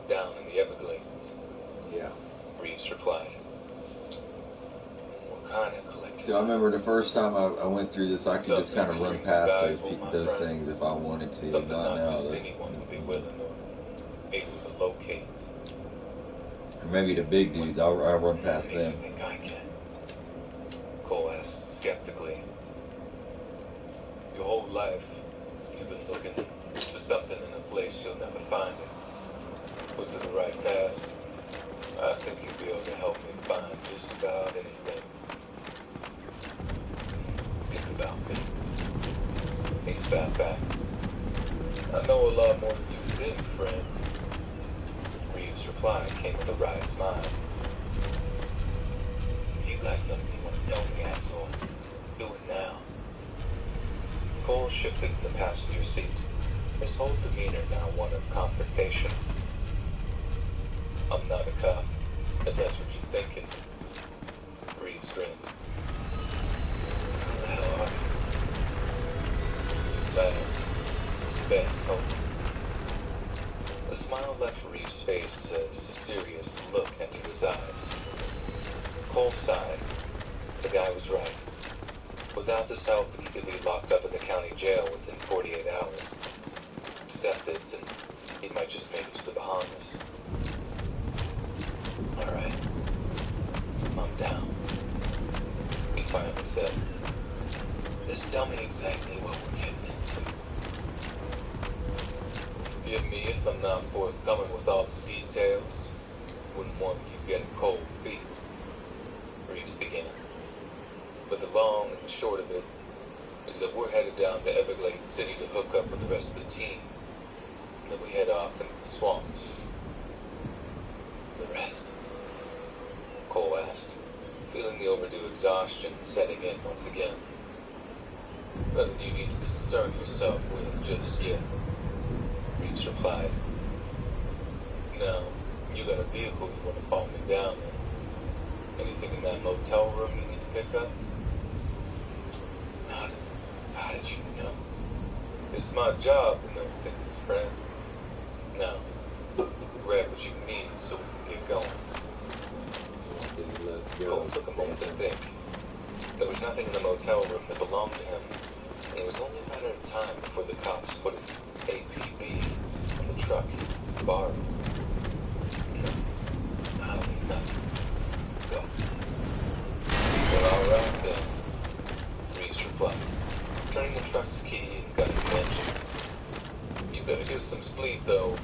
down in the Everglades," Yeah. Reeves replied. "What kind of collector's So I remember the first time I went through this, I could just kind of run past those things if I wanted to. Something Not now. just anyone would be willing or able to locate." Or maybe the big dudes, I'll run past them. "What do you think I can?" Cole asked skeptically. "Your whole life, you've been looking for something in a place you'll never find it. Was it the right task? I think you'll be able to help me find just about anything." "Think about me," he spat back. "I know a lot more than you think, friend." Reeves' reply came with a wry smile. "If you got something you want to tell me, asshole, do it now." Cole shifted to the passenger seat, his whole demeanor now one of confrontation. "I'm not a cop, if that's what you're thinking." Reeves grinned. "Who the hell are you?" "Bad Cole." The smile left Reeves' face as a serious look entered his eyes. Cole sighed. The guy was right. Without this help, he could be locked up in the county jail within 48 hours. Accept it, and he might just make it to the Bahamas. "All right, I'm down," he finally said. "Just tell me exactly what we're getting into." "Forgive me if I'm not forthcoming with all the details. Wouldn't want you getting cold feet," Reeves began. "But the long and the short of it is that we're headed down to Everglades City to hook up with the rest of the team. And then we head off into the swamps." "The rest?" Cole asked, feeling the overdue exhaustion setting in once again. But you need to concern yourself with just yet. Reach replied. Now, you got a vehicle you want to follow me down in. Anything in that motel room you need to pick up? How did you know? It's my job to know things, friend. Now, grab what you need so we can get going. Let's go. Cole took a moment to think. There was nothing in the motel room that belonged to him, and it was only a matter of time before the cops put his APB on the truck bar. No, I don't need nothing. Go. Well, all right then. Reese replied, turning the truck's key and got his engine. You better get some sleep, though.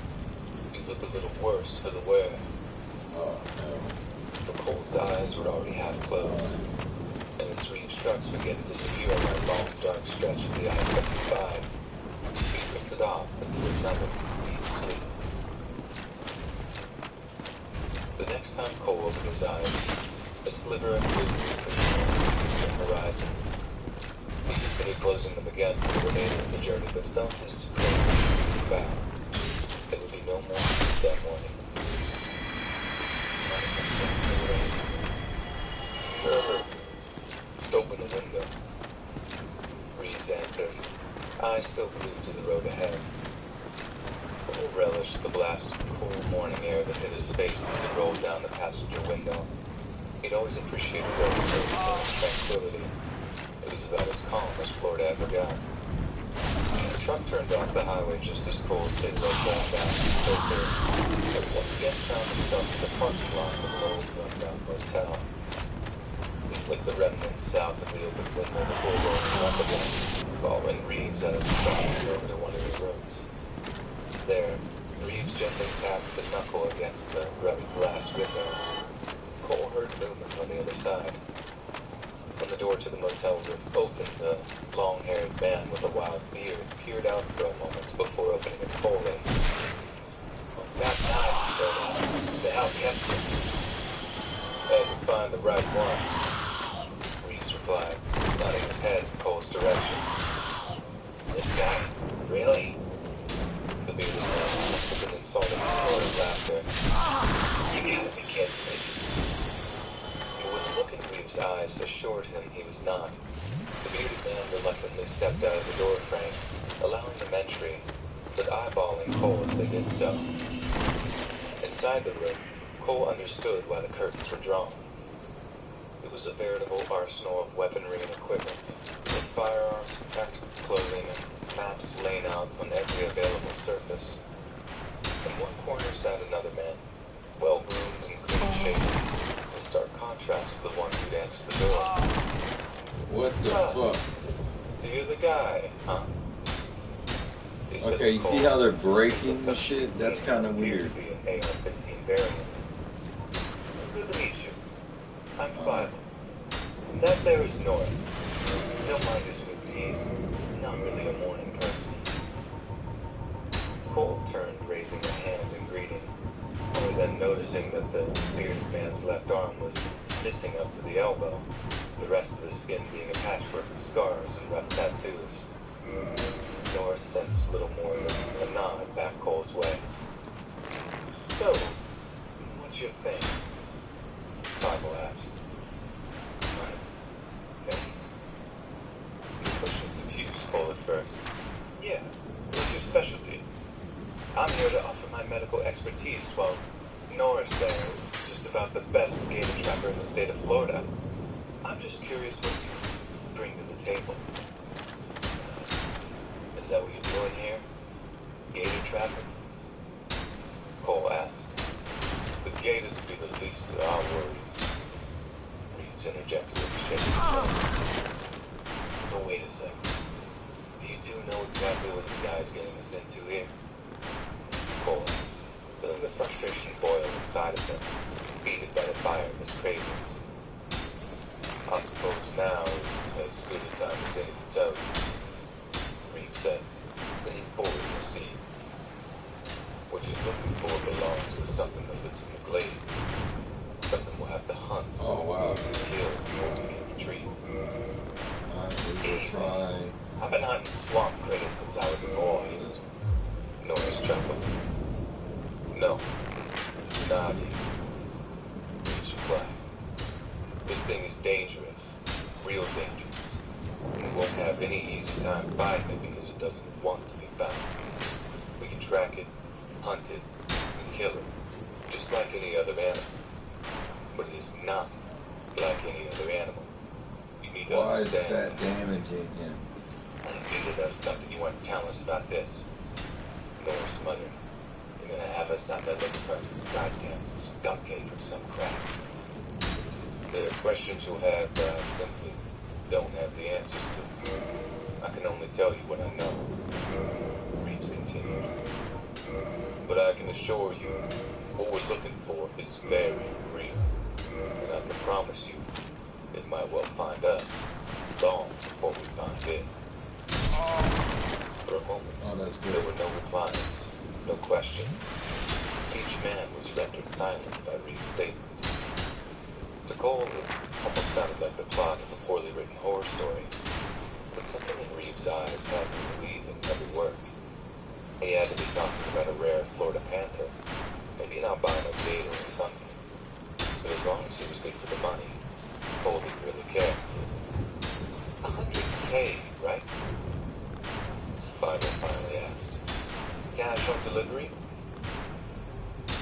You look a little worse for the wear. Oh, no. The Cole's eyes were already half closed, and as Reeves' trucks began to disappear on that long, dark stretch of the I-75, he picked it off and there was nothing to deep sleep. The next time Cole opened his eyes, a sliver of blue was on the horizon. He considered closing them again for the remainder of the journey, but felt this crazy back. There would be no more sleep that morning. Open the window. Reeves answered, eyes still glued to the road ahead. Cole relished the blast of cool morning air that hit his face as he rolled down the passenger window. He'd always appreciated road service and tranquility. It was about as calm as Florida ever got. The truck turned off the highway just as Cole stayed low down closer, but once again found himself in the parking lot of an old rundown motel. He flicked the remnants out of the open window before rolling up again, following Reeves out of the truck and over to one of the rooms. There, Reeves gently tapped the knuckle against the rugged glass window. Cole heard movement on the other side. When the door to the motel room opened, a long-haired man with a wild beard peered out for a moment before opening it fully. "On that night, the hell kept you?" "Had to find the right one," Reeves replied, nodding his head in Cole's direction. "This guy? Really?" The bearded man with an insulting snort of laughter. "You gotta be kidding me." But when the look in Reeves' eyes assured him he was not, the bearded man reluctantly stepped out of the door frame, allowing them entry, but eyeballing Cole as they did so. Inside the room, Cole understood why the curtains were drawn. It was a veritable arsenal of weaponry and equipment, with firearms, tactical clothing, and maps laying out on every available surface. In one corner sat another man, well-groomed and clean-shaven, in stark contrast to the one who'd answered the door. What the fuck? So you're the guy, huh? He said Okay, you to see Cole, how they're breaking the shit? That's kind of weird. appeared to be an AR-15 variant. Good to meet you. I'm Bible. That there is North. Don't mind his routine. Not really a morning person. Cole turned, raising a hand in greeting, only then noticing that the bearded man's left arm was missing up to the elbow, the rest of his skin being a patchwork of scars and rough tattoos. North sensed little more than a nod back Cole's way. "So, what's your thing?" Bible asked. Okay. He pushed his confused Cole at first. "Yeah, what's your specialty?" "I'm here to offer my medical expertise while Norris there is just about the best gator trapper in the state of Florida. I'm just curious what you bring to the table." "Is that what you're doing here? Gator trapping?" Cole asked. "The gators would be the least of our worries." Reeves interjected with a shake of his head. "But wait a second. You do know exactly what this guy's getting us into here?" Cole asked, feeling the frustration boil inside of him, heated by the fire of his cravings. "I suppose now is as good a time as any to tell you," Reeves said, leaning forward to see. "What you're looking for belongs to something that lives in the glade. Something we'll have to hunt. Oh, wow. Kill before we can retreat. Alright, we will try. I I'm swamp critic since I was a boy. Norris chuckled. No, not you. Reach replied. This thing is dangerous. Real dangerous. And we won't have any easy time finding it because it doesn't want to be found. We can track it, hunt it, and kill it, just like any other animal. But it is not like any other animal. You need to Why is understand. that damaging him? I figured there's something you want to tell us about this. Norris muttered. You're gonna have us out there looking for some goddamn skunk ape or some crap. There are questions you'll have that I simply don't have the answers to. I can only tell you what I know. Reeves continued. But I can assure you, what we're looking for is very real. And I can promise you, it might well find us long before we find it. For a moment, that's there good. were no replies, no questions. Each man was rendered silent by Reeves' statement. To Cole, it almost sounded like the plot of a poorly written horror story. But something in Reeves' eyes had me believe in every word. He had to be talking about a rare Florida panther, maybe an albino gator or something. But as long as he was good for the money, Cole didn't really care. $100K, right? Bible finally asked. Cash on delivery?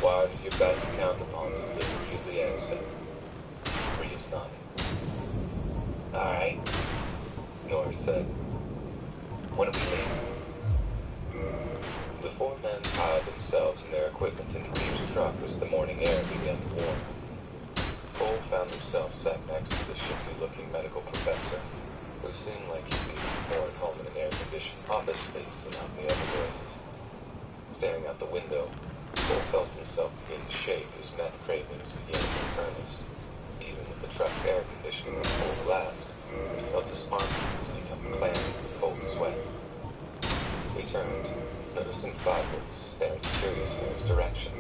Why did your bank account upon delivery of the asset? Reeves nodded. Alright, Norris said. When do we leave? The four men piled themselves and their equipment into Reeves' truck as the morning air began to warm. Cole found himself sat next to the shifty-looking medical professor, who seemed like he'd be more at home in an air-conditioned office space than out in the Everglades. Staring out the window, Cole felt himself begin to shake as meth cravings began to furnace. Even with the truck's air conditioning on full blast, he felt his arms become clammy with cold sweat. He turned, noticing Five was staring curiously in his direction.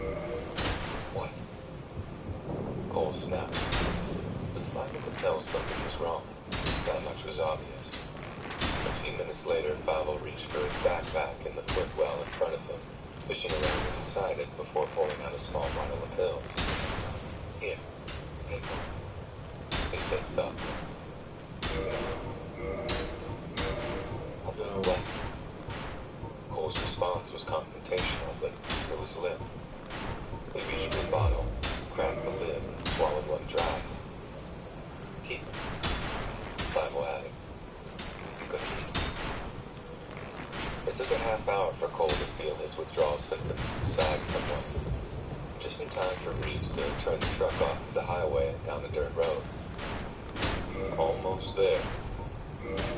What? Cole snapped. But Five could tell something was wrong. That much was obvious. A few minutes later, Favo reached for his backpack in the footwell in front of him, fishing around inside it before pulling out a small bottle of pills. Here, take one. He said softly. I'll do what? Cole's response was confrontational, but it was limp. He reached for the bottle, cracked the lid, and swallowed one dry. Keep it. Bible added. Good eat. It took a half hour for Cole to feel his withdrawal symptoms subside somewhat. Just in time for Reeves to turn the truck off the highway and down the dirt road. Almost there,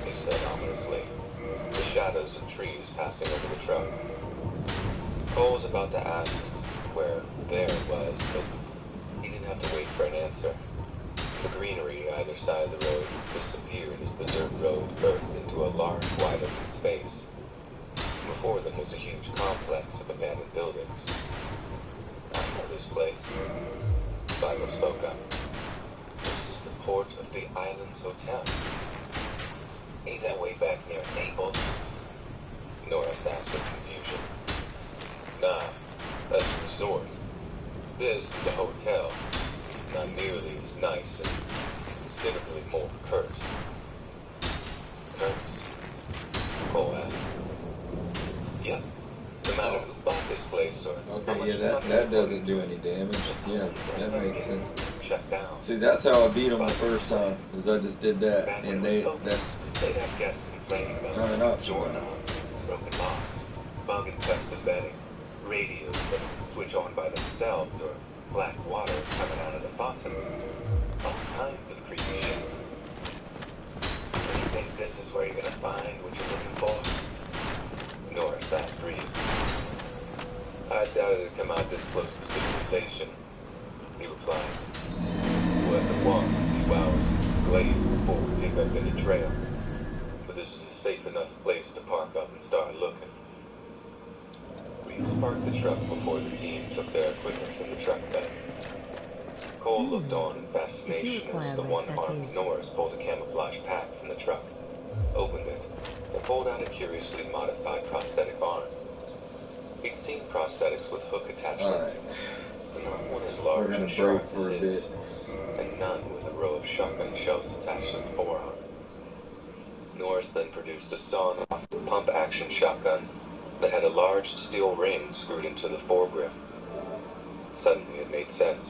he said ominously, the shadows of trees passing over the truck. Cole was about to ask where there was, but he didn't have to wait for an answer. The greenery either side of the road disappeared as the dirt road birthed into a large, wide open space. Before them was a huge complex of abandoned buildings. I know this place. Bible spoke up. This is the port of the Islands Hotel. Ain't that way back near Naples? Norris asked with confusion. Nah, that's a resort. This is a hotel. Not nearly as nice and considerably more cursed. Cursed? Cole asked. Yep. No matter who bought this place or Okay, yeah, that doesn't do any damage. Yeah, that makes sense. shut down. See, that's how I beat them the first time, is I just did that, and that's They'd have guests complaining about not an option. doorknobs, broken locks, bug-infested bedding, radios that switch on by themselves, or black water coming out of the faucets. All kinds of creepy shit. Do you think this is where you're gonna find what you're looking for? Norris asked Reeves. I doubt it'd come out this close to civilization, he replied. We'll have to walk a few hours in the glades before we pick up any trail. But this is a safe enough place to park up and start looking. Reeves parked the truck before the team took their equipment from the truck bed. Cole looked on in fascination as the one-armed Norris pulled a camouflage pack from the truck, opened it, and pulled out a curiously modified prosthetic arm. He'd seen prosthetics with hook attachments, but not one as large and sharp as his, and none with a row of shotgun shells attached to the forearm. Norris then produced a sawn-off pump-action shotgun that had a large steel ring screwed into the foregrip. Suddenly it made sense.